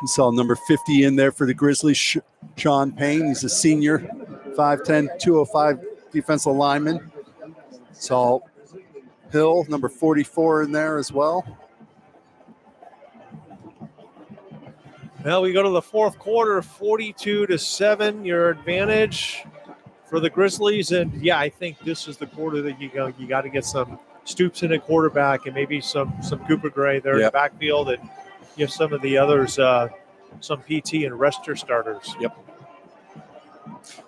You saw number 50 in there for the Grizzlies, Sean Payne. He's a senior, 5'10", 205 defensive lineman. Saw Hill, number 44 in there as well. Well, we go to the fourth quarter, 42-7, your advantage for the Grizzlies. And, yeah, I think this is the quarter that you got to get some Stoops in at quarterback and maybe some Cooper Gray there in the backfield, and give some of the others some PT and rest your starters. Yep.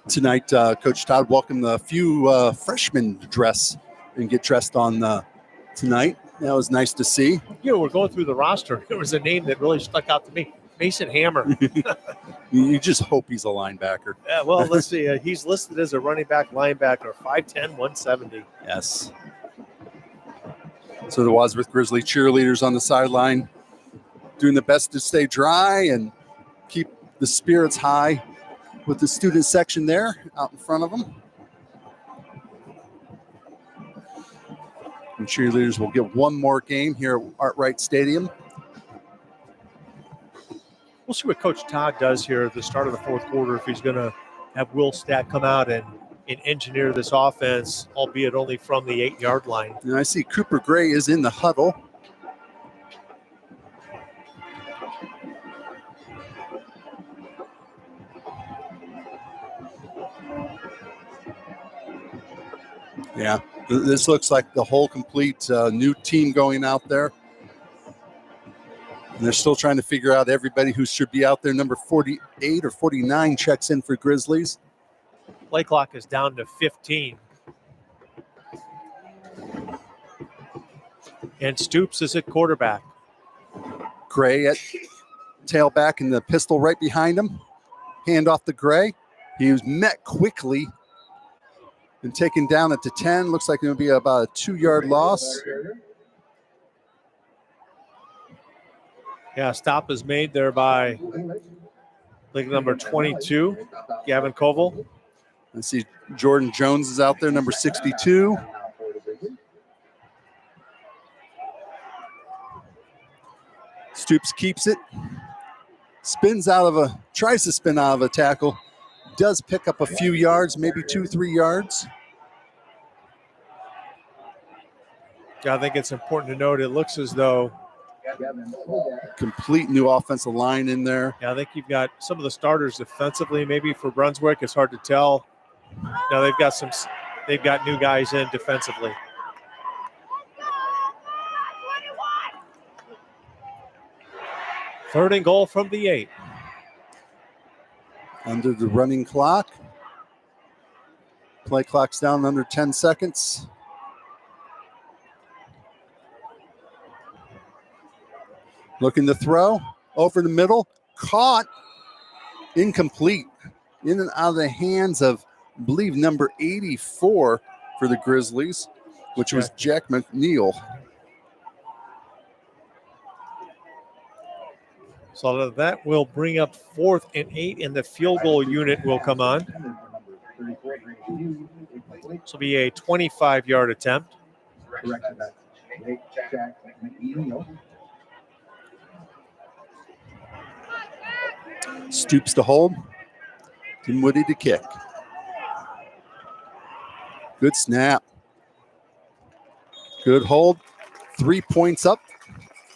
Tonight, Coach Todd welcomed a few freshmen to dress and get dressed on tonight. That was nice to see. We're going through the roster. There was a name that really stuck out to me. Mason Hammer. You just hope he's a linebacker. Well, let's see. He's listed as a running back linebacker, 5'10", 170. Yes. So the Wadsworth Grizzly cheerleaders on the sideline doing the best to stay dry and keep the spirits high with the student section there out in front of them. And cheerleaders will get one more game here at Artwright Stadium. We'll see what Coach Todd does here at the start of the fourth quarter, if he's going to have Will Stack come out and engineer this offense, albeit only from the 8-yard line. And I see Cooper Gray is in the huddle. Yeah, this looks like the whole complete new team going out there. And they're still trying to figure out everybody who should be out there. Number 48 or 49 checks in for Grizzlies. Play clock is down to 15. And Stoops is at quarterback. Gray at tailback and the pistol right behind him. Hand off to Gray. He was met quickly and taken down at the 10. Looks like it'll be about a 2-yard loss. Yeah, stop is made there by number 22, Gavin Koval. I see Jordan Jones is out there, number 62. Stoops keeps it. Tries to spin out of a tackle. Does pick up a few yards, maybe 2-3 yards. Yeah, I think it's important to note it looks as though complete new offensive line in there. Yeah, I think you've got some of the starters defensively. Maybe for Brunswick, it's hard to tell. No, they've got new guys in defensively. Third and goal from the 8. Under the running clock. Play clock's down under 10 seconds. Looking to throw over the middle. Caught. Incomplete. In and out of the hands of, I believe, number 84 for the Grizzlies, which was Jack McNeil. So that will bring up 4th and 8, and the field goal unit will come on. This will be a 25-yard attempt. Stoops to hold. Dinwiddie to kick. Good snap. Good hold. 3 points up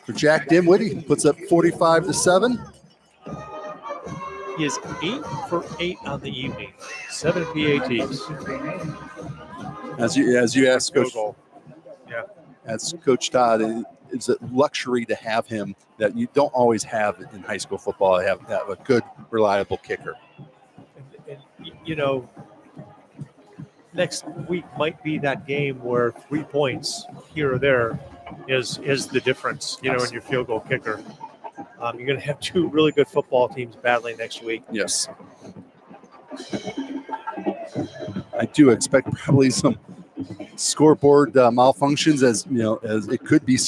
for Jack Dinwiddie. Puts up 45-7. He is 8 for 8 on the evening. 7 PATs. As you asked Coach, Yeah. as Coach Todd, it's a luxury to have him that you don't always have in high school football. Have a good, reliable kicker. And, you know, next week might be that game where 3 points here or there is the difference, you know, in your field goal kicker. You're going to have 2 really good football teams battling next week. Yes. I do expect probably some scoreboard malfunctions, as you know, as it could be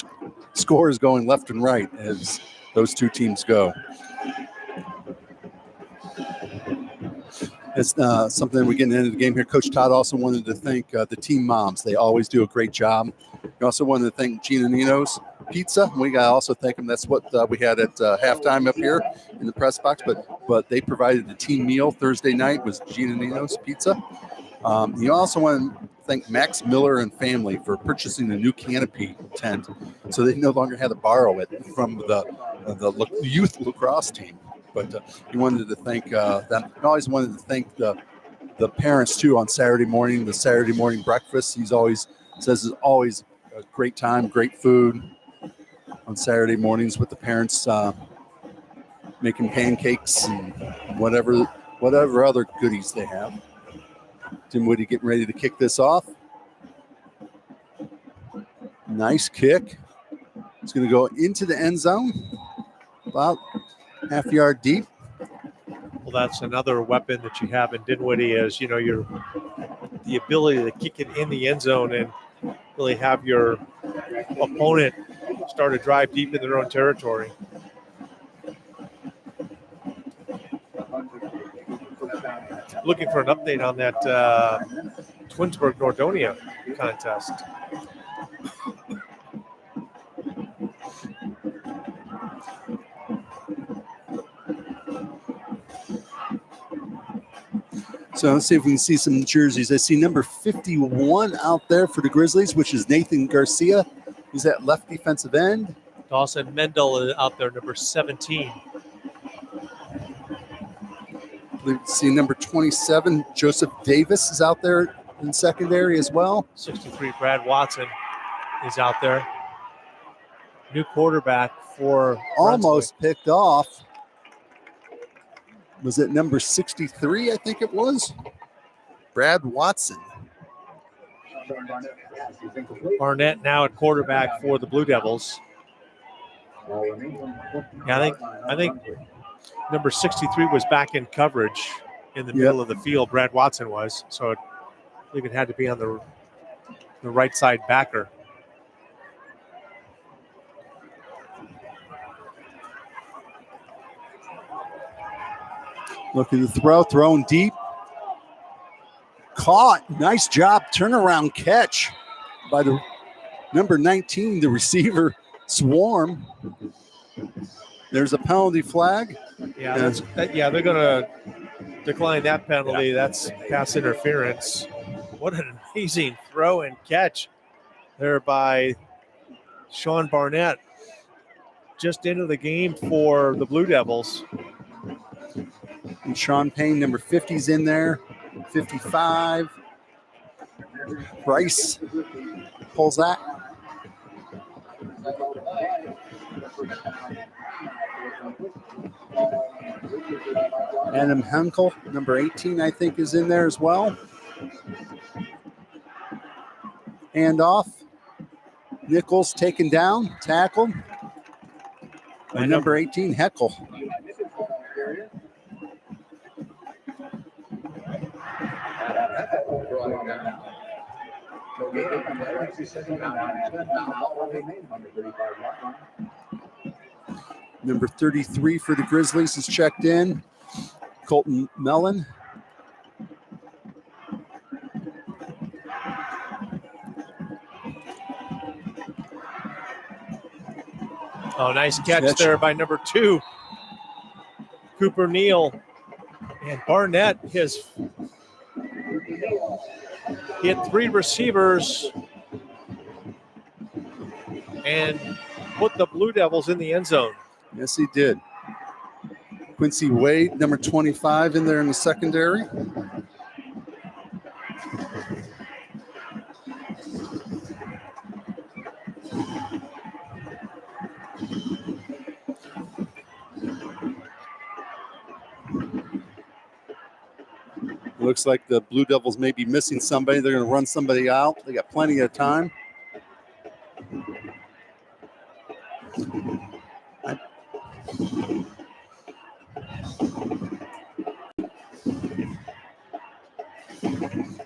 scores going left and right as those 2 teams go. It's something we get into the game here. Coach Todd also wanted to thank the team moms. They always do a great job. We also wanted to thank Gina Nino's Pizza. We got to also thank them. That's what we had at halftime up here in the press box. But they provided the team meal Thursday night was Gina Nino's Pizza. You also want to thank Max Miller and family for purchasing the new canopy tent, so they no longer had to borrow it from the youth lacrosse team. But he wanted to thank them. I always wanted to thank the parents too on Saturday morning. The Saturday morning breakfast. He's always says is always a great time, great food on Saturday mornings with the parents making pancakes and whatever other goodies they have. Dinwiddie getting ready to kick this off. Nice kick. It's going to go into the end zone, about half yard deep. Well, that's another weapon that you have in Dinwiddie is, you know, the ability to kick it in the end zone and really have your opponent start to drive deep in their own territory. Looking for an update on that Twinsburg-Nordonia contest. So let's see if we can see some jerseys. I see number 51 out there for the Grizzlies, which is Nathan Garcia. He's at left defensive end. Dawson Mendel is out there, number 17. Let's see number 27, Joseph Davis is out there in secondary as well. 63, Brad Watson is out there. New quarterback for almost Brunswick. Picked off. Was it number 63, I think it was? Brad Watson. Barnett now at quarterback for the Blue Devils. Yeah, I think number 63 was back in coverage in the middle of the field. Brad Watson was, so I think it had to be on the right side backer. Looking to throw, thrown deep. Caught. Nice job. Turnaround catch by the number 19, the receiver, Swarm. There's a penalty flag. Yeah, they're going to decline that penalty. That's pass interference. What an amazing throw and catch there by Sean Barnett. Just into the game for the Blue Devils. And Sean Payne, number 50 is in there. 55. Bryce pulls that. Adam Henkel, number 18, I think, is in there as well. Hand off. Nichols taken down, tackled. And number 18, Heckle. Number 33 for the Grizzlies is checked in. Colton Mellon. Oh, nice catch there by number 2, Cooper Neal. And Barnett has hit 3 receivers and put the Blue Devils in the end zone. Yes, he did. Quincy Wade, number 25, in there in the secondary. Looks like the Blue Devils may be missing somebody. They're going to run somebody out. They got plenty of time.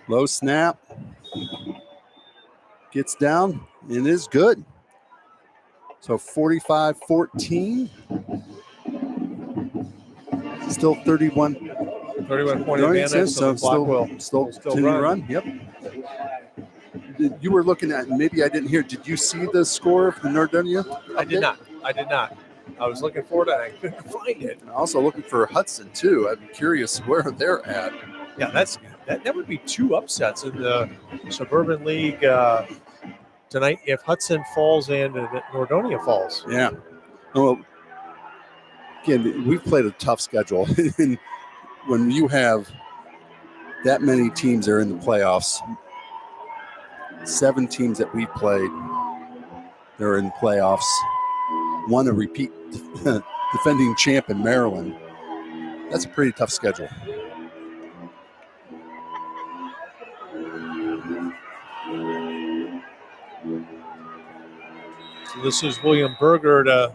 Low snap. Gets down and is good. So 45-14. Still 31 point advantage. So still continue run. Yep. You were looking at, maybe I didn't hear, did you see the score of the Nordonia? I did not. I was looking for it and I couldn't find it. And also looking for Hudson too. I'm curious where they're at. Yeah, that would be 2 upsets in the Suburban League tonight if Hudson falls and Nordonia falls. Yeah. Well, again, we've played a tough schedule. And when you have that many teams that are in the playoffs, 7 teams that we played, they're in playoffs. One a repeat defending champ in Maryland. That's a pretty tough schedule. So this is William Berger to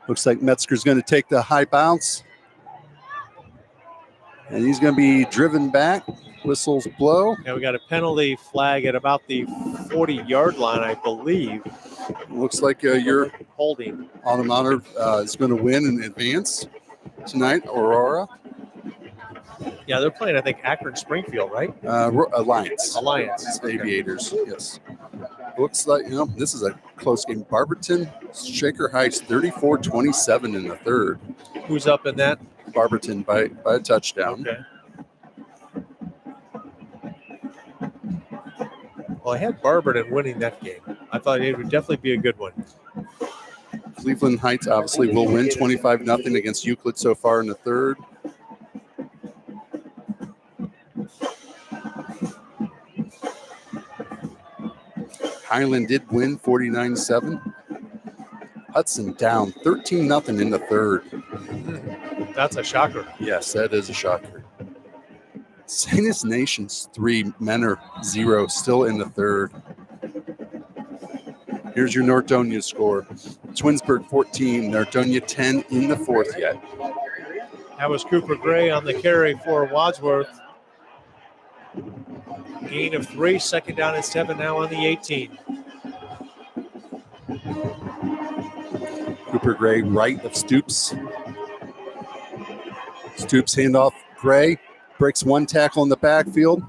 looks like Metzger's going to take the high bounce. And he's going to be driven back. Whistles blow. Yeah, we got a penalty flag at about the 40-yard line, I believe. Looks like your holding. Autumn Honor is going to win and advance tonight. Aurora. Yeah, they're playing, I think, Akron Springfield, right? Alliance. Okay. Aviators, yes. Looks like, this is a close game. Barberton, Shaker Heights, 34-27 in the third. Who's up in that? Barberton by a touchdown. Okay. Well, I had Barberton winning that game. I thought it would definitely be a good one. Cleveland Heights obviously will win 25-0 against Euclid so far in the third. Highland did win 49-7. Hudson down 13-0 in the third. That's a shocker. Yes, that is a shocker. Saints Nations 3, Menor 0, still in the third. Here's your Nordonia score. Twinsburg 14, Nordonia 10 in the fourth yet. That was Cooper Gray on the carry for Wadsworth. Gain of 3, second down and 7 now on the 18. Cooper Gray right of Stoops. Stoops handoff Gray. Breaks one tackle in the backfield.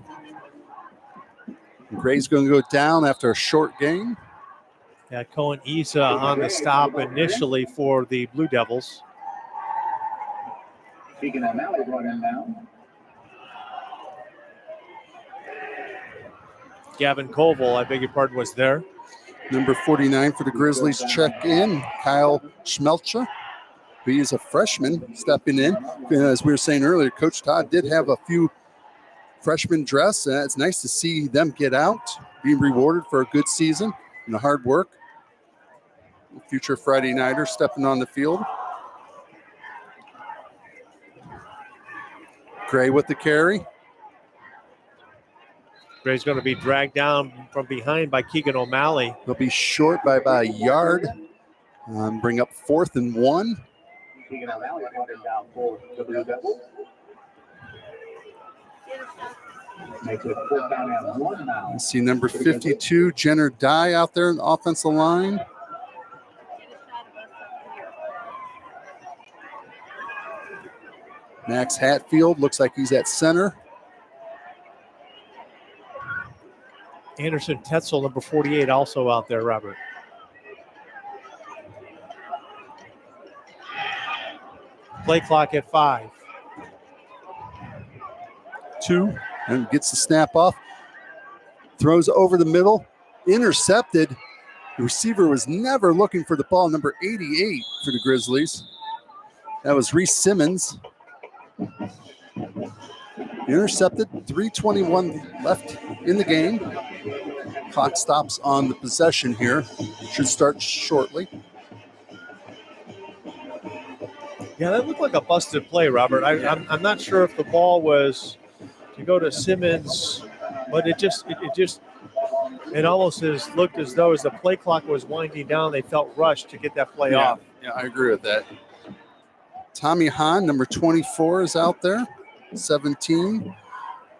Gray's going to go down after a short gain. Yeah, Cohen Isa on the stop initially for the Blue Devils. Speaking of Malley brought him down. Gavin Koval, I beg your pardon, was there. Number 49 for the Grizzlies check in, Kyle Schmelcha. He is a freshman stepping in. As we were saying earlier, Coach Todd did have a few freshmen dress, and it's nice to see them get out, being rewarded for a good season and the hard work. Future Friday Nighter stepping on the field. Gray with the carry. Gray's going to be dragged down from behind by Keegan O'Malley. They'll be short by about a yard. Bring up 4th and 1. Keegan O'Malley running down for the Blue Devils. Makes it 4th down and 1 now. You see number 52, Jenner Dye, out there in the offensive line. Max Hatfield looks like he's at center. Anderson Tetzel, number 48, also out there, Robert. Play clock at 5. 2, and gets the snap off. Throws over the middle. Intercepted. The receiver was never looking for the ball. Number 88 for the Grizzlies. That was Reese Simmons. Intercepted. 3:21 left in the game. Clock stops on the possession here. Should start shortly. Yeah, that looked like a busted play, Robert. I'm not sure if the ball was to go to Simmons, but it almost looked as though as the play clock was winding down, they felt rushed to get that play off. Yeah, I agree with that. Tommy Hahn, number 24, is out there. 17,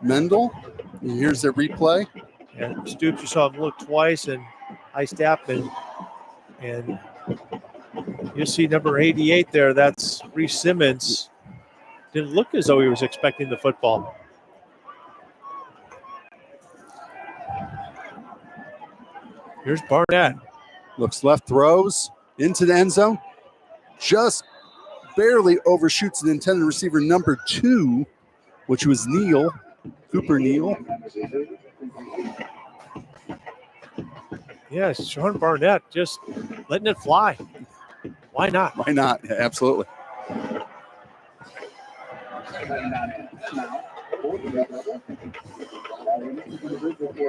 Mendel. And here's the replay. And Stoops, you saw him look twice, and high step, and you see number 88 there. That's Reese Simmons. Didn't look as though he was expecting the football. Here's Barnett. Looks left, throws into the end zone. Just barely overshoots the intended receiver, number 2, which was Neal, Cooper Neal. Yeah, Sean Barnett just letting it fly. Why not? Why not? Yeah, absolutely.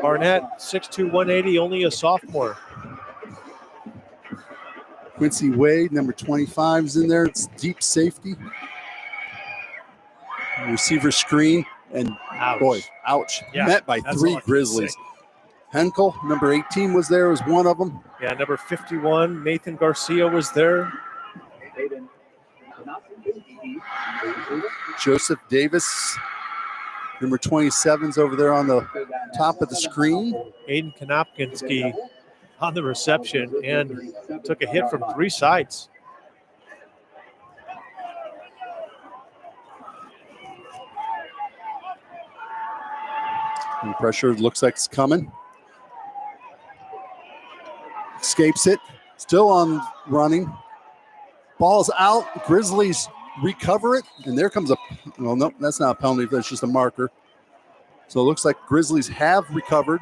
Barnett, 6'2", 180, only a sophomore. Quincy Wade, number 25, is in there. It's deep safety. Receiver screen, and ouch. Yeah, Met by that's 3 all I can Grizzlies. say. Henkel, number 18, was there, was one of them. Yeah, number 51, Nathan Garcia was there. Joseph Davis, number 27's over there on the top of the screen. Aiden Konopkinski on the reception and took a hit from 3 sides. And pressure looks like it's coming. Escapes it. Still on running. Ball's out. Grizzlies recover it. And there comes nope, that's not a penalty. That's just a marker. So it looks like Grizzlies have recovered.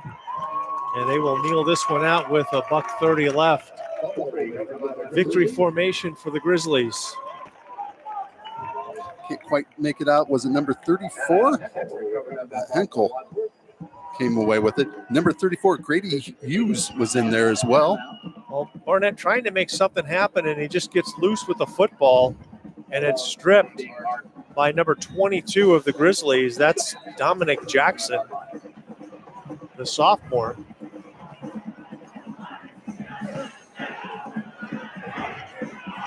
And they will kneel this one out with a $1:30 left. Victory formation for the Grizzlies. Can't quite make it out. Was it number 34? Henkel came away with it. Number 34, Grady Hughes, was in there as well. Well, Barnett trying to make something happen, and he just gets loose with the football, and it's stripped by number 22 of the Grizzlies. That's Dominic Jackson, the sophomore.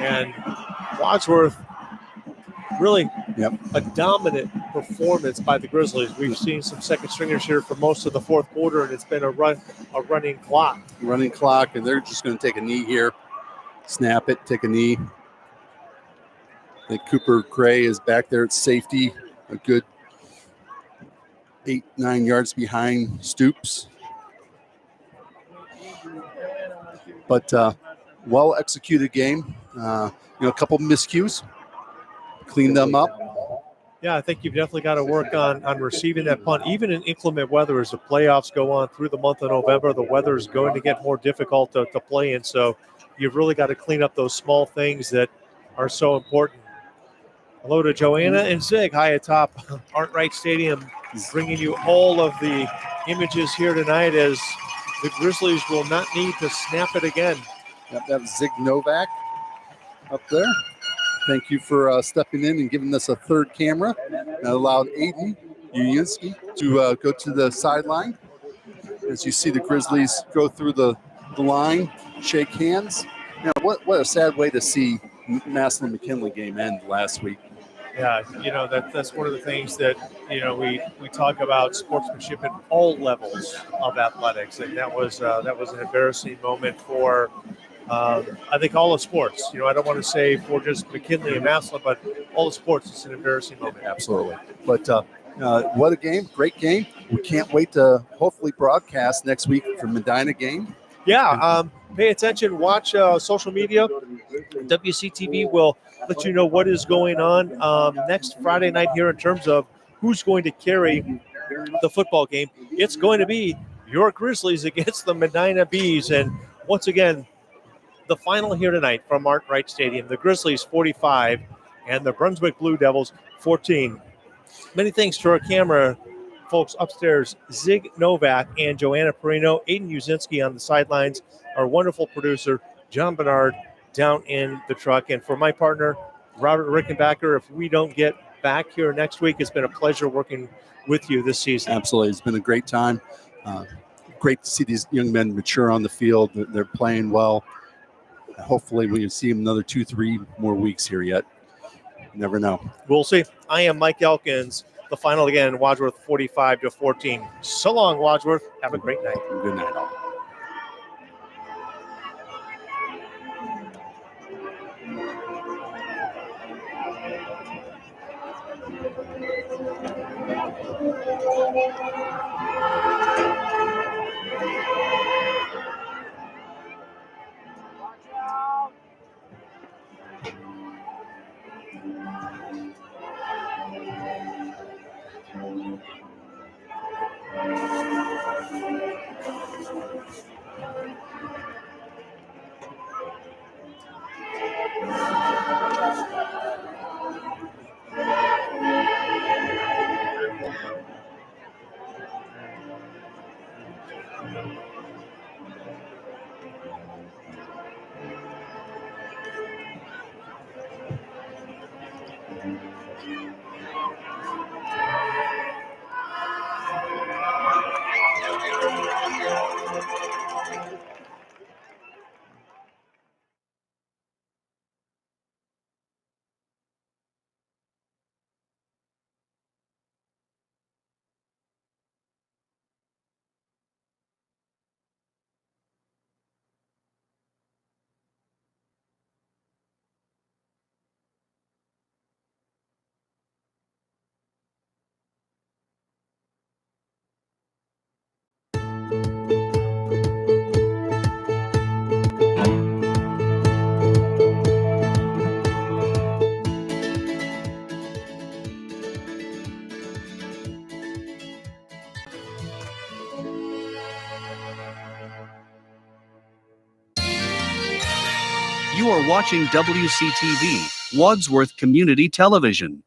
And Wadsworth, really a dominant performance by the Grizzlies. We've seen some second stringers here for most of the fourth quarter, and it's been a running clock. Running clock, and they're just going to take a knee here. Snap it, take a knee. I think Cooper Gray is back there at safety, a good 8-9 yards behind Stoops. But well-executed game. A couple miscues. Clean them up. Yeah, I think you've definitely got to work on receiving that punt. Even in inclement weather, as the playoffs go on through the month of November, the weather is going to get more difficult to play in. So you've really got to clean up those small things that are so important. Hello to Joanna and Zig high atop Art Wright Stadium, bringing you all of the images here tonight as the Grizzlies will not need to snap it again. Yep, that was Zig Novak up there. Thank you for stepping in and giving us a third camera. That allowed Aiden Uniski to go to the sideline. as you see the Grizzlies go through the line, shake hands. You know, what a sad way to see Massillon-McKinley game end last week. Yeah, that's one of the things that we talk about sportsmanship at all levels of athletics, and that was an embarrassing moment for I think all the sports. I don't want to say for just McKinley and Massillon, but all the sports. It's an embarrassing moment. Absolutely. But what a game! Great game. We can't wait to hopefully broadcast next week for Medina game. Yeah, pay attention. Watch social media. WCTV will let you know what is going on next Friday night here in terms of who's going to carry the football game. It's going to be your Grizzlies against the Medina Bees. And once again, the final here tonight from Art Wright Stadium, the Grizzlies 45 and the Brunswick Blue Devils 14. Many thanks to our camera folks upstairs, Zig Novak and Joanna Perino, Aiden Uzinski on the sidelines, our wonderful producer, John Bernard, down in the truck. And for my partner, Robert Rickenbacker, if we don't get back here next week, it's been a pleasure working with you this season. Absolutely. It's been a great time. Great to see these young men mature on the field. They're playing well. Hopefully we can see them another 2-3 more weeks here yet. You never know. We'll see. I am Mike Elkins. The final again, Wadsworth 45-14. So long, Wadsworth. Have a great night. Good night, all. You are watching WCTV, Wadsworth Community Television.